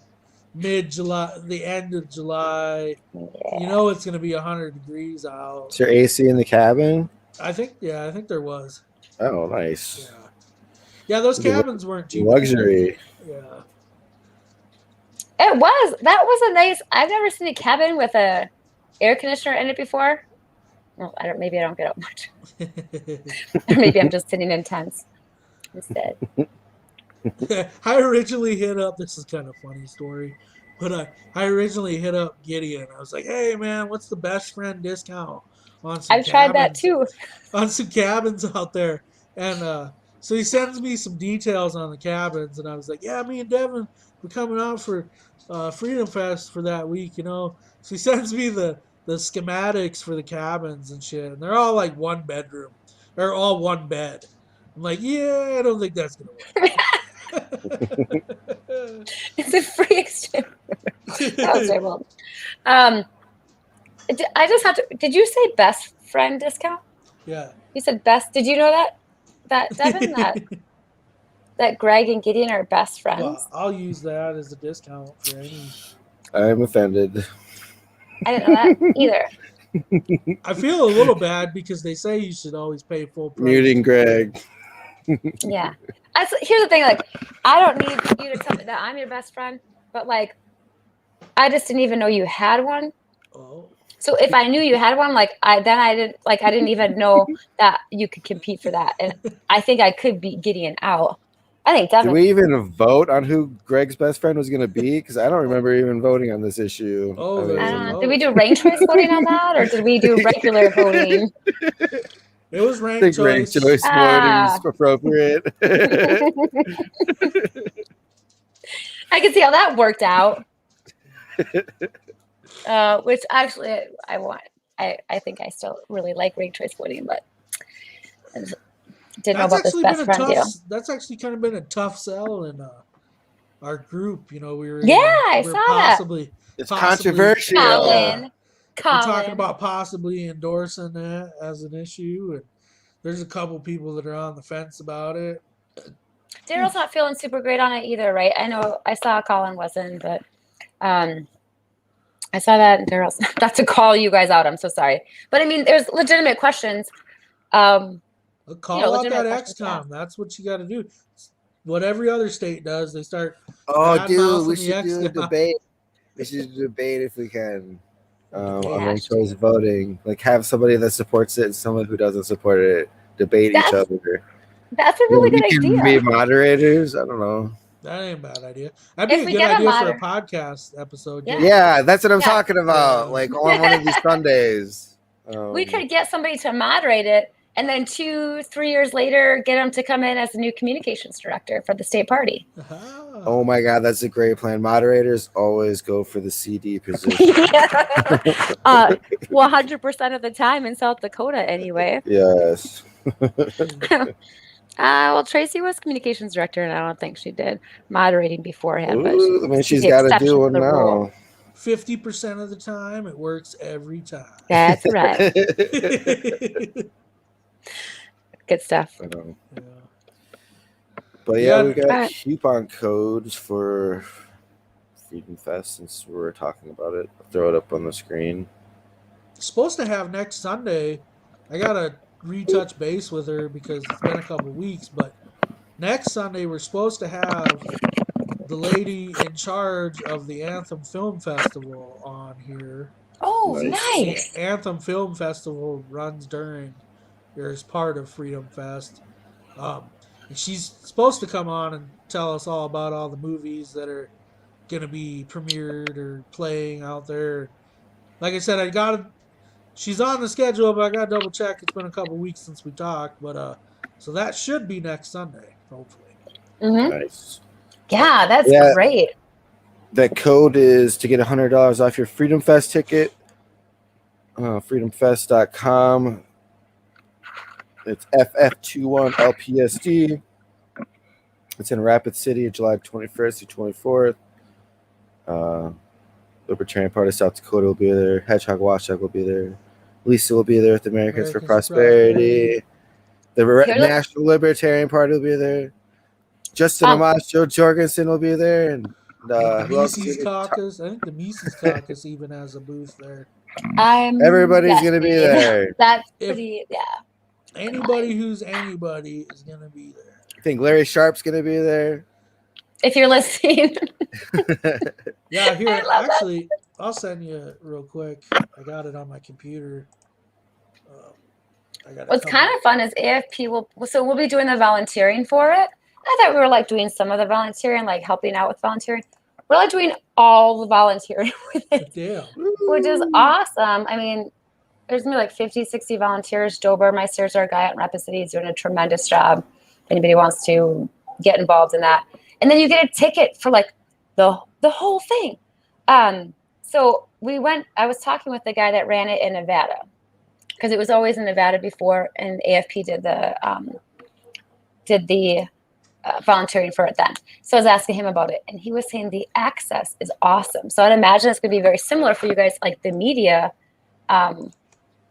[SPEAKER 3] Mid-July, the end of July,
[SPEAKER 2] Yeah.
[SPEAKER 3] it's going to be 100 degrees out.
[SPEAKER 1] Is there AC in the cabin?
[SPEAKER 3] I think there was.
[SPEAKER 1] Oh, nice.
[SPEAKER 3] Yeah, those cabins weren't too
[SPEAKER 1] luxury.
[SPEAKER 3] bad. Yeah.
[SPEAKER 2] It was. That was a nice. I've never seen a cabin with a air conditioner in it before. Well, maybe I don't get up much. Or maybe I'm just sitting in tents instead.
[SPEAKER 3] I originally hit up. This is kind of a funny story, but I originally hit up Gideon. I was like, "Hey man, what's the best friend discount on some
[SPEAKER 2] I've tried that too.
[SPEAKER 3] On some cabins out there?" And so he sends me some details on the cabins, and I was like, "Yeah, me and Devin, we're coming out for Freedom Fest for that week, So he sends me the schematics for the cabins and shit, and they're all like one bedroom, or all one bed. I'm like, yeah, I don't think that's gonna work.
[SPEAKER 2] It's a free exchange. That was terrible. I just have to. Did you say best friend discount?
[SPEAKER 3] Yeah.
[SPEAKER 2] You said best. Did you know that Devin, that Greg and Gideon are best friends?
[SPEAKER 3] Well, I'll use that as a discount for any.
[SPEAKER 1] I'm offended.
[SPEAKER 2] I didn't know that either.
[SPEAKER 3] I feel a little bad because they say you should always pay full price.
[SPEAKER 1] Muting Greg.
[SPEAKER 2] Yeah. Here's the thing, I don't need you to tell me that I'm your best friend, but I just didn't even know you had one.
[SPEAKER 3] Oh.
[SPEAKER 2] So if I knew you had one, I didn't even know that you could compete for that. And I think I could beat Gideon out. I think Devin.
[SPEAKER 1] Did we even vote on who Greg's best friend was going to be? Because I don't remember even voting on this issue.
[SPEAKER 3] Oh,
[SPEAKER 2] did we do ranked choice voting on that, or did we do regular voting?
[SPEAKER 3] It was ranked choice.
[SPEAKER 1] Ranked choice voting is appropriate.
[SPEAKER 2] I can see how that worked out. Which actually I want. I think I still really like ranked choice voting, but didn't know about this best friend deal.
[SPEAKER 3] That's actually kind of been a tough sell in our group. We were.
[SPEAKER 2] I saw that.
[SPEAKER 1] It's controversial.
[SPEAKER 2] Colin.
[SPEAKER 3] We're talking about possibly endorsing that as an issue, and there's a couple people that are on the fence about it.
[SPEAKER 2] Daryl's not feeling super great on it either, right? I know I saw Colin wasn't, but I saw that, and Daryl's not to call you guys out. I'm so sorry, but I mean, there's legitimate questions.
[SPEAKER 3] Call out that XCOM. That's what you got to do. What every other state does, they start.
[SPEAKER 1] Oh, dude, we should do a debate. We should do a debate if we can.
[SPEAKER 3] Debate.
[SPEAKER 1] on ranked choice voting. Like have somebody that supports it and someone who doesn't support it debate each other.
[SPEAKER 2] That's a really
[SPEAKER 1] we
[SPEAKER 2] good
[SPEAKER 1] can
[SPEAKER 2] idea.
[SPEAKER 1] be moderators. I don't know.
[SPEAKER 3] That ain't a bad idea. That'd be
[SPEAKER 2] If
[SPEAKER 3] a
[SPEAKER 2] we
[SPEAKER 3] good
[SPEAKER 2] get a
[SPEAKER 3] idea for a
[SPEAKER 2] moder-
[SPEAKER 3] podcast episode.
[SPEAKER 2] Yeah.
[SPEAKER 1] Yeah, that's what I'm
[SPEAKER 2] Yeah.
[SPEAKER 1] talking about.
[SPEAKER 3] Yeah.
[SPEAKER 1] Like on one of these Sundays.
[SPEAKER 2] We could get somebody to moderate it, and then 2-3 years later, get them to come in as the new communications director for the state party.
[SPEAKER 1] Oh my God, that's a great plan. Moderators always go for the CD position.
[SPEAKER 2] 100% of the time in South Dakota, anyway.
[SPEAKER 1] Yes.
[SPEAKER 2] Well, Tracy was communications director, and I don't think she did moderating beforehand. But
[SPEAKER 1] Ooh, I mean, she's
[SPEAKER 2] the
[SPEAKER 1] got to
[SPEAKER 2] exception
[SPEAKER 1] do
[SPEAKER 2] to
[SPEAKER 1] one
[SPEAKER 2] the rule.
[SPEAKER 1] now.
[SPEAKER 3] 50% of the time, it works every time.
[SPEAKER 2] That's right. Good stuff.
[SPEAKER 1] I know.
[SPEAKER 3] Yeah.
[SPEAKER 1] But yeah, we
[SPEAKER 3] Yeah.
[SPEAKER 1] got
[SPEAKER 2] Alright.
[SPEAKER 1] coupon codes for Freedom Fest since we're talking about it. I'll throw it up on the screen.
[SPEAKER 3] Supposed to have next Sunday. I gotta retouch base with her because it's been a couple weeks, but next Sunday we're supposed to have the lady in charge of the Anthem Film Festival on here.
[SPEAKER 2] Oh,
[SPEAKER 1] Nice.
[SPEAKER 3] The Anthem Film Festival runs during or is part of Freedom Fest. And she's supposed to come on and tell us all about all the movies that are going to be premiered or playing out there. Like I said, she's on the schedule, but I got to double check. It's been a couple weeks since we talked, but so that should be next Sunday, hopefully.
[SPEAKER 2] Mm-hmm.
[SPEAKER 1] Nice.
[SPEAKER 2] Yeah, that's great.
[SPEAKER 1] That code is to get $100 off your Freedom Fest ticket. Freedomfest.com. It's FF21LPSD. It's in Rapid City, July 21st through 24th. Libertarian Party of South Dakota will be there. Hedgehog Watchdog will be there. Lisa will be there with Americans for Prosperity. The National Libertarian Party will be there. Justin Amash, Joe Jorgensen will be there, and
[SPEAKER 3] the Mises Caucus. I think the Mises Caucus even has a booth there.
[SPEAKER 1] Everybody's gonna be there.
[SPEAKER 2] That's pretty. Yeah.
[SPEAKER 3] Anybody who's anybody is gonna be there.
[SPEAKER 1] I think Larry Sharp's gonna be there.
[SPEAKER 2] If you're listening.
[SPEAKER 3] Yeah, here actually, I'll send you real quick. I got it on my computer.
[SPEAKER 2] What's kind of fun is AFP we'll be doing the volunteering for it. I thought we were like doing some of the volunteering, like helping out with volunteering. We're like doing all the volunteering with it, which is awesome. I mean, there's gonna be like 50, 60 volunteers. Joe Burmeister is our guy at Rapid City. He's doing a tremendous job. If anybody wants to get involved in that. And then you get a ticket for like the whole thing. So I was talking with the guy that ran it in Nevada, because it was always in Nevada before, and AFP did the volunteering for it then. So I was asking him about it, and he was saying the access is awesome. So I'd imagine it's going to be very similar for you guys, like the media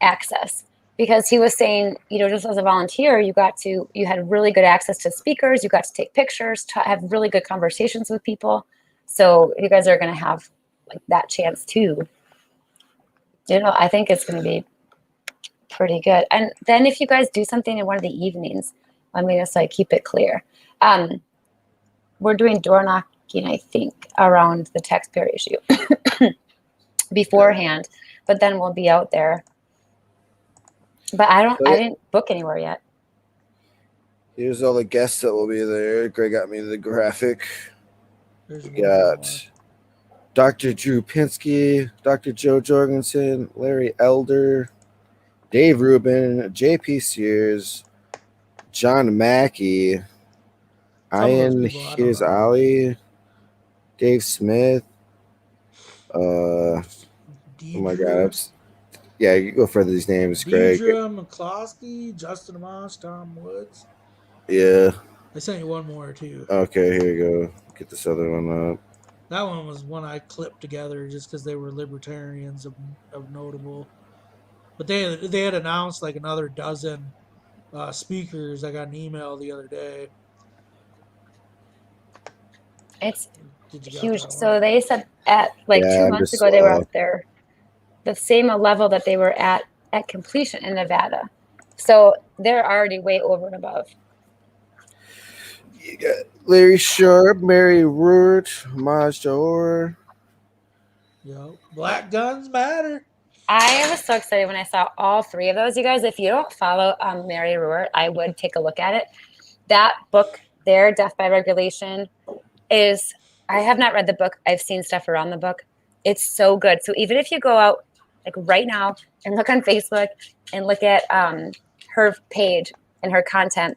[SPEAKER 2] access, because he was saying, just as a volunteer, you had really good access to speakers, you got to take pictures, to have really good conversations with people. So you guys are going to have like that chance too. I think it's going to be pretty good. And then if you guys do something in one of the evenings, let me just keep it clear. We're doing door knocking, I think, around the taxpayer issue beforehand, but then we'll be out there. But I didn't book anywhere yet.
[SPEAKER 1] Here's all the guests that will be there. Greg got me the graphic. We got Dr. Drew Pinsky, Dr. Joe Jorgensen, Larry Elder, Dave Rubin, J.P. Sears, John Mackey, Ian Here's Ali, Dave Smith. Oh my God. Yeah, you go further these names, Greg.
[SPEAKER 3] Deidre McCloskey, Justin Amash, Tom Woods.
[SPEAKER 1] Yeah.
[SPEAKER 3] I sent you one more too.
[SPEAKER 1] Okay, here you go. Get this other one up.
[SPEAKER 3] That one was one I clipped together just because they were libertarians of notable. But they had announced like another dozen speakers. I got an email the other day.
[SPEAKER 2] It's huge. So they said at 2 months ago they were up there, the same level that they were at completion in Nevada. So they're already way over and above.
[SPEAKER 1] You got Larry Sharp, Mary Root, Maj Dahor.
[SPEAKER 3] Yo, Black Guns Matter.
[SPEAKER 2] I was so excited when I saw all three of those. You guys, if you don't follow Mary Ruhr, I would take a look at it. That book there, Death by Regulation, is, I have not read the book. I've seen stuff around the book. It's so good. So even if you go out like right now and look on Facebook and look at her page and her content,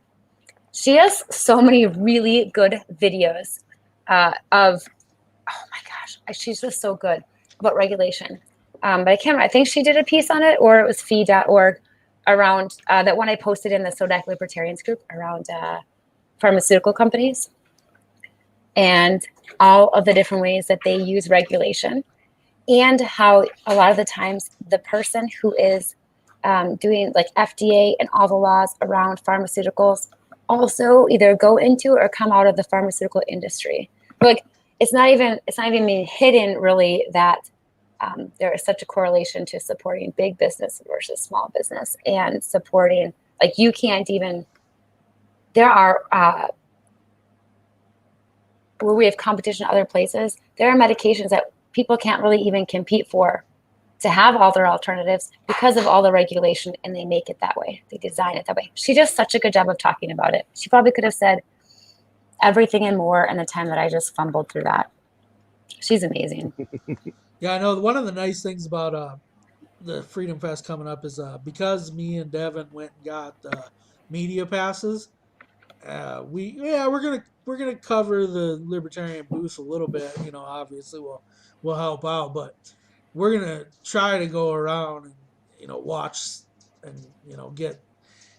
[SPEAKER 2] she has so many really good videos of, oh my gosh, she's just so good about regulation. But I can't remember. I think she did a piece on it, or it was fee.org around that one I posted in the Sodak Libertarians group around pharmaceutical companies and all of the different ways that they use regulation, and how a lot of the times the person who is doing like FDA and all the laws around pharmaceuticals also either go into or come out of the pharmaceutical industry. Like it's not even being hidden really that there is such a correlation to supporting big business versus small business, and supporting, like, you can't even, there are where we have competition in other places, there are medications that people can't really even compete for to have all their alternatives because of all the regulation, and they make it that way. They design it that way. She does such a good job of talking about it. She probably could have said everything and more in the time that I just fumbled through that. She's amazing.
[SPEAKER 3] Yeah, I know. One of the nice things about the Freedom Fest coming up is because me and Devin went and got media passes. We're gonna cover the libertarian booth a little bit. You know, obviously we'll help out, but we're gonna try to go around and watch and get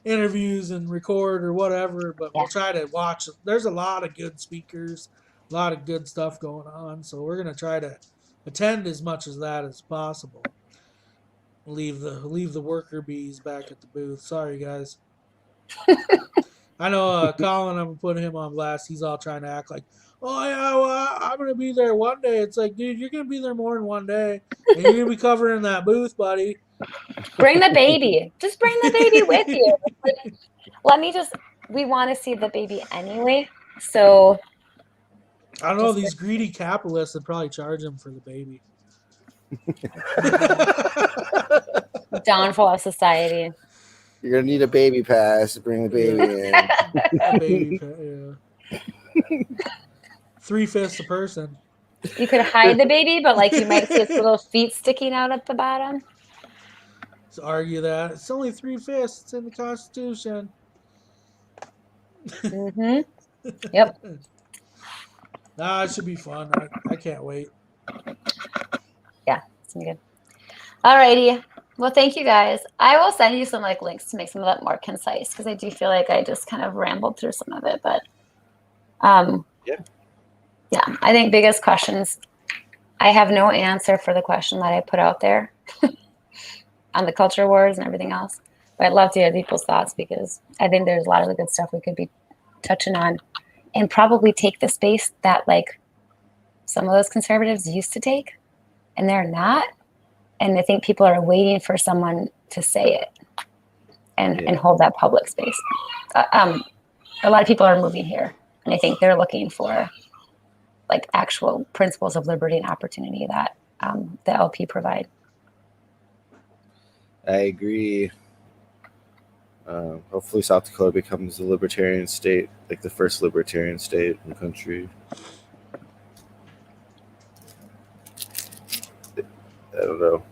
[SPEAKER 3] interviews and record or whatever. But
[SPEAKER 2] Yeah.
[SPEAKER 3] we'll try to watch. There's a lot of good speakers, a lot of good stuff going on. So we're gonna try to attend as much of that as possible. Leave the worker bees back at the booth. Sorry, guys. I know Colin, I'm putting him on blast. He's all trying to act like, oh, yeah, well, I'm going to be there one day. It's like, dude, you're going to be there more than one day. And you're going to be covering that booth, buddy.
[SPEAKER 2] Bring the baby. Just bring the baby with you. Like, we want to see the baby anyway. So.
[SPEAKER 3] I don't know. These greedy capitalists would probably charge him for the baby.
[SPEAKER 2] Downfall of society.
[SPEAKER 1] You're gonna need a baby pass to bring the baby in.
[SPEAKER 3] A baby pass, yeah. 3/5 a person.
[SPEAKER 2] You could hide the baby, but like you might see its little feet sticking out at the bottom.
[SPEAKER 3] Let's argue that it's only 3/5. It's in the Constitution.
[SPEAKER 2] Mm-hmm. Yep.
[SPEAKER 3] Nah, it should be fun. I can't wait.
[SPEAKER 2] Yeah, it's gonna be good. Alrighty. Well, thank you guys. I will send you some like links to make some of that more concise, because I do feel like I just kind of rambled through some of it. But yeah, I think biggest questions, I have no answer for the question that I put out there on the culture wars and everything else. But I'd love to hear people's thoughts, because I think there's a lot of the good stuff we could be touching on, and probably take the space that like some of those conservatives used to take, and they're not. And I think people are waiting for someone to say it and hold that public space. A lot of people are moving here, and I think they're looking for like actual principles of liberty and opportunity that the LP provide.
[SPEAKER 1] I agree. Hopefully South Dakota becomes a libertarian state, like the first libertarian state in the country. I don't know.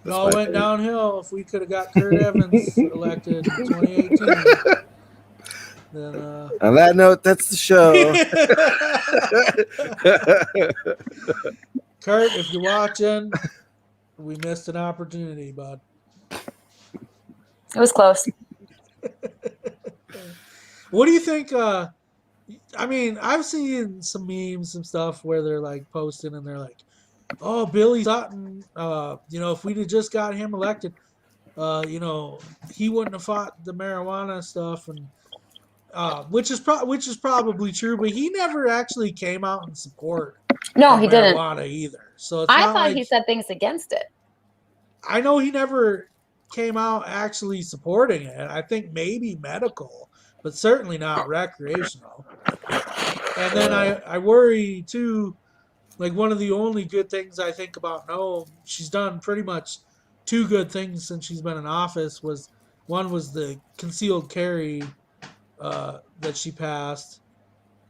[SPEAKER 3] It all went downhill. If we could have got Kurt Evans elected in 2018, then
[SPEAKER 1] on that note, that's the show.
[SPEAKER 3] Kurt, if you're watching, we missed an opportunity, bud.
[SPEAKER 2] It was close.
[SPEAKER 3] What do you think? I mean, I've seen some memes, some stuff where they're like posting and they're like, oh, Billy Sutton, if we'd have just got him elected, he wouldn't have fought the marijuana stuff, and which is probably true, but he never actually came out in support.
[SPEAKER 2] No, he didn't.
[SPEAKER 3] Marijuana either. So it's
[SPEAKER 2] I
[SPEAKER 3] not
[SPEAKER 2] thought
[SPEAKER 3] like,
[SPEAKER 2] he said things against it.
[SPEAKER 3] I know he never came out actually supporting it. I think maybe medical, but certainly not recreational. And then I worry too. Like, one of the only good things I think about Noel, she's done pretty much two good things since she's been in office. One was the concealed carry that she passed,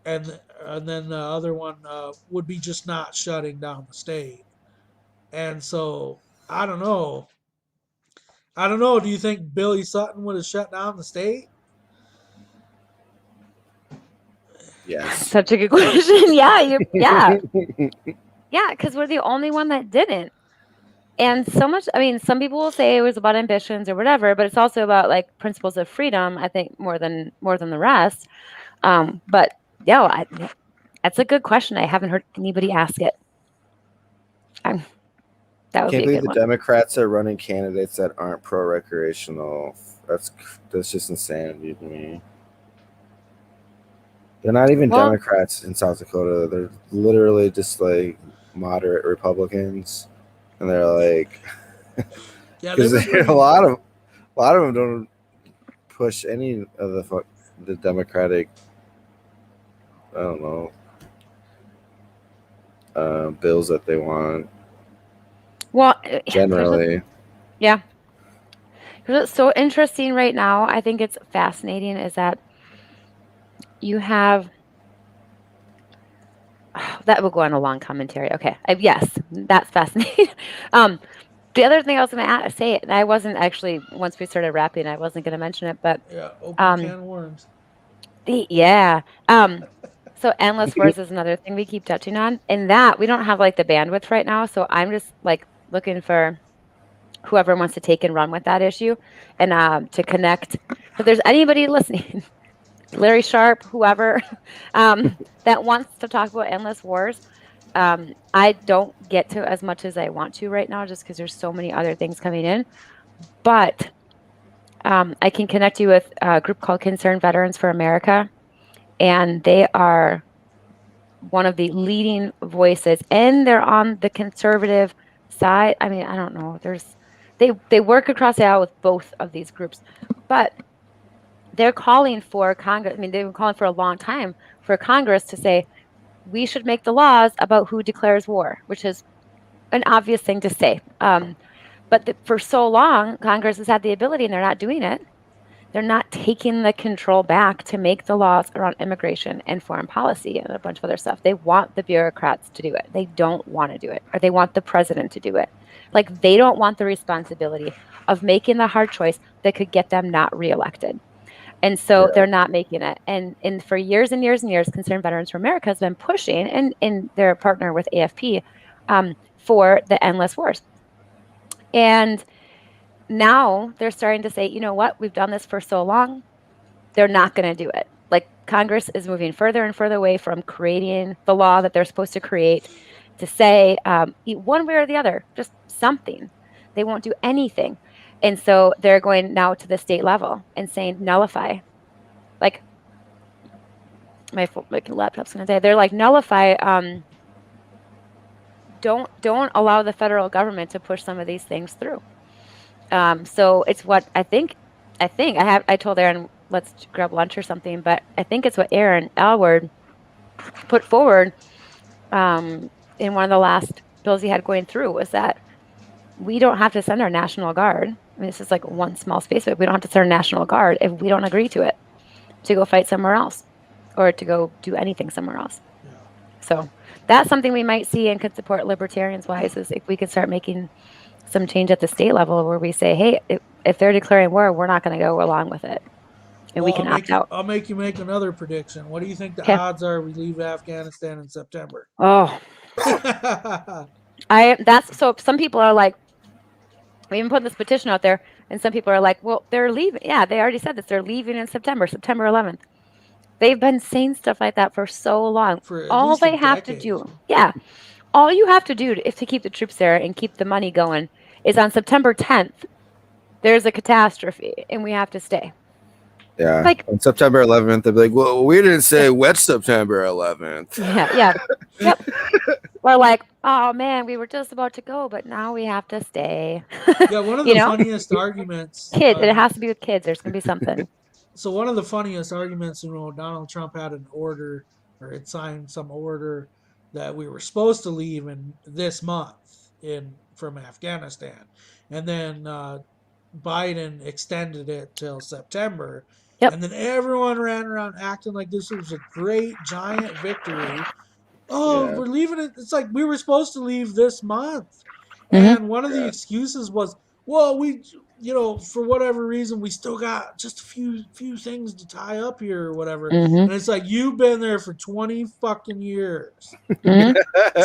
[SPEAKER 3] and then the other one would be just not shutting down the state. And so I don't know. I don't know. Do you think Billy Sutton would have shut down the state?
[SPEAKER 1] Yes.
[SPEAKER 2] Such a good question. Yeah, because we're the only one that didn't. And so much, I mean, some people will say it was about ambitions or whatever, but it's also about like principles of freedom, I think, more than the rest. But yeah, that's a good question. I haven't heard anybody ask it. That would
[SPEAKER 1] Can't
[SPEAKER 2] be a
[SPEAKER 1] believe
[SPEAKER 2] good
[SPEAKER 1] the
[SPEAKER 2] one.
[SPEAKER 1] Democrats are running candidates that aren't pro-recreational. That's just insanity to me. They're not even Democrats in South Dakota. They're literally just like moderate Republicans, and they're like, because a lot of them don't push any of the Democratic, I don't know, bills that they want.
[SPEAKER 2] Well,
[SPEAKER 1] generally,
[SPEAKER 2] yeah. What's so interesting right now, I think it's fascinating, is that you have that will go on a long commentary. Okay, yes, that's fascinating. The other thing I was going to say, and I wasn't actually, once we started wrapping, I wasn't going to mention it, but
[SPEAKER 3] yeah, open can of worms.
[SPEAKER 2] So endless wars is another thing we keep touching on, and that we don't have like the bandwidth right now. So I'm just like looking for whoever wants to take and run with that issue, and to connect. If there's anybody listening, Larry Sharp, whoever, that wants to talk about endless wars. I don't get to as much as I want to right now, just because there's so many other things coming in. But I can connect you with a group called Concerned Veterans for America, and they are one of the leading voices, and they're on the conservative side. I mean, I don't know. They work across the aisle with both of these groups, but they're calling for Congress. I mean, they've been calling for a long time for Congress to say we should make the laws about who declares war, which is an obvious thing to say. But for so long, Congress has had the ability, and they're not doing it. They're not taking the control back to make the laws around immigration and foreign policy and a bunch of other stuff. They want the bureaucrats to do it. They don't want to do it, or they want the president to do it. Like, they don't want the responsibility of making the hard choice that could get them not reelected. And so they're not making it. And for years and years and years, Concerned Veterans for America has been pushing, and their partner with AFP, for the endless wars. And now they're starting to say, you know what, we've done this for so long, they're not going to do it. Like, Congress is moving further and further away from creating the law that they're supposed to create to say one way or the other, just something. They won't do anything. And so they're going now to the state level and saying nullify. Like, my laptop's going to die. They're like, nullify. Don't allow the federal government to push some of these things through. So it's what I think I told Aaron, let's grab lunch or something, but I think it's what Aaron Alward put forward in one of the last bills he had going through, was that we don't have to send our National Guard. I mean, this is like one small space, but we don't have to send our National Guard if we don't agree to it, to go fight somewhere else or to go do anything somewhere else. Yeah. So that's something we might see and could support libertarians wise, is if we could start making some change at the state level where we say, hey, if they're declaring war, we're not going to go along with it. And we can opt out.
[SPEAKER 3] I'll make you make another prediction. What do you think the odds are we leave Afghanistan in September?
[SPEAKER 2] Oh. So some people are like, we even put this petition out there, and some people are like, well, they're leaving. Yeah, they already said this. They're leaving in September 11th. They've been saying stuff like that for so long. All they have to do, all you have to do to keep the troops there and keep the money going is on September 10th, there's a catastrophe and we have to stay.
[SPEAKER 1] Yeah. Like, on September 11th, they'll be like, well, we didn't say wet September 11th.
[SPEAKER 2] Yeah. Yep. We're like, oh man, we were just about to go, but now we have to stay.
[SPEAKER 3] Yeah, one of the funniest arguments.
[SPEAKER 2] Kids, it has to be with kids. There's going to be something.
[SPEAKER 3] So one of the funniest arguments, Donald Trump had an order, or had signed some order that we were supposed to leave in this month. from Afghanistan, and then Biden extended it till September,
[SPEAKER 2] Yep.
[SPEAKER 3] and then everyone ran around acting like this was a great giant victory. Oh,
[SPEAKER 1] Yeah.
[SPEAKER 3] we're leaving it. It's like we were supposed to leave this month,
[SPEAKER 2] Mhm.
[SPEAKER 3] and one of the excuses was, well, we, for whatever reason, we still got just a few things to tie up here or whatever.
[SPEAKER 2] Mhm.
[SPEAKER 3] And it's like, you've been there for 20 fucking years.
[SPEAKER 2] Mhm.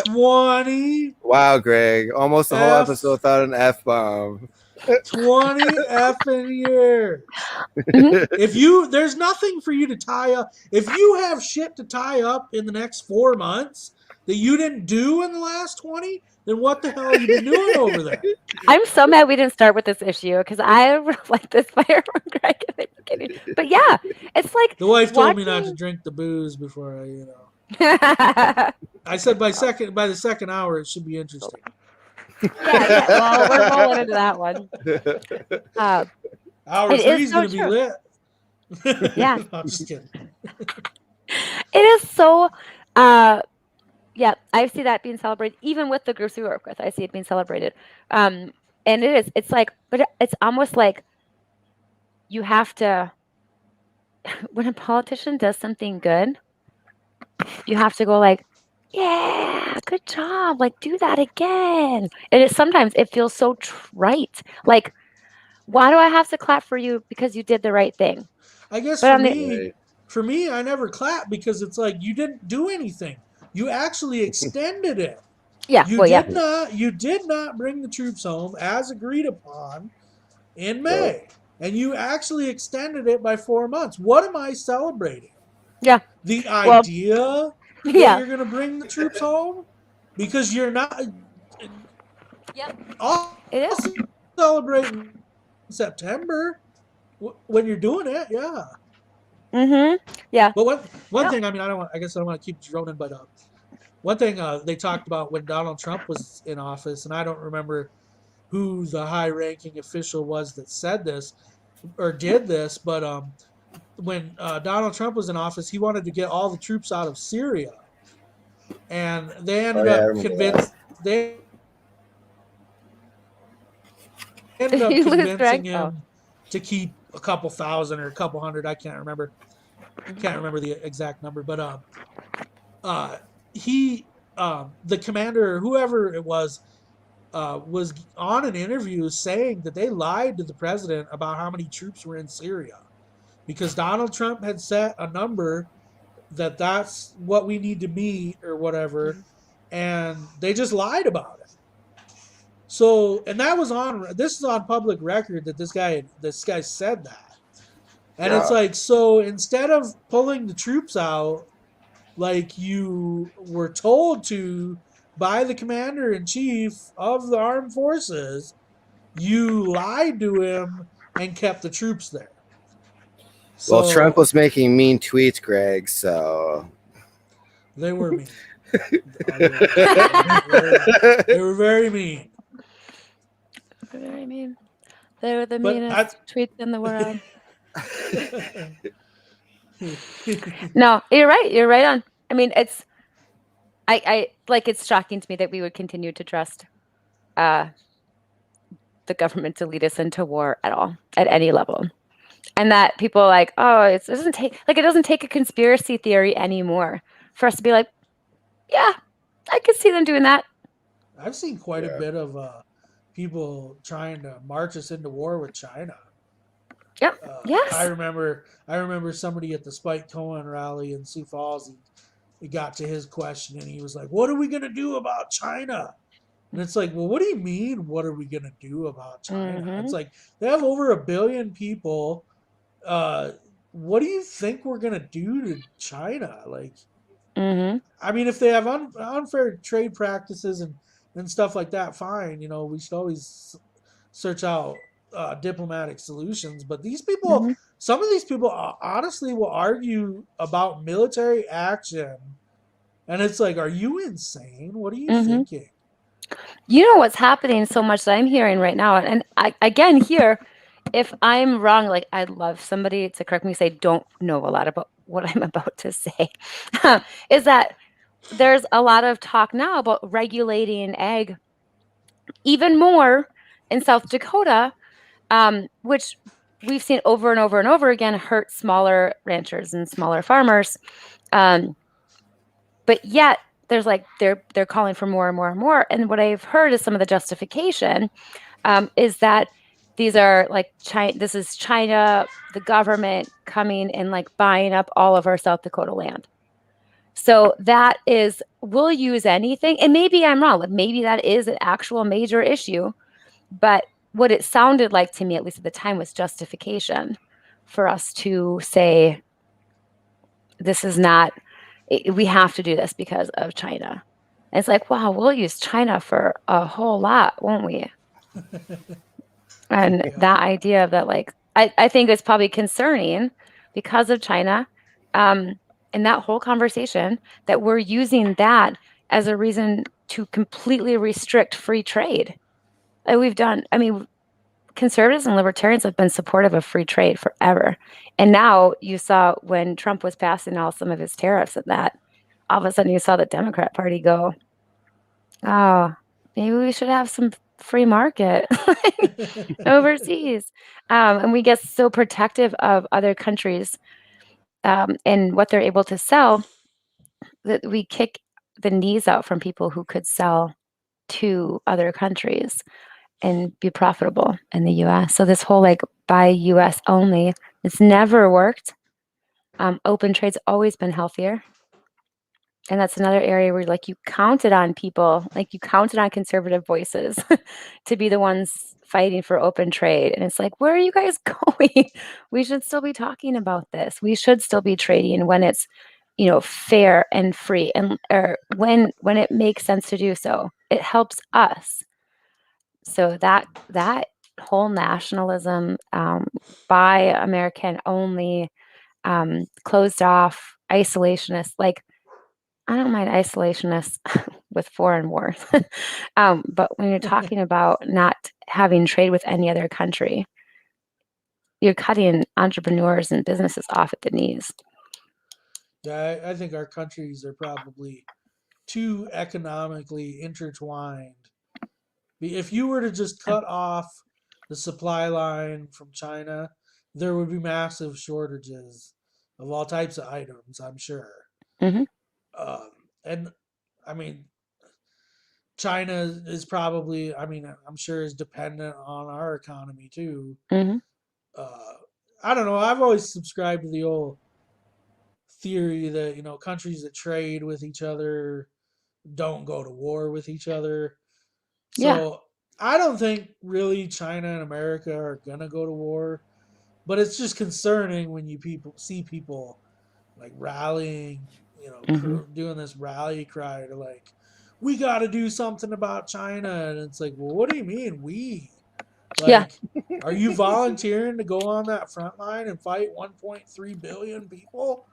[SPEAKER 3] 20
[SPEAKER 1] Wow, Greg. Almost the whole
[SPEAKER 3] F
[SPEAKER 1] episode without an F-bomb.
[SPEAKER 3] 20 effing years.
[SPEAKER 2] Mhm.
[SPEAKER 3] There's nothing for you to tie up. If you have shit to tie up in the next 4 months that you didn't do in the last 20, then what the hell you been doing over there?
[SPEAKER 2] I'm so mad we didn't start with this issue because I like this fire from Greg in the beginning. But yeah, it's like
[SPEAKER 3] The wife told me not to
[SPEAKER 2] watching.
[SPEAKER 3] drink the booze before I said by the second hour it should be interesting.
[SPEAKER 2] Yeah. Well, we're rolling into that one.
[SPEAKER 3] Hour
[SPEAKER 2] It
[SPEAKER 3] 3
[SPEAKER 2] is
[SPEAKER 3] is
[SPEAKER 2] so
[SPEAKER 3] going to be
[SPEAKER 2] true.
[SPEAKER 3] lit.
[SPEAKER 2] Yeah.
[SPEAKER 3] No, I'm just kidding.
[SPEAKER 2] It is so. Yeah, I see that being celebrated even with the groups we work with. I see it being celebrated, and it is. It's like, but it's almost like you have to. When a politician does something good, you have to go like, yeah, good job, like do that again. And sometimes it feels so trite. Like, why do I have to clap for you because you did the right thing?
[SPEAKER 3] I guess
[SPEAKER 2] But
[SPEAKER 3] for me, I never clap because it's like you didn't do anything. You actually extended it.
[SPEAKER 2] yeah,
[SPEAKER 3] You
[SPEAKER 2] well, yeah,
[SPEAKER 3] did not bring the troops home as agreed upon in May. And you actually extended it by 4 months. What am I celebrating?
[SPEAKER 2] yeah,
[SPEAKER 3] The
[SPEAKER 2] well,
[SPEAKER 3] idea that
[SPEAKER 2] yeah,
[SPEAKER 3] you're going to bring the troops home? Because you're not.
[SPEAKER 2] yep,
[SPEAKER 3] I'll
[SPEAKER 2] it is.
[SPEAKER 3] celebrate in September when you're doing it, yeah.
[SPEAKER 2] Mm-hmm. Yeah.
[SPEAKER 3] But one
[SPEAKER 2] No.
[SPEAKER 3] thing, I mean, I guess I don't want to keep droning, but one thing they talked about when Donald Trump was in office, and I don't remember who the high-ranking official was that said this or did this, but when Donald Trump was in office, he wanted to get all the troops out of Syria, and they
[SPEAKER 1] Oh
[SPEAKER 3] ended
[SPEAKER 1] yeah, I
[SPEAKER 3] up
[SPEAKER 1] remember that.
[SPEAKER 2] Did you lose
[SPEAKER 3] convincing
[SPEAKER 2] Greg? Oh.
[SPEAKER 3] him to keep a couple thousand or a couple hundred. I can't remember the exact number, but he the commander, whoever it was on an interview saying that they lied to the president about how many troops were in Syria because Donald Trump had set a number that's what we need to meet or whatever, and they just lied about it. So, and this is on public record that this guy said that. And it's
[SPEAKER 1] Yeah.
[SPEAKER 3] like, so instead of pulling the troops out like you were told to by the commander in chief of the armed forces, you lied to him and kept the troops there.
[SPEAKER 1] Well, Trump
[SPEAKER 3] So
[SPEAKER 1] was making mean tweets, Greg, so
[SPEAKER 3] they were mean. They were very mean.
[SPEAKER 2] Very mean. They were the
[SPEAKER 3] But
[SPEAKER 2] meanest tweets in the world. No, you're right. You're right on. I mean, I like it's shocking to me that we would continue to trust the government to lead us into war at all, at any level. And that people are like, oh, it doesn't take a conspiracy theory anymore for us to be like, yeah, I could see them doing that.
[SPEAKER 3] I've seen quite a bit of people trying to march us into war with China.
[SPEAKER 2] Yep. Yes.
[SPEAKER 3] I remember somebody at the Spike Cohen rally in Sioux Falls. He got to his question and he was like, "What are we gonna do about China?" And it's like, well, what do you mean? What are we gonna do about China?
[SPEAKER 2] Mm-hmm.
[SPEAKER 3] It's like they have over 1 billion people. What do you think we're gonna do to China? Like,
[SPEAKER 2] Mm-hmm.
[SPEAKER 3] I mean, if they have unfair trade practices and stuff like that, fine. We should always search out diplomatic solutions. But these people,
[SPEAKER 2] Mm-hmm.
[SPEAKER 3] some of these people, honestly, will argue about military action, and it's like, are you insane? What are you thinking?
[SPEAKER 2] You know what's happening so much that I'm hearing right now, and I again here, if I'm wrong, like I'd love somebody to correct me, say don't know a lot about what I'm about to say, is that there's a lot of talk now about regulating egg even more in South Dakota, which we've seen over and over and over again hurt smaller ranchers and smaller farmers. But yet there's like they're calling for more and more and more. And what I've heard is some of the justification is that these are like China. This is China, the government coming and like buying up all of our South Dakota land. So that is, we'll use anything. And maybe I'm wrong. Like maybe that is an actual major issue. But what it sounded like to me, at least at the time, was justification for us to say, this is not, we have to do this because of China. And it's like, wow, we'll use China for a whole lot, won't we? And that idea of that, like, I think it's probably concerning because of China. And that whole conversation that we're using that as a reason to completely restrict free trade. Like we've done, I mean, conservatives and libertarians have been supportive of free trade forever. And now you saw when Trump was passing all some of his tariffs and that, all of a sudden you saw the Democrat Party go, oh, maybe we should have some free market overseas. And we get so protective of other countries and what they're able to sell that we kick the knees out from people who could sell to other countries and be profitable in the US. So this whole like buy US only, it's never worked. Open trade's always been healthier. And that's another area where like you counted on people, like you counted on conservative voices to be the ones fighting for open trade. And it's like, where are you guys going? We should still be talking about this. We should still be trading when it's, you know, fair and free, and or when it makes sense to do so. It helps us. So that whole nationalism, buy American only, closed off, isolationist, like I don't mind isolationists with foreign wars. But when you're talking about not having trade with any other country, you're cutting entrepreneurs and businesses off at the knees.
[SPEAKER 3] Yeah, I think our countries are probably too economically intertwined. If you were to just cut off the supply line from China, there would be massive shortages of all types of items, I'm sure.
[SPEAKER 2] Mm-hmm.
[SPEAKER 3] And I mean, China is probably, I mean, I'm sure is dependent on our economy too.
[SPEAKER 2] Mm-hmm.
[SPEAKER 3] I don't know. I've always subscribed to the old theory that, you know, countries that trade with each other don't go to war with each other.
[SPEAKER 2] Yeah.
[SPEAKER 3] So I don't think really China and America are gonna go to war, but it's just concerning when you see people like rallying, you know,
[SPEAKER 2] Mm-hmm.
[SPEAKER 3] doing this rally cry to like, we got to do something about China, and it's like, well, what do you mean we?
[SPEAKER 2] Yeah.
[SPEAKER 3] Like, are you volunteering to go on that front line and fight 1.3 billion people,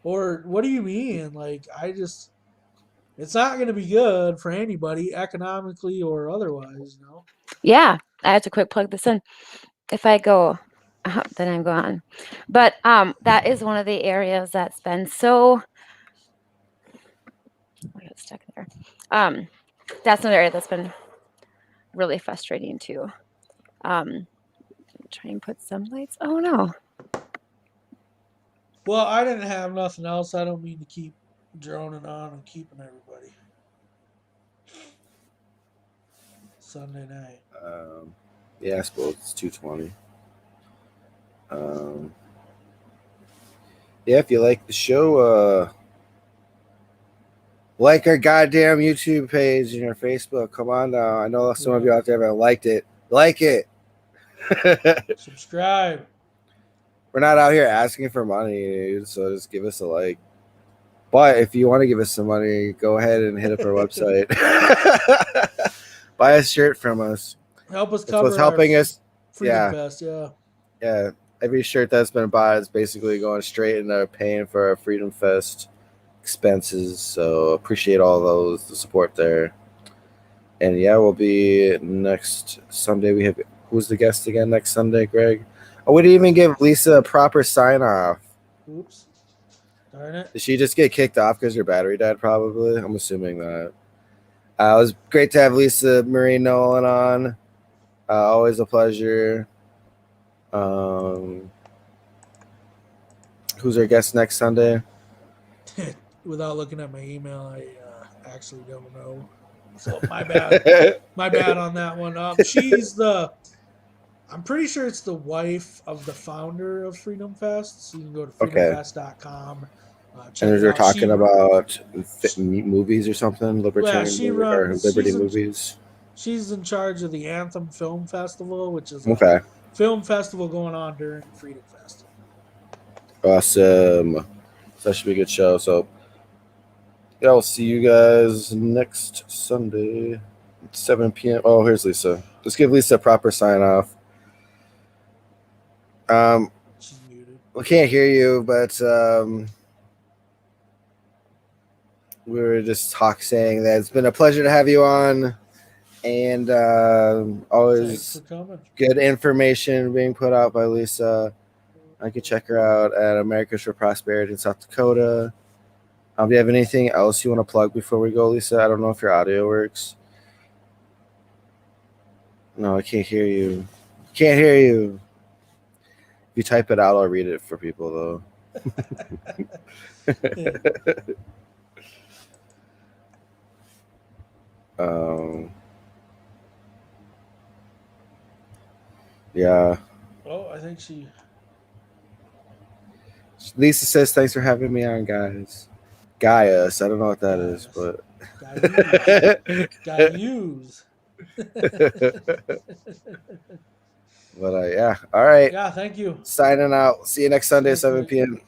[SPEAKER 3] or what do you mean? Like, it's not going to be good for anybody, economically or otherwise, you know?
[SPEAKER 2] Yeah. I have to quick plug this in. If I go, then I'm gone. But that is one of the areas that's been so. I got stuck there. That's another area that's been really frustrating too. Try and put some lights. Oh no.
[SPEAKER 3] Well, I didn't have nothing else. I don't mean to keep droning on and keeping everybody. Sunday night.
[SPEAKER 1] Yeah, I suppose it's 2:20. Yeah, if you like the show, like our goddamn YouTube page and our Facebook. Come on now. I know some of you out there have liked it. Like it.
[SPEAKER 3] Subscribe.
[SPEAKER 1] We're not out here asking for money, dude, so just give us a like. But if you want to give us some money, go ahead and hit up our website. Buy a shirt from us.
[SPEAKER 3] Help us
[SPEAKER 1] That's
[SPEAKER 3] cover
[SPEAKER 1] what's helping us.
[SPEAKER 3] Freedom Fest, yeah.
[SPEAKER 1] Yeah. Every shirt that's been bought is basically going straight into paying for our Freedom Fest expenses. So appreciate all those, the support there. And yeah, we'll be next Sunday. We have, who's the guest again next Sunday, Greg? Oh, we didn't even give Lisa a proper sign off.
[SPEAKER 3] Oops. Darn it.
[SPEAKER 1] Did she just get kicked off because her battery died? Probably. I'm assuming that. It was great to have Lisa Marie Nolen on. Always a pleasure. Who's our guest next Sunday?
[SPEAKER 3] Without looking at my email, I actually don't know. So my bad. My bad on that one. I'm pretty sure it's the wife of the founder of Freedom Fest. So you can go to freedomfest.com.
[SPEAKER 1] And they're talking about movies or something, libertarian or liberty movies.
[SPEAKER 3] She's in charge of the Anthem Film Festival, which is
[SPEAKER 1] a
[SPEAKER 3] film festival going on during Freedom Fest.
[SPEAKER 1] Awesome. So that should be a good show. So yeah, I'll see you guys next Sunday at 7 p.m. Oh, here's Lisa. Let's give Lisa a proper sign off.
[SPEAKER 3] She's muted.
[SPEAKER 1] We can't hear you, but we were just saying that it's been a pleasure to have you on, and always good information being put out by Lisa. I could check her out at Americans for Prosperity in South Dakota. Do you have anything else you want to plug before we go, Lisa? I don't know if your audio works. No, I can't hear you. Can't hear you. If you type it out, I'll read it for people, though. Yeah.
[SPEAKER 3] Oh, I think she...
[SPEAKER 1] Lisa says, thanks for having me on, guys. Gaius. I don't know what that is, but...
[SPEAKER 3] Gaius.
[SPEAKER 1] But yeah. All right.
[SPEAKER 3] Yeah, thank you.
[SPEAKER 1] Signing out. See you next Sunday at 7 p.m.